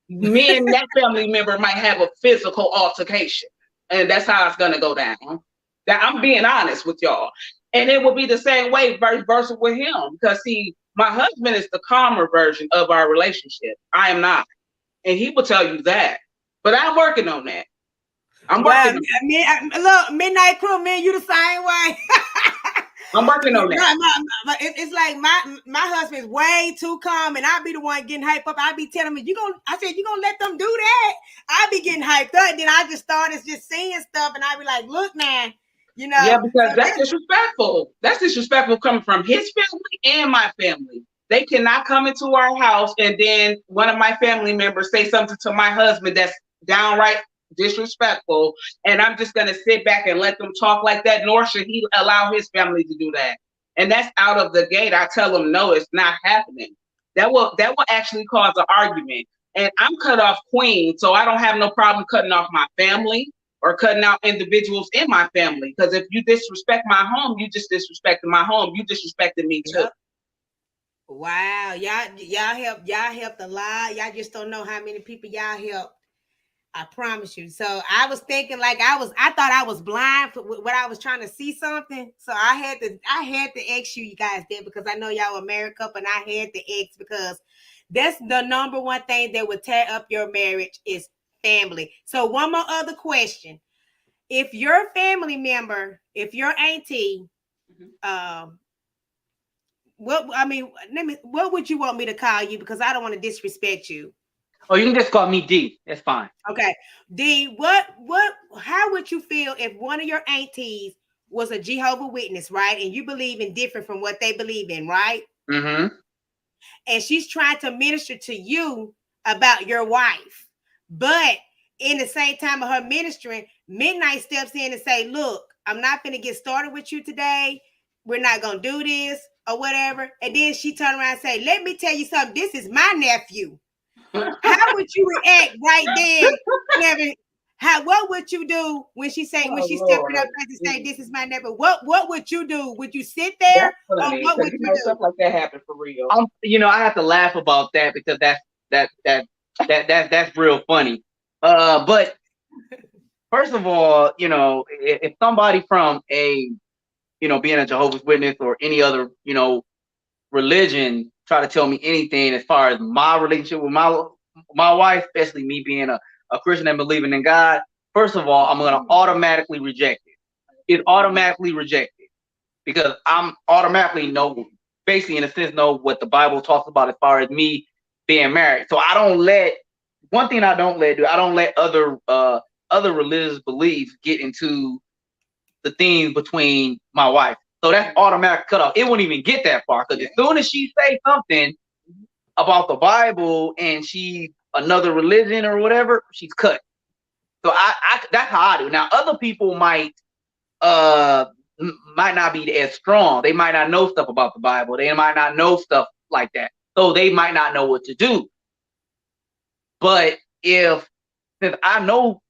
Me and that family member might have a physical altercation. And that's how it's going to go down. That I'm being honest with y'all. And it will be the same way vice versa with him. Because see, my husband is the calmer version of our relationship. I am not. And he will tell you that. But I'm working on that. I'm working on that. Look, Midnight Crew, man, you the same way. I'm working on that. It's like my husband's way too calm, and I be the one getting hyped up. I be telling him, you gonna let them do that? I be getting hyped up, and then I just started just saying stuff, and I be like, look, man, you know. Yeah, because that's disrespectful. That's disrespectful coming from his family and my family. They cannot come into our house and then one of my family members say something to my husband that's downright disrespectful, and I'm just going to sit back and let them talk like that, nor should he allow his family to do that. And that's out of the gate. I tell them, no, it's not happening. That will actually cause an argument. And I'm cut off queen, so I don't have no problem cutting off my family or cutting out individuals in my family. Because if you disrespect my home, you just disrespected my home. You disrespected me too. Yep. Wow, y'all helped a lot. Y'all just don't know how many people y'all helped. I promise you. So I was thinking like I thought I was blind for what I was trying to see something. So I had to ask you guys that because I know y'all were married couple, and I had to ask because that's the number one thing that would tear up your marriage is family. So one more other question. If your family member, if your auntie, what would you want me to call you? Because I don't want to disrespect you. Oh, you can just call me D. That's fine. Okay. D, how would you feel if one of your aunties was a Jehovah's Witness, right? And you believe in different from what they believe in, right? Mm-hmm. And she's trying to minister to you about your wife. But in the same time of her ministering, Midnight steps in and say, look, I'm not going to get started with you today. We're not going to do this or whatever. And then she turned around and say, let me tell you something. This is my nephew. How would you react right then? What would you do when she stepped up and say, "This is my nephew"? What would you do? Would you sit there, or what would you do? Stuff like that happen for real. I have to laugh about that because that's real funny. But first of all, if somebody from being a Jehovah's Witness or any other religion try to tell me anything as far as my relationship with my wife, especially me being a Christian and believing in God, first of all, I'm going to automatically reject it. It's automatically rejected because I'm automatically know what the Bible talks about as far as me being married. So I don't let other religious beliefs get into the things between my wife. So that's automatic cut off. It wouldn't even get that far because as soon as she say something about the Bible and she's another religion or whatever, she's cut. So I that's how I do. Now other people might not be as strong. They might not know stuff about the Bible. They might not know stuff like that. So they might not know what to do. But since I know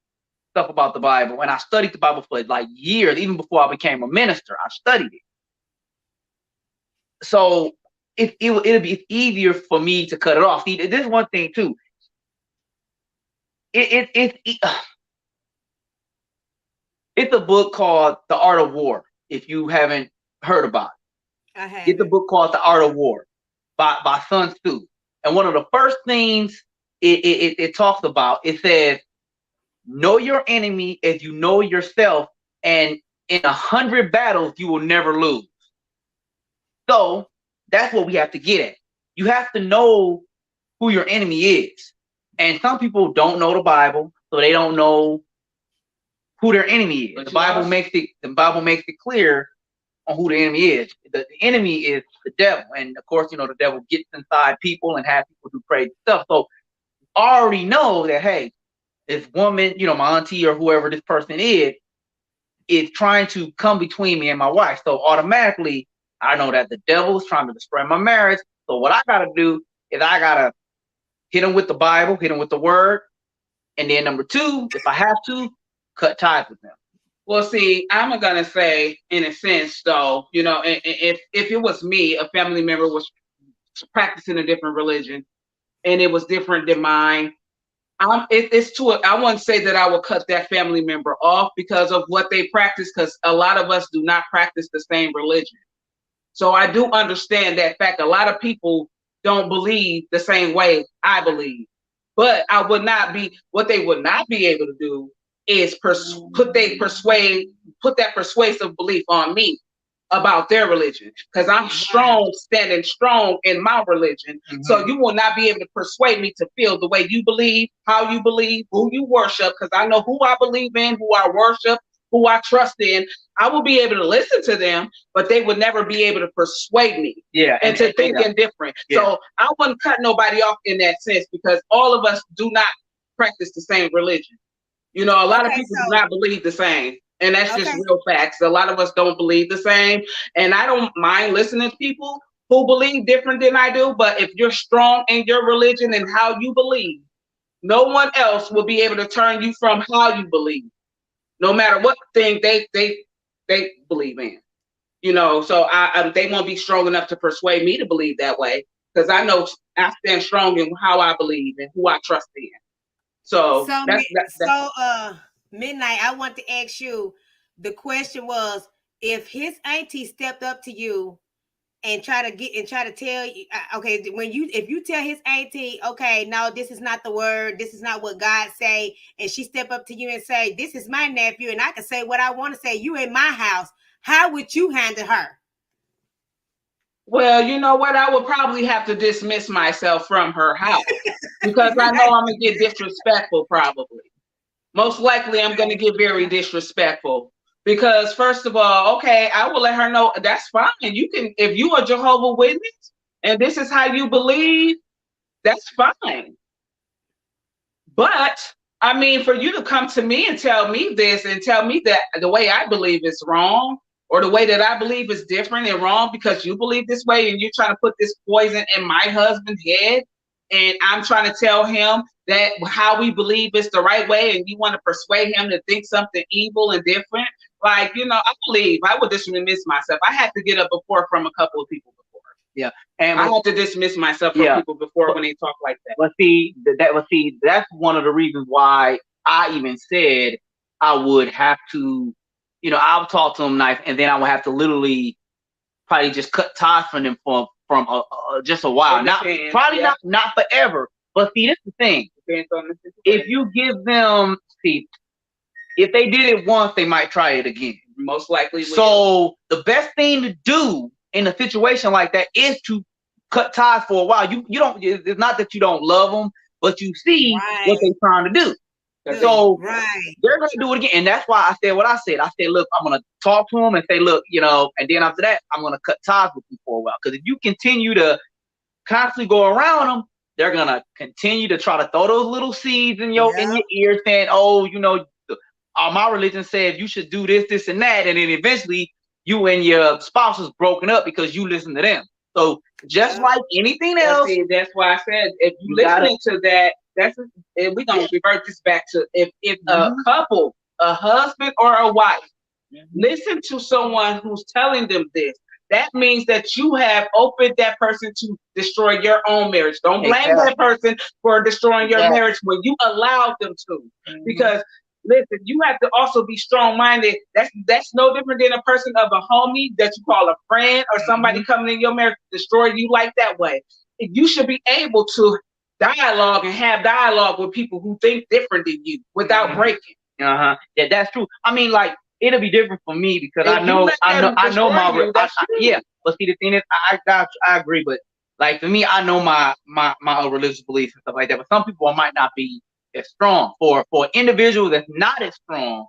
stuff about the Bible and I studied the Bible for like years, even before I became a minister, I studied it. So it'll be easier for me to cut it off. See, this is one thing too. It's a book called The Art of War. If you haven't heard about it, I have. It's a book called The Art of War by Sun Tzu. And one of the first things it talks about, it says, know your enemy as you know yourself, and in 100 battles you will never lose. So that's what we have to get at. You have to know who your enemy is. And some people don't know the Bible, so they don't know who their enemy is. The Bible makes it clear on who the enemy is. The enemy is the devil. And of course, the devil gets inside people and has people do crazy stuff. So I already know that, hey, this woman, my auntie or whoever this person is trying to come between me and my wife. So automatically I know that the devil is trying to destroy my marriage. So what I gotta do is I gotta hit him with the Bible, hit him with the word, and then number two, if I have to, cut ties with them. Well, see, I'm gonna say, in a sense, though, you know, if it was me, a family member was practicing a different religion, and it was different than mine, I wouldn't say that I would cut that family member off because of what they practice, because a lot of us do not practice the same religion. So I do understand that fact. A lot of people don't believe the same way I believe, but what they would not be able to do is put that persuasive belief on me about their religion, because I'm strong, standing strong in my religion. So you will not be able to persuade me to feel the way you believe, how you believe, who you worship, because I know who I believe in, who I worship, who I trust in. I will be able to listen to them, but they would never be able to persuade me into thinking different. So I wouldn't cut nobody off in that sense, because all of us do not practice the same religion. You know, a lot of people do not believe the same. And that's just real facts. A lot of us don't believe the same. And I don't mind listening to people who believe different than I do. But if you're strong in your religion and how you believe, no one else will be able to turn you from how you believe, no matter what thing they believe in. You know, so they won't be strong enough to persuade me to believe that way, because I know I stand strong in how I believe and who I trust in. So Midnight, I want to ask you, the question was, if his auntie stepped up to you and try to tell you, okay, if you tell his auntie, okay, no, this is not the word, this is not what God say, and she step up to you and say, this is my nephew and I can say what I want to say, you in my house, how would you handle her? Well, you know what? I would probably have to dismiss myself from her house, because I know I'm going to get disrespectful probably. Most likely I'm going to get very disrespectful, because first of all, okay, I will let her know that's fine. You can, if you are Jehovah's Witness and this is how you believe, that's fine. But I mean, for you to come to me and tell me this and tell me that the way I believe is wrong, or the way that I believe is different and wrong because you believe this way, and you're trying to put this poison in my husband's head, and I'm trying to tell him that how we believe is the right way, and you want to persuade him to think something evil and different. Like, you know, I would dismiss myself. I had to get up before from a couple of people before. Yeah. And I had to dismiss myself from people before when they talk like that. But see, that's one of the reasons why I even said I would have to, you know, I'll talk to him nice, and then I would have to literally probably just cut ties from them from just a while. Not forever. But see, this is the thing. If you give them, if they did it once, they might try it again. Most likely. So the best thing to do in a situation like that is to cut ties for a while. You don't. It's not that you don't love them, but you see what they're trying to do. So they're going to do it again. And that's why I said what I said. I said, look, I'm going to talk to them and say, look, you know, and then after that, I'm going to cut ties with them for a while. Because if you continue to constantly go around them, they're going to continue to try to throw those little seeds in your ear saying, oh, you know, my religion says you should do this, this, and that. And then eventually you and your spouse is broken up because you listen to them. So just like anything else. That's why I said, if you listening to that, we're going to revert this back to if a couple, a husband or a wife, listen to someone who's telling them this, that means that you have opened that person to destroy your own marriage. Don't blame that person for destroying your marriage when you allowed them to. Because listen, you have to also be strong-minded. That's no different than a person of a homie that you call a friend, or somebody coming in your marriage to destroy you like that way. You should be able to dialogue and have dialogue with people who think different than you without breaking. Yeah, that's true. I mean, like, it'll be different for me because I know my but see, the thing is, I agree, but like for me, I know my religious beliefs and stuff like that. But some people might not be as strong. For an individual that's not as strong,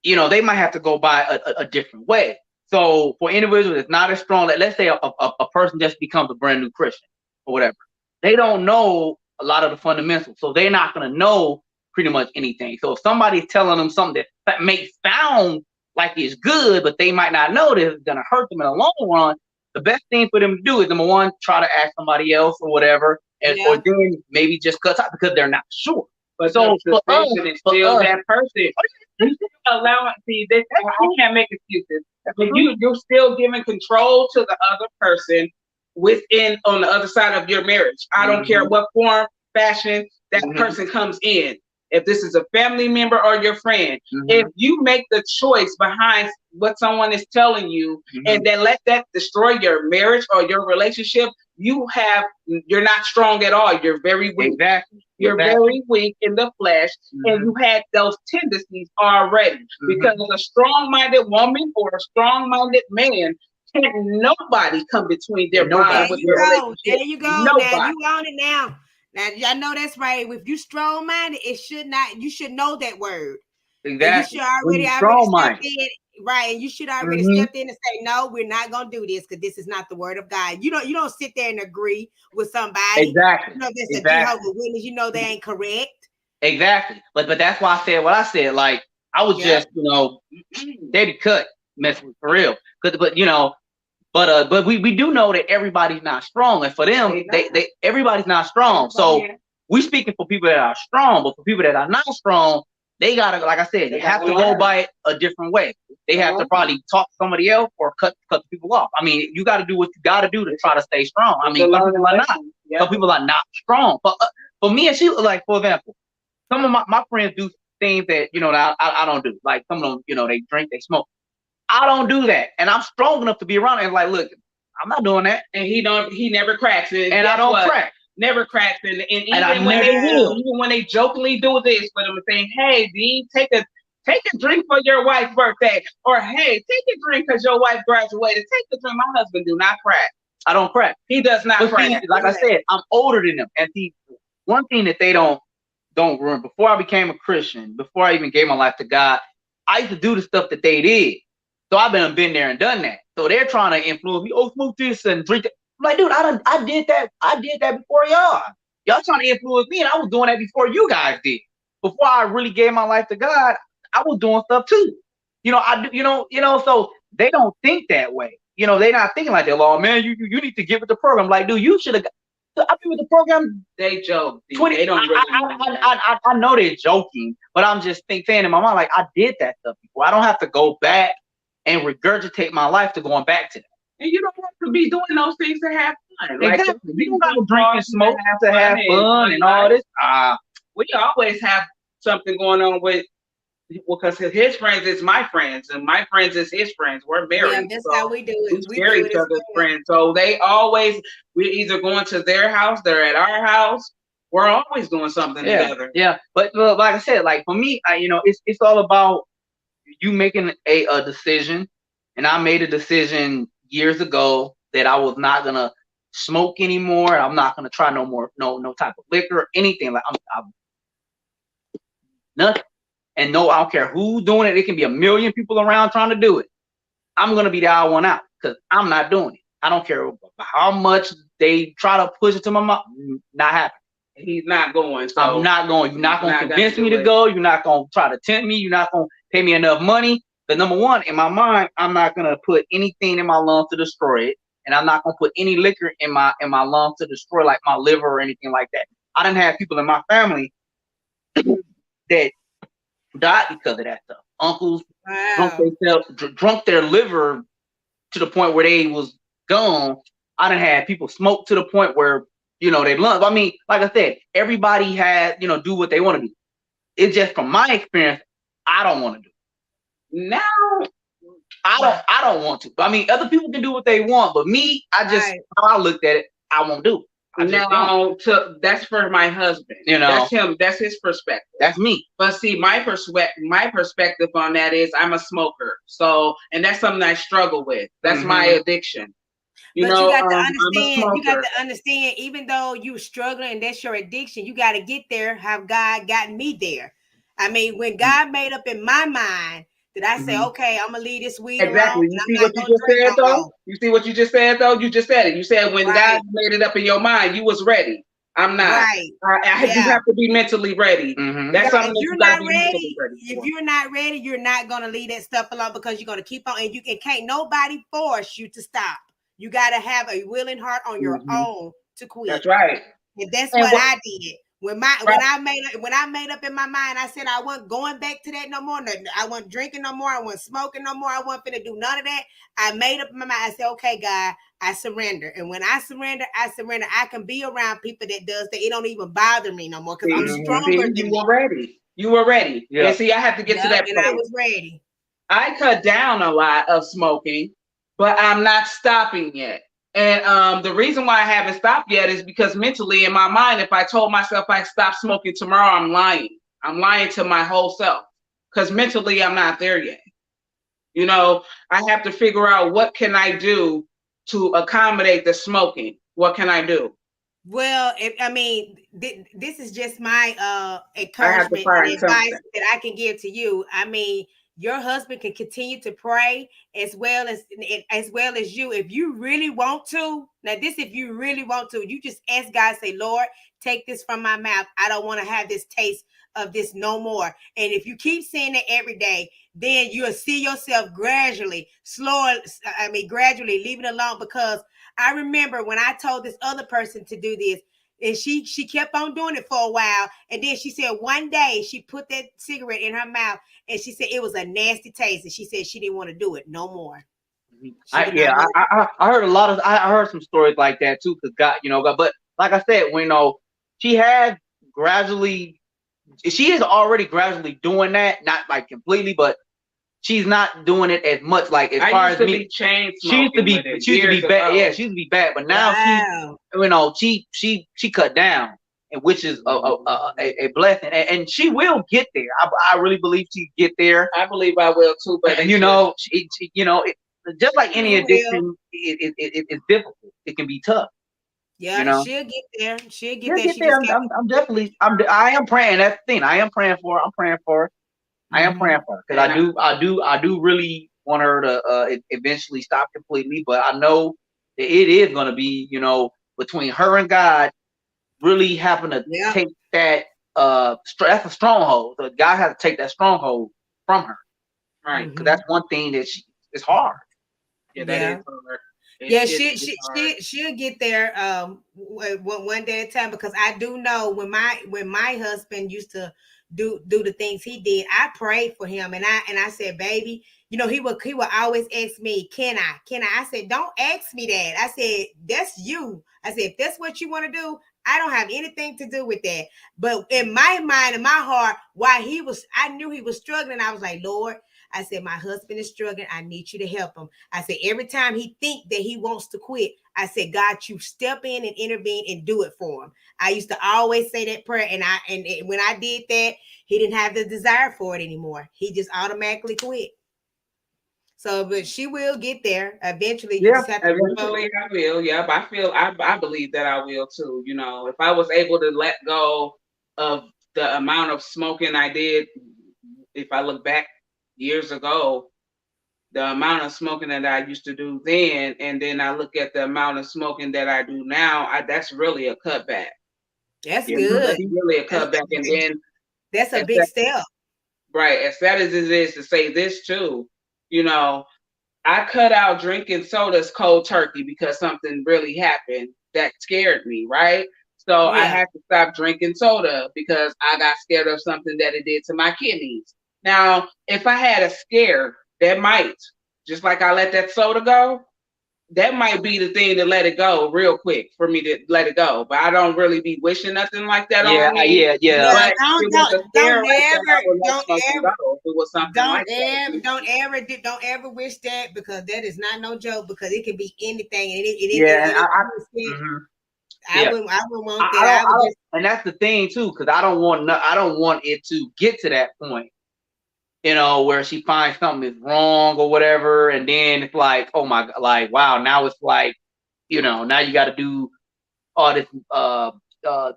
you know, they might have to go by a different way. So for individuals that's not as strong, let's say a person just becomes a brand new Christian or whatever, they don't know a lot of the fundamentals, so they're not going to know pretty much anything. So if somebody's telling them something that may sound like it's good, but they might not know that it's gonna hurt them in the long run. The best thing for them to do is, number one, try to ask somebody else or whatever, and or then maybe just cut out because they're not sure. But so the person is still that person. You allow it. See, I can't make excuses. But you're still giving control to the other person within on the other side of your marriage. I don't care what form, fashion that person comes in. If this is a family member or your friend, if you make the choice behind what someone is telling you and then let that destroy your marriage or your relationship, you're not strong at all. You're very weak. You're very weak in the flesh, and you had those tendencies already. Because a strong-minded woman or a strong-minded man, can't nobody come between their bond with your relationship. There you go. Nobody. Now you on it now. Now I know that's right. If you strong-minded, you should know that word. Exactly. You should already stepped in, right? And you should already stepped in and say, no, we're not gonna do this because this is not the word of God. You don't sit there and agree with somebody. Exactly. You know, that's a Jehovah's Witness. You know they ain't correct. Exactly. But that's why I said what I said. Like I was just, they cut messing for real. But we do know that everybody's not strong, and for them, they everybody's not strong. So we speaking for people that are strong, but for people that are not strong, they gotta, like I said, they have to go by it a different way. They have to probably talk to somebody else or cut the people off. I mean, you got to do what you got to do to try to stay strong. I mean, some people are not. Some people are not strong. But for me and she, like for example, some of my friends do things that that I don't do. Like some of them, they drink, they smoke. I don't do that, and I'm strong enough to be around it. And like, look, I'm not doing that. And he never cracks it. And I don't crack. Never cracks it. And even when they jokingly do this for them, saying, "Hey, D, take a drink for your wife's birthday," or "Hey, take a drink because your wife graduated. Take a drink." My husband do not crack. I don't crack. He does not crack. See, like I said, I'm older than them, and one thing that they don't remember. Before I became a Christian, before I even gave my life to God, I used to do the stuff that they did. So I've been there and done that. So they're trying to influence me. Oh, smoke this and drink that. I'm like, dude, I did that. I did that before y'all. Y'all trying to influence me, and I was doing that before you guys did. Before I really gave my life to God, I was doing stuff too. So they don't think that way. They're not thinking like that. Oh man, you need to get with the program. Like, dude, you should have. I've been with the program. They joke. They don't really I know they're joking, but I'm just saying in my mind, like, I did that stuff before. I don't have to go back and regurgitate my life to going back to that. And you don't have to be doing those things to have fun. Exactly. You don't got to drink and smoke to have fun and all this. We always have something going on with, because his friends is my friends, and my friends is his friends. We're married. Yeah, that's how we do it. We share each other's friends. So we're either going to their house, they're at our house. We're always doing something together. Yeah. But like I said, like for me, it's all about you making a decision. And I made a decision years ago that I was not gonna smoke anymore. I'm not gonna try no type of liquor or anything. Like I'm nothing. And no, I don't care who's doing it. It can be a million people around trying to do it. I'm gonna be the odd one out because I'm not doing it. I don't care how much they try to push it to my mouth. Not happening. He's not going. So I'm not going. You're not gonna convince me to go. You're not gonna try to tempt me. You're not gonna pay me enough money. But number one, in my mind, I'm not gonna put anything in my lungs to destroy it, and I'm not gonna put any liquor in my lungs to destroy like my liver or anything like that. I didn't have people in my family that died because of that stuff. Uncles drunk their liver to the point where they was gone. I done had people smoke to the point where they lungs. I mean, like I said, everybody has do what they want to do. It's just from my experience, I don't want to do it. Now I don't want to. I mean, other people can do what they want, but me, how I looked at it, I won't do it. That's for my husband. That's him. That's his perspective. That's me. But see, my perspective on that is I'm a smoker. So, and that's something I struggle with. That's my addiction. You got to understand, even though you're struggling and that's your addiction, you got to get there how God got me there. I mean, when God made up in my mind that I say, okay, I'm going to leave this weed exactly. alone. You see what you just said, though? You see what you just said, though? You just said it. You said when God made it up in your mind, you was ready. I'm not. Right. I do have to be mentally ready. That's something If that you're you gotta not be ready, mentally ready if for. you're not ready, you're not gonna leave that stuff alone because you're gonna keep on, and can't nobody force you to stop. You gotta have a willing heart on your own to quit. That's right. And that's And what I did. When Right. I made up in my mind, I said I wasn't going back to that no more. I wasn't drinking no more. I wasn't smoking no more. I wasn't finna do none of that. I made up in my mind. I said, okay, God, I surrender. And when I surrender, I can be around people that does that. It don't even bother me no more because I'm stronger than you me. were ready. You were ready. Yeah. And see, I have to get to that and place. I was ready. I cut down a lot of smoking, but I'm not stopping yet. And the reason why I haven't stopped yet is because mentally in my mind, if I told myself I stop smoking tomorrow, I'm lying. I'm lying to my whole self because mentally I'm not there yet. You know, I have to figure out what can I do to accommodate the smoking. What can I do? Well, this is just my I have to encouragement find and advice something. that I can give to you. I mean, your husband can continue to pray as well as you. If you really want to, if you really want to, you just ask God, say, Lord, take this from my mouth. I don't want to have this taste of this no more. And if you keep saying it every day, then you'll see yourself gradually leaving it alone. Because I remember when I told this other person to do this, and she kept on doing it for a while, and then she said one day she put that cigarette in her mouth, and she said it was a nasty taste, and she said she didn't want to do it no more. I heard a lot of I heard some stories like that too, because God, but like I said, she is already gradually doing that, not like completely, but she's not doing it as much. Like as far as me, she she used to be bad. Yeah, she used to be bad, but now she cut down, and which is a blessing, and she will get there. I really believe she get there. I believe I will too, but just like any addiction, it's difficult. It can be tough. Yeah, she'll get there. She'll get there. Get there. I am praying. That's the thing. I am praying for her. I'm praying for her. I am praying for her because I do really want her to eventually stop completely. But I know that it is going to be, between her and God, really having to take that. That's a stronghold. So God has to take that stronghold from her, right? Because that's one thing that it's hard. Yeah, that is hard. She'll get there one day at a time, because I do know when my husband used to do the things he did, I prayed for him, and I said, baby, he would always ask me, can I said, don't ask me that. I said, that's you. I said, if that's what you want to do, I don't have anything to do with that. But in my mind and my heart, I knew he was struggling. I was like, Lord, I said, my husband is struggling. I need you to help him. I said, every time he think that he wants to quit, I said, God, you step in and intervene and do it for him. I used to always say that prayer. And when I did that, he didn't have the desire for it anymore. He just automatically quit. So, but she will get there eventually. Eventually I will. Yeah, but I believe that I will too. If I was able to let go of the amount of smoking I did, if I look back years ago, the amount of smoking that I used to do then, and then I look at the amount of smoking that I do now, that's really a cutback. That's good. That's really a cutback. And then that's a big step. Right. As sad as it is to say this too, I cut out drinking sodas cold turkey because something really happened that scared me, right? So I had to stop drinking soda because I got scared of something that it did to my kidneys. Now, if I had a scare, that might, just like I let that soda go, that might be the thing to let it go real quick for me to let it go. But I don't really be wishing nothing like that on me. But don't ever wish that, because that is not no joke, because it can be anything. I wouldn't want that. And that's the thing too, because I don't want it to get to that point, where she finds something is wrong or whatever, and then it's like, oh my God, like, wow, now it's like, now you got to do all this,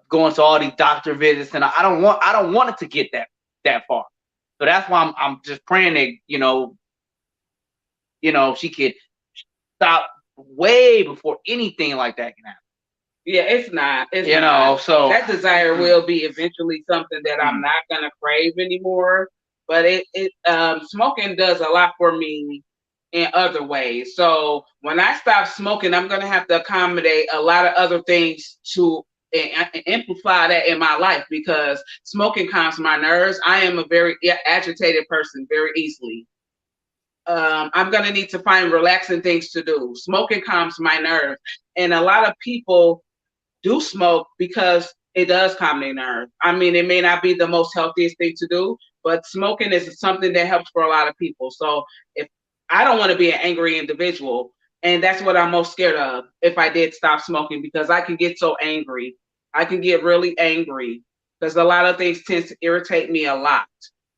going to all these doctor visits, and I don't want it to get that far. So that's why I'm just praying that she could stop way before anything like that can happen. Yeah, it's not. It's You not. know, so That desire will be eventually something that I'm not gonna crave anymore. But smoking does a lot for me in other ways. So when I stop smoking, I'm gonna have to accommodate a lot of other things to amplify that in my life, because smoking calms my nerves. I am a very agitated person very easily. I'm gonna need to find relaxing things to do. Smoking calms my nerves, and a lot of people do smoke because it does calm their nerves. I mean, it may not be the most healthiest thing to do, but smoking is something that helps for a lot of people. So if I don't want to be an angry individual, and that's what I'm most scared of if I did stop smoking, because I can get so angry. I can get really angry because a lot of things tend to irritate me a lot.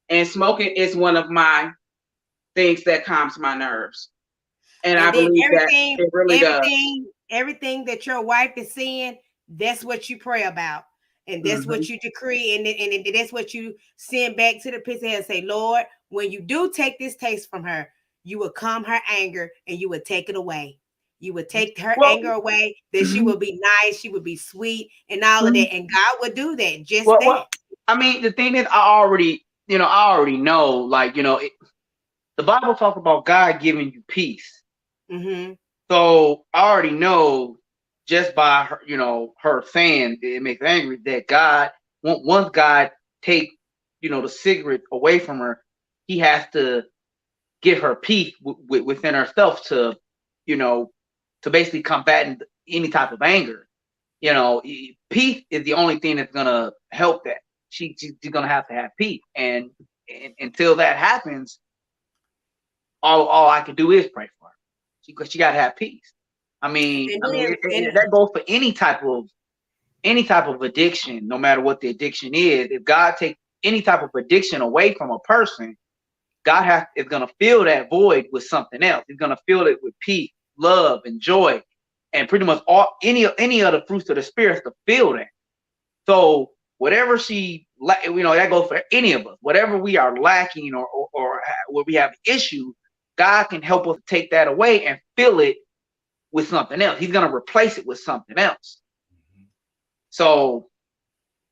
And smoking is one of my things that calms my nerves. And I And then believe that it really does. everything that your wife is saying, that's what you pray about. And that's Mm-hmm. what you decree, and that's what you send back to the pits of hell and say, Lord, when you do take this taste from her, you will calm her anger and you will take it away. You would take her anger away, that she will be nice, she would be sweet, and all of that. And God would do that, just that. I mean, the thing is, I already know, like, the Bible talks about God giving you peace. Mm-hmm. So I already know, just by her, her saying it makes her angry, that God, once God take, the cigarette away from her, he has to give her peace within herself to, to basically combat any type of anger. Peace is the only thing that's gonna help that. She's gonna have to have peace, and until that happens, all I can do is pray for her, because she got to have peace. I mean, that goes for any type of addiction, no matter what the addiction is. If God takes any type of addiction away from a person, God is going to fill that void with something else. He's going to fill it with peace, love, and joy, and pretty much any of the fruits of the spirit to fill that. So whatever that goes for any of us. Whatever we are lacking or where we have issues, God can help us take that away and fill it with something else. He's going to replace it with something else. So,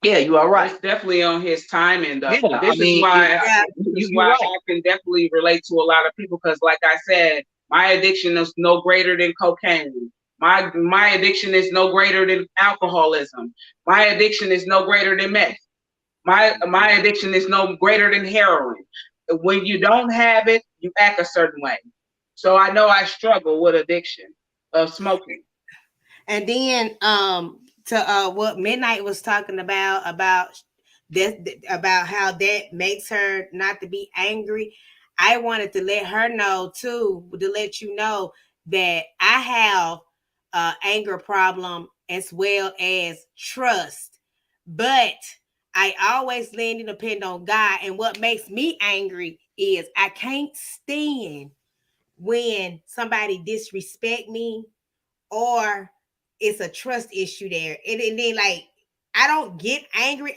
yeah, you are right. It's definitely on his timing, though. Yeah, This is why right. I can definitely relate to a lot of people, because, like I said, my addiction is no greater than cocaine. My addiction is no greater than alcoholism. My addiction is no greater than meth. My addiction is no greater than heroin. When you don't have it, you act a certain way. So I know I struggle with addiction of smoking. And then to what Midnight was talking about that, about how that makes her not to be angry. I wanted to let her know too, to let you know that I have anger problem as well as trust, but I always land and depend on God. And what makes me angry is I can't stand when somebody disrespect me, or it's a trust issue there. And then, like, I don't get angry,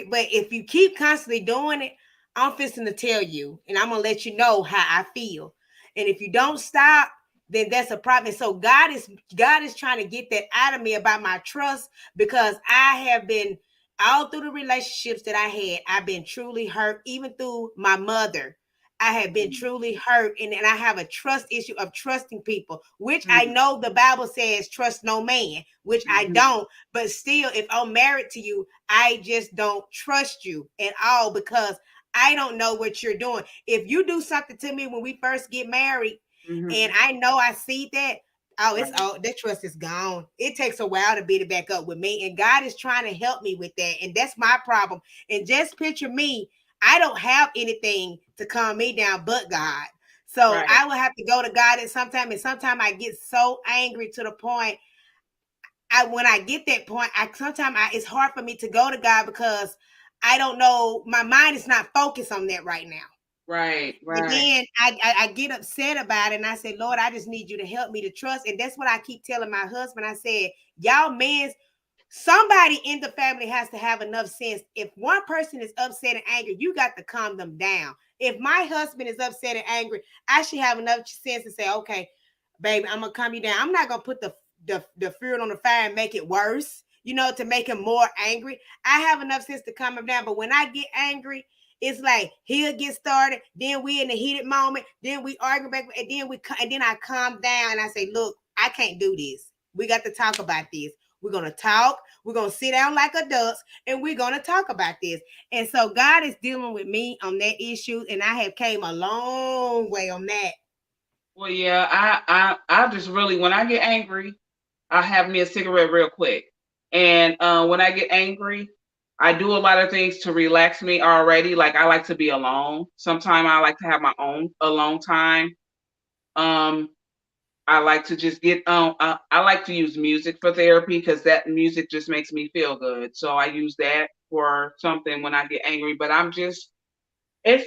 but if you keep constantly doing it, I'm fixing to tell you, and I'm gonna let you know how I feel. And if you don't stop, then that's a problem. So God is trying to get that out of me about my trust, because I have been, all through the relationships that I had, I've been truly hurt, even through my mother. I have been truly hurt, and I have a trust issue of trusting people, which I know the Bible says trust no man, which I don't. But still, if I'm married to you, I just don't trust you at all, because I don't know what you're doing. If you do something to me when we first get married, and I know I see that, that trust is gone. It takes a while to build it back up with me, and God is trying to help me with that, and that's my problem. And just picture me, I don't have anything to calm me down but God. So I will have to go to God at some time. And sometimes I get so angry to the point, when I get that point, it's hard for me to go to God, because I don't know, my mind is not focused on that right now. Right. And then I get upset about it, and I say, Lord, I just need you to help me to trust. And that's what I keep telling my husband. I said, y'all men, somebody in the family has to have enough sense. If one person is upset and angry, you got to calm them down. If my husband is upset and angry, I should have enough sense to say, okay, baby, I'm gonna calm you down. I'm not gonna put the the fuel on the fire and make it worse, you know, to make him more angry. I have enough sense to calm him down, but when I get angry, it's like he'll get started, then we in the heated moment, then we argue back, and then I calm down and I say, look, I can't do this. We got to talk about this. We're going to talk. We're going to sit down like adults and we're going to talk about this. And so God is dealing with me on that issue, and I have came a long way on that. Well, yeah, I just really, when I get angry, I have me a cigarette real quick. And when I get angry, I do a lot of things to relax me already. Like I like to be alone. Sometimes I like to have my own alone time. I like to just get I like to use music for therapy because that music just makes me feel good. So I use that for something when I get angry. But it's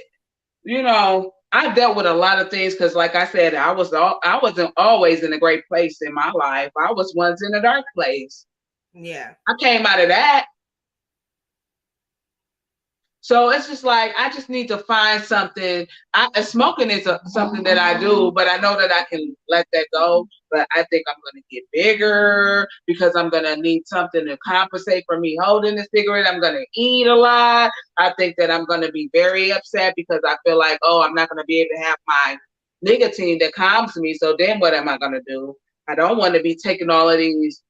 you know, I dealt with a lot of things because, like I said, I wasn't always in a great place in my life. I was once in a dark place. Yeah. I came out of that. So it's just like I just need to find something. Smoking is something that I do, but I know that I can let that go. But I think I'm going to get bigger because I'm going to need something to compensate for me holding the cigarette. I'm going to eat a lot. I think that I'm going to be very upset because I feel like, oh, I'm not going to be able to have my nicotine that calms me. So then what am I going to do? I don't want to be taking all of these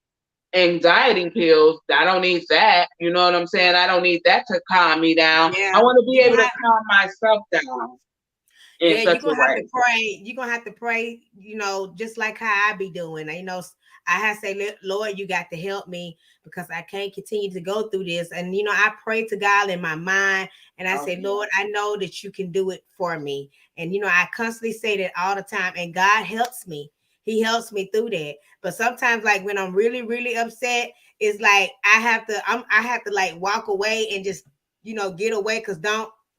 anxiety pills. I don't need that. You know what I'm saying? I don't need that to calm me down. Yeah. I want to be able to calm myself down in such a way. Have to pray. You're gonna have to pray, you know, just like how I be doing. You know, I have to say, Lord, you got to help me because I can't continue to go through this. And you know, I pray to God in my mind and I say, Lord, I know that you can do it for me. And you know, I constantly say that all the time, and God helps me. He helps me through that. But sometimes, like when I'm really, really upset, it's like I have to like walk away and just, you know, get away because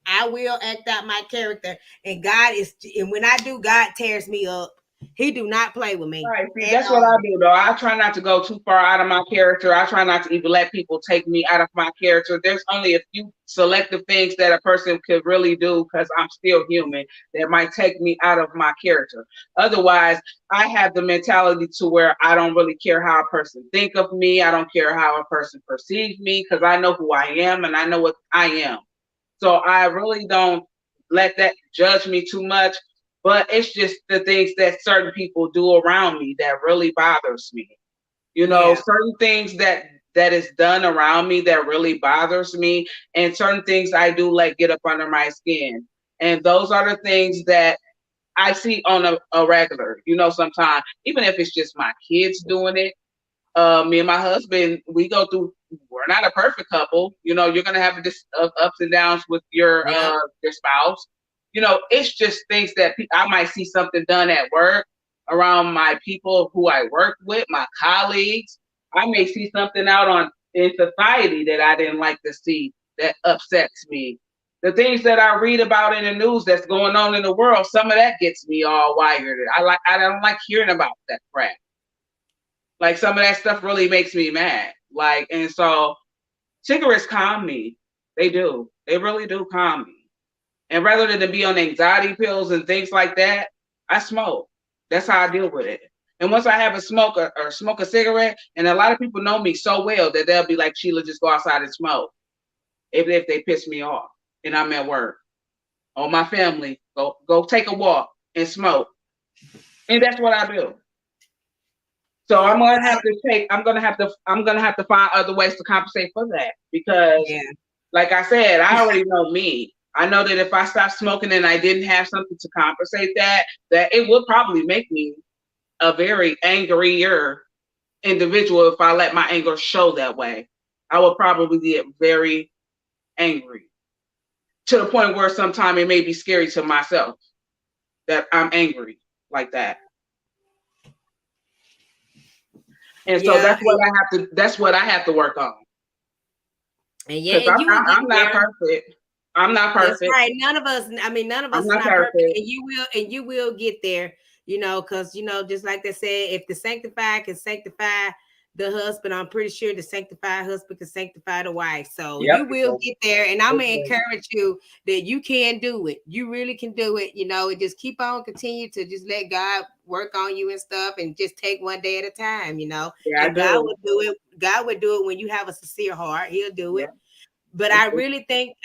I will act out my character. And and when I do, God tears me up. He do not play with me. Right. See, that's what I do though. I try not to go too far out of my character. I try not to even let people take me out of my character. There's only a few selective things that a person could really do because I'm still human that might take me out of my character. Otherwise, I have the mentality to where I don't really care how a person think of me. I don't care how a person perceives me because I know who I am and I know what I am. So I really don't let that judge me too much. But it's just the things that certain people do around me that really bothers me. You know, certain things that is done around me that really bothers me, and certain things I do let get up under my skin. And those are the things that I see on a regular, you know, sometimes, even if it's just my kids doing it. Me and my husband, we're not a perfect couple. You know, you're going to have this ups and downs with your spouse. You know, it's just things that I might see something done at work around my people who I work with, my colleagues. I may see something out in society that I didn't like to see that upsets me. The things that I read about in the news that's going on in the world, some of that gets me all wired. I don't like hearing about that crap. Like some of that stuff really makes me mad. Like, and so cigarettes calm me. They do. They really do calm me. And rather than be on anxiety pills and things like that, I smoke. That's how I deal with it. And once I have a smoke or smoke a cigarette, and a lot of people know me so well that they'll be like, Sheila, just go outside and smoke. If they piss me off and I'm at work. Or my family, go take a walk and smoke. And that's what I do. So I'm gonna have to find other ways to compensate for that because like I said, I already know me. I know that if I stopped smoking and I didn't have something to compensate that it would probably make me a very angrier individual if I let my anger show that way. I would probably get very angry to the point where sometimes it may be scary to myself that I'm angry like that. And so that's what I have to work on. And I'm not perfect. I'm not perfect. That's right. None of us are not perfect. And you will get there, you know, because, you know, just like they said, if the sanctified can sanctify the husband, I'm pretty sure the sanctified husband can sanctify the wife. So Yep. you will get there. And I'm going to encourage you that you can do it. You really can do it, you know, and just keep on, continue to just let God work on you and stuff, and just take one day at a time, you know. Yeah, and God would do it. God would do it when you have a sincere heart. He'll do it. But I really thank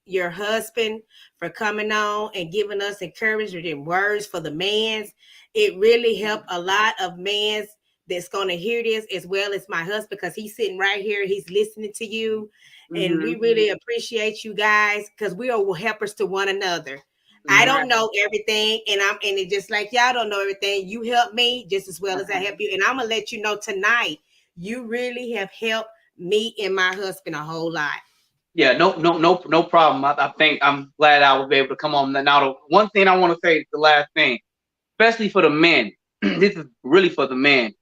your husband for coming on and giving us encouragement and words for the mans. It really helped a lot of mans that's going to hear this, as well as my husband, because he's sitting right here. He's listening to you. And we really appreciate you guys, because we are helpers to one another. I don't know everything, and it just like y'all don't know everything. You help me just as well as I help you. And I'm going to let you know tonight, you really have helped me and my husband a whole lot. Yeah, no problem. I think I'm glad I was able to come on. Now, the one thing I want to say, the last thing, especially for the men, this is really for the men,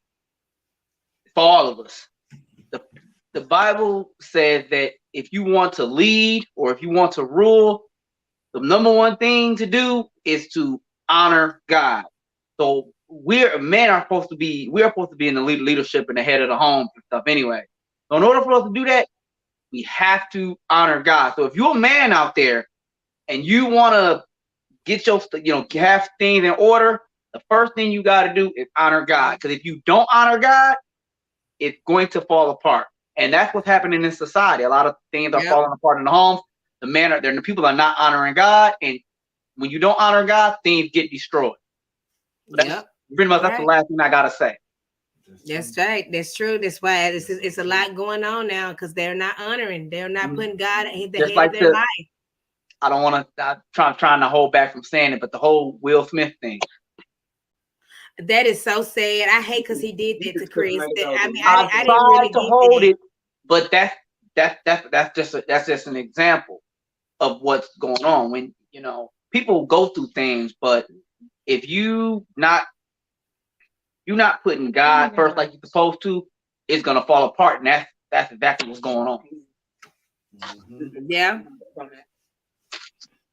for all of us. The Bible says that if you want to lead or if you want to rule, the number one thing to do is to honor God. So men are supposed to be in the leadership and the head of the home and stuff anyway. So in order for us to do that, we have to honor God. So if you're a man out there and you want to get your, have things in order, the first thing you got to do is honor God. Because if you don't honor God, it's going to fall apart. And that's what's happening in society. A lot of things are falling apart in the homes. The people are not honoring God. And when you don't honor God, things get destroyed. That's pretty much that's the last thing I got to say. That's right. That's true. That's why it's a lot going on now, because they're not honoring. They're not putting God at the head of their life. I don't want to. I'm trying to hold back from saying it, but the whole Will Smith thing. That is so sad. I hate because he did that to Chris. I tried really to hold it, but that's just an example of what's going on. When people go through things, but if you're not putting God first like you're supposed to, it's gonna fall apart, and that's exactly what's going on. Yeah.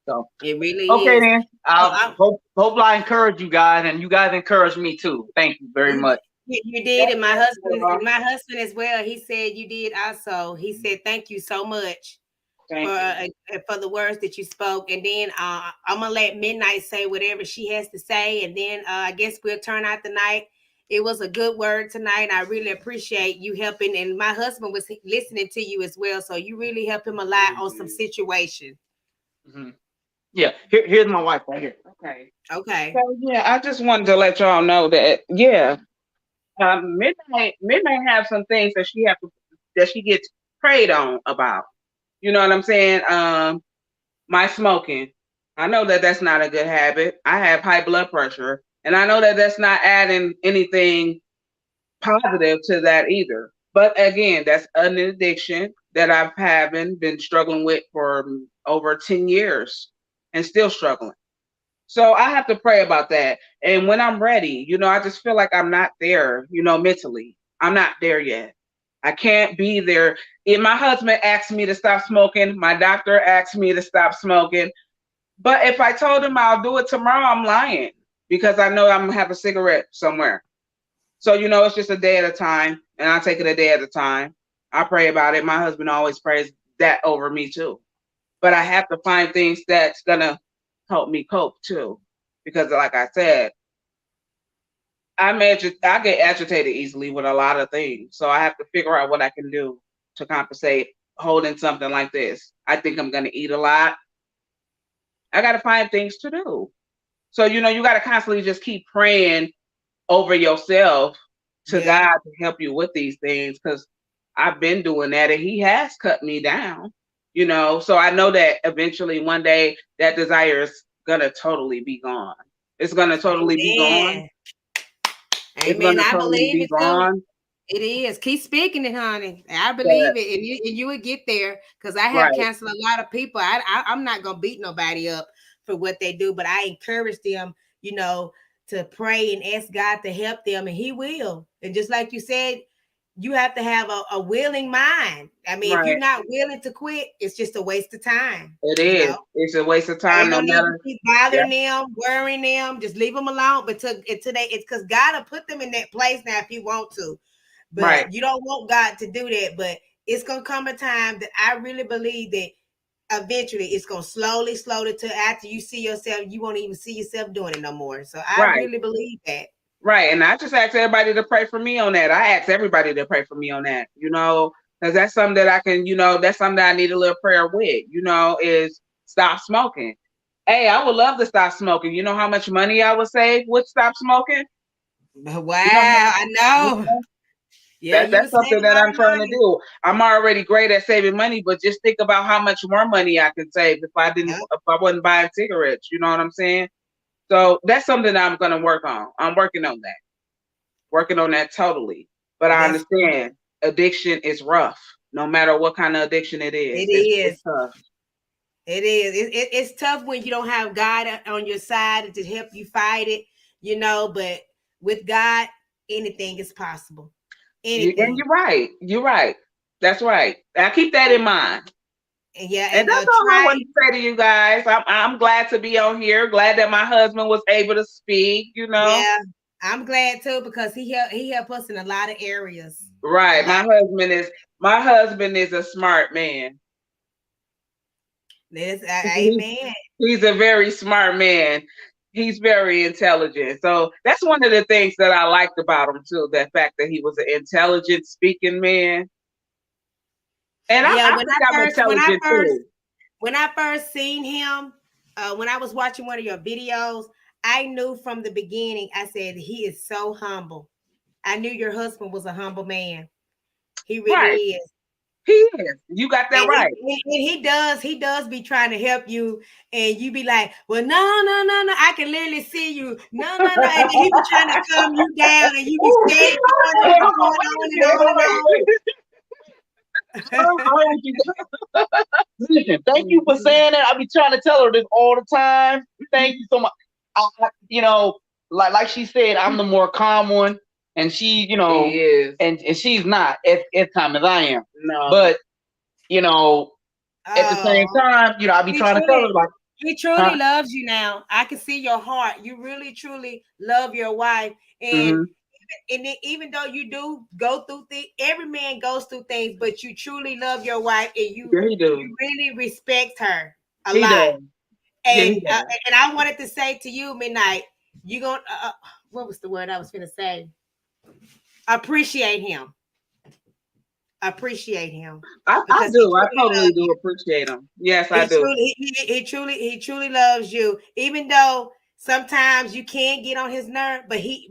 So it really okay is. then. I hope I encourage you guys, and you guys encourage me too. Thank you very much. You did, and my husband as well. He said you did also. He said thank you so much for the words that you spoke. And then I'm gonna let Midnight say whatever she has to say, and then I guess we'll turn out the night. It was a good word tonight. I really appreciate you helping, and my husband was listening to you as well. So you really helped him a lot on some situations. Yeah, here's my wife right here. Okay. So yeah, I just wanted to let y'all know that Midnight have some things that she gets preyed on about. You know what I'm saying? My smoking. I know that that's not a good habit. I have high blood pressure, and I know that that's not adding anything positive to that either. But again, that's an addiction that I've been struggling with for over 10 years and still struggling. So I have to pray about that. And when I'm ready, I just feel like I'm not there, mentally. I'm not there yet. I can't be there. If my husband asked me to stop smoking, my doctor asked me to stop smoking. But if I told him I'll do it tomorrow, I'm lying, because I know I'm going to have a cigarette somewhere. So, it's just a day at a time, and I take it a day at a time. I pray about it. My husband always prays that over me too. But I have to find things that's going to help me cope too. Because like I said, I get agitated easily with a lot of things. So I have to figure out what I can do to compensate holding something like this. I think I'm going to eat a lot. I got to find things to do. So, you got to constantly just keep praying over yourself to God to help you with these things, because I've been doing that and he has cut me down, so I know that eventually one day that desire is going to totally be gone. It's going to totally be gone. Amen. I believe it too. It is. Keep speaking it, honey. I believe it, and you would get there, because I have counseled a lot of people. I'm not going to beat nobody up for what they do, but I encourage them, to pray and ask God to help them, and he will. And just like you said, you have to have a willing mind. I mean, if you're not willing to quit, it's just a waste of time. It is. It's a waste of time. No matter. Keep bothering them, worrying them. Just leave them alone. But it's because God will put them in that place now if he want to. but you don't want God to do that. But it's gonna come a time that I really believe that eventually it's gonna slowly to after you see yourself, you won't even see yourself doing it no more. So I really believe that. Right. And I just ask everybody to pray for me on that. I ask everybody to pray for me on that, because that's something that I can, that's something that I need a little prayer with, is stop smoking. Hey, I would love to stop smoking. You know how much money I would save with stop smoking? Wow, I know. Yeah, that's something that I'm trying to do. I'm already great at saving money, but just think about how much more money I could save if I wasn't buying cigarettes. You know what I'm saying? So that's something that I'm going to work on. I'm working on that totally. But I understand addiction is rough, no matter what kind of addiction it is. It's tough. It is. It's tough when you don't have God on your side to help you fight it, but with God, anything is possible. Anything. And you're right. That's right. I keep that in mind. Yeah, and that's all I want to say to you guys. I'm glad to be on here. Glad that my husband was able to speak. Yeah, I'm glad too because he helped us in a lot of areas. Right. My husband is a smart man. Amen. He's a very smart man. He's very intelligent. So that's one of the things that I liked about him too. The fact that he was an intelligent speaking man. And I think I'm intelligent too. When I first seen him, when I was watching one of your videos, I knew from the beginning, I said, he is so humble. I knew your husband was a humble man. He really is. He is. You got that right. He does be trying to help you, and you be like, well, no. I can literally see you. No. And then he be trying to calm you down, and you be saying Listen, thank you for saying that. I be trying to tell her this all the time. Thank you so much. Like she said, I'm the more calm one. And she, and she's not as calm as I am. No. But, at the same time, I be trying to tell her like, he truly loves you now. I can see your heart. You really, truly love your wife. And even though you do go through things, every man goes through things, but you truly love your wife and you really respect her a lot. Does. And I wanted to say to you, Midnight, you gonna what was the word I was gonna say? Appreciate him. I do. I totally do appreciate him. Yes, I do. He truly loves you. Even though sometimes you can't get on his nerve, but he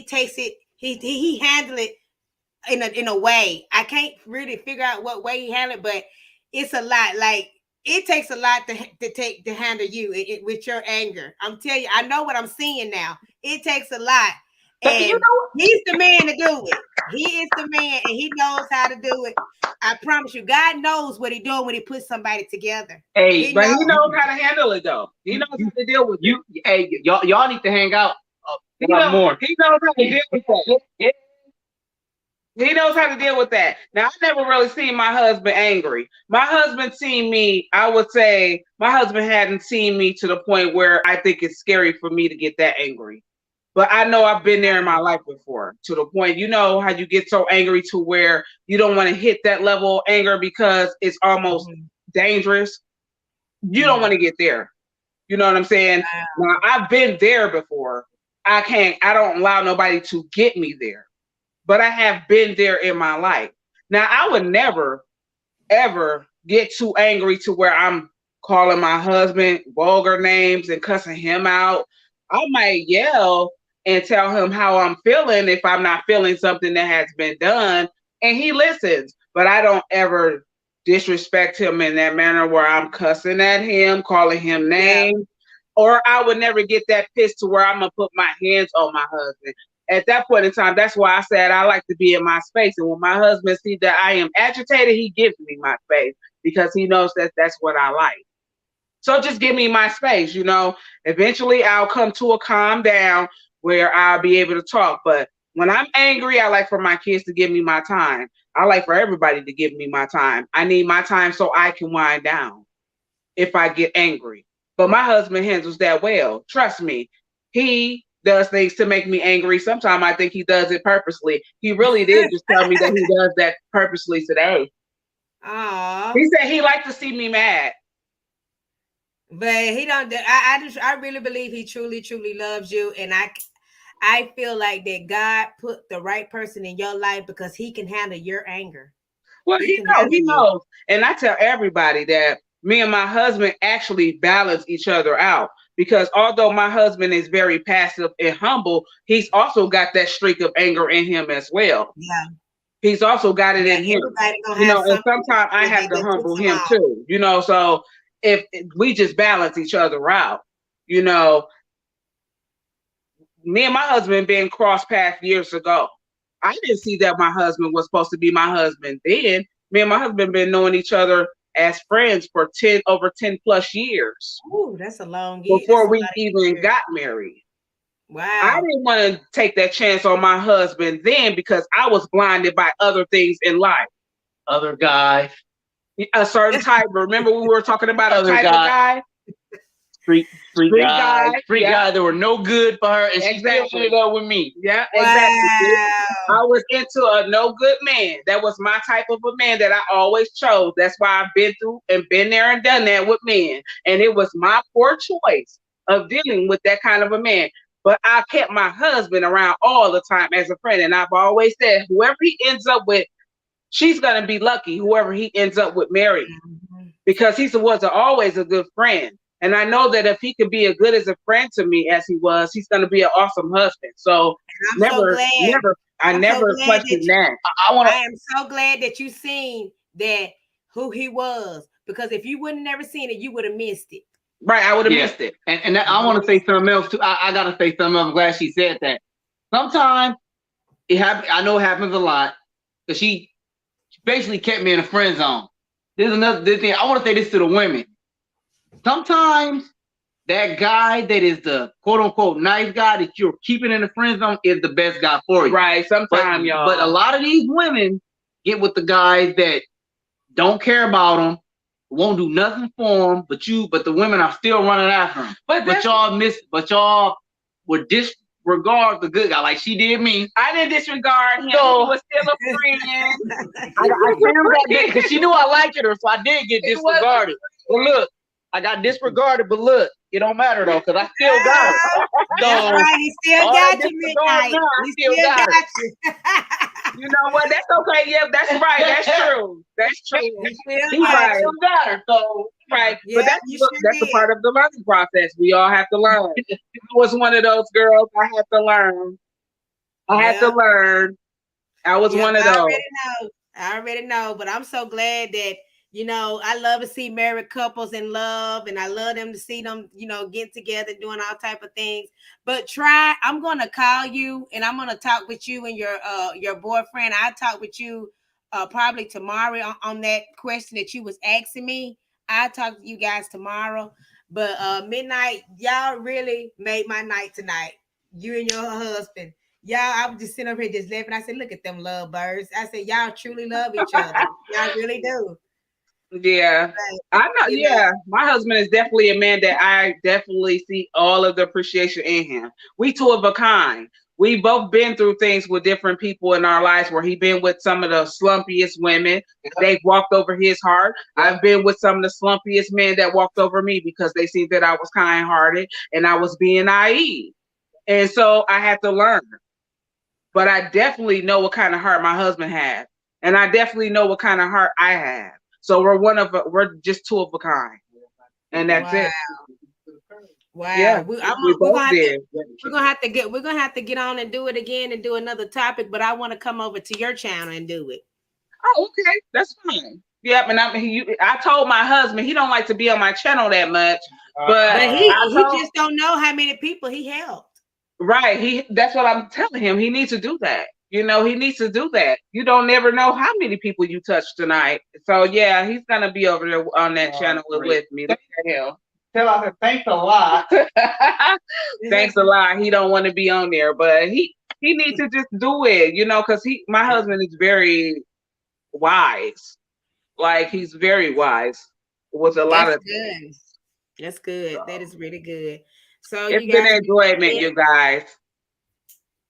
takes it. He handle it in a way. I can't really figure out what way he handle it, but it's a lot. Like it takes a lot to handle you with your anger. I'm telling you, I know what I'm seeing now. It takes a lot. And he's the man to do it. He is the man, and he knows how to do it. I promise you, God knows what he's doing when he puts somebody together. Hey, he knows how to handle it, though. He knows how to deal with you. Hey, y'all need to hang out more. He knows how to deal with that. Yeah. He knows how to deal with that. Now, I never really seen my husband angry. My husband seen me. I would say my husband hadn't seen me to the point where I think it's scary for me to get that angry. But I know I've been there in my life before to the point, how you get so angry to where you don't want to hit that level of anger because it's almost dangerous. You don't want to get there. You know what I'm saying? Now, I've been there before. I don't allow nobody to get me there, but I have been there in my life. Now, I would never, ever get too angry to where I'm calling my husband vulgar names and cussing him out. I might yell and tell him how I'm feeling if I'm not feeling something that has been done, and he listens. But I don't ever disrespect him in that manner where I'm cussing at him, calling him names, or I would never get that pissed to where I'm gonna put my hands on my husband. At that point in time, that's why I said I like to be in my space. And when my husband sees that I am agitated, he gives me my space because he knows that that's what I like. So just give me my space, Eventually, I'll come to a calm down where I'll be able to talk. But when I'm angry, I like for my kids to give me my time. I like for everybody to give me my time. I need my time so I can wind down if I get angry. But my husband handles that well. Trust me. He does things to make me angry. Sometimes I think he does it purposely. He really did just tell me that he does that purposely today. Aw. He said he likes to see me mad. But he don't. I really believe he truly, truly loves you, and I feel like that God put the right person in your life because he can handle your anger. Well, he knows. And I tell everybody that me and my husband actually balance each other out, because although my husband is very passive and humble, he's also got that streak of anger in him as well. Yeah. He's also got it in him. And sometimes I have to humble him too, so if we just balance each other out, me and my husband been cross paths years ago. I didn't see that my husband was supposed to be my husband then. Me and my husband been knowing each other as friends for over 10 plus years. Ooh, that's a long before we even got married. Wow. I didn't want to take that chance on my husband then because I was blinded by other things in life. Other guys. A certain type. Remember we were talking about a type of guy? Street guys that were no good for her, and she still ended up with me. Yeah, exactly. I was into a no good man. That was my type of a man that I always chose. That's why I've been through and been there and done that with men. And it was my poor choice of dealing with that kind of a man. But I kept my husband around all the time as a friend. And I've always said, whoever he ends up with, she's going to be lucky, whoever he ends up with marrying. Because he was always a good friend. And I know that if he could be as good as a friend to me as he was, he's going to be an awesome husband. So I never questioned that. I am so glad that you seen that who he was, because if you wouldn't never seen it, you would have missed it. Right, I would have missed it. And I want to say something else too. I got to say something else. I'm glad she said that. Sometimes it happens. I know it happens a lot, because she basically kept me in a friend zone. There's another thing. I want to say this to the women. Sometimes that guy that is the quote unquote nice guy that you're keeping in the friend zone is the best guy for you. Right. Sometimes, y'all. But a lot of these women get with the guys that don't care about them, won't do nothing for them, but the women are still running after them. But y'all would disregard the good guy like she did me. I didn't disregard him. So, he was still a friend. I filmed that bit because she knew I liked her, so I did get disregarded. But look, I got disregarded, but look, it don't matter though, because I still got it. That's right, he still got you, Midnight. He still got you. You know what? That's okay. Yeah, that's right. That's true. That's true. He still got her. So right. Yeah, but that's a part of the learning process. We all have to learn. I was one of those girls. I had to learn. I had to learn. I was one of those. I already know, but I'm so glad that, I love to see married couples in love, and I love them to see them, get together, doing all type of things. But I'm going to call you, and I'm going to talk with you and your boyfriend. I'll talk with you probably tomorrow on that question that you was asking me. I'll talk to you guys tomorrow. But Midnight, y'all really made my night tonight. You and your husband. Y'all, I was just sitting over here just laughing. I said, look at them love birds. I said, y'all truly love each other. Y'all really do. Yeah, I know. Yeah, my husband is definitely a man that I definitely see all of the appreciation in him. We two of a kind. We both been through things with different people in our lives where he been with some of the slumpiest women. They've walked over his heart. I've been with some of the slumpiest men that walked over me because they seen that I was kind-hearted and I was being naive. And so I had to learn. But I definitely know what kind of heart my husband has. And I definitely know what kind of heart I have. So we're just two of a kind, and that's it. Wow. Yeah, we're gonna have to get on and do it again and do another topic. But I want to come over to your channel and do it. Oh, okay, that's fine. Yep, and I told my husband he don't like to be on my channel that much, but he just don't know how many people he helped. Right. That's what I'm telling him. He needs to do that. He needs to do that. You don't never know how many people you touched tonight. So yeah, he's gonna be over there on that channel with me. Look at him. Tell him thanks a lot. Thanks a lot. He don't want to be on there, but he needs to just do it, because my husband is very wise. Like he's very wise with a lot of good. That's good. That is really good. So It's you been guys, an enjoyment, you guys.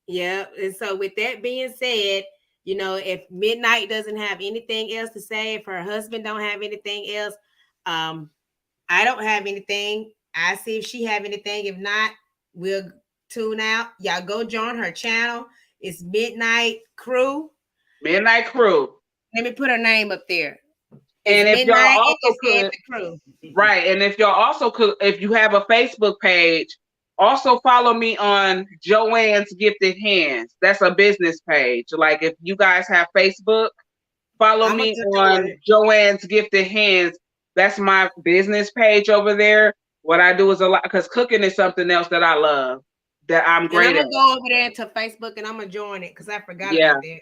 yeah. And so with that being said, you know, if Midnight doesn't have anything else to say, if her husband don't have anything else, I don't have anything. I see if she have anything. If not, we'll tune out. Y'all go join her channel. It's Midnight Crew. Midnight Crew. Let me put her name up there. And It's if y'all Midnight and also it says could, the crew. right, and if y'all also could, if you have a Facebook page, also follow me on Joanne's Gifted Hands. That's a business page. Like if you guys have Facebook, follow me on Joanne's Gifted Hands. That's my business page over there. What I do is a lot, because cooking is something else that I love, that I'm great at. I'm gonna go over there to Facebook and I'm gonna join it because I forgot about that.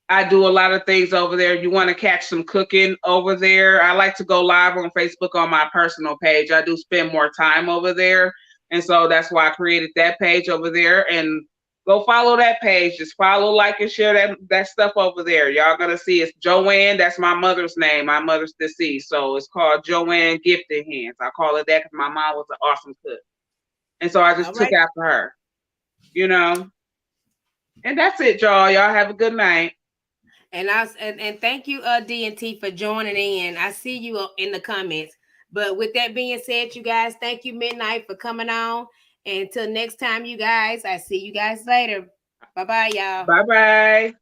I do a lot of things over there. You want to catch some cooking over there? I like to go live on Facebook on my personal page. I do spend more time over there. And so that's why I created that page over there. And go follow that page. Just follow, like, and share that stuff over there. Y'all gonna see it's Joanne. That's my mother's name. My mother's deceased. So it's called Joanne Gifted Hands. I call it that because my mom was an awesome cook. And so I just took after her. You know? And that's it, y'all. Y'all have a good night. And and thank you, D&T, for joining in. I see you in the comments. But with that being said, you guys, thank you, Midnight, for coming on. And until next time, you guys, I see you guys later. Bye-bye, y'all. Bye-bye.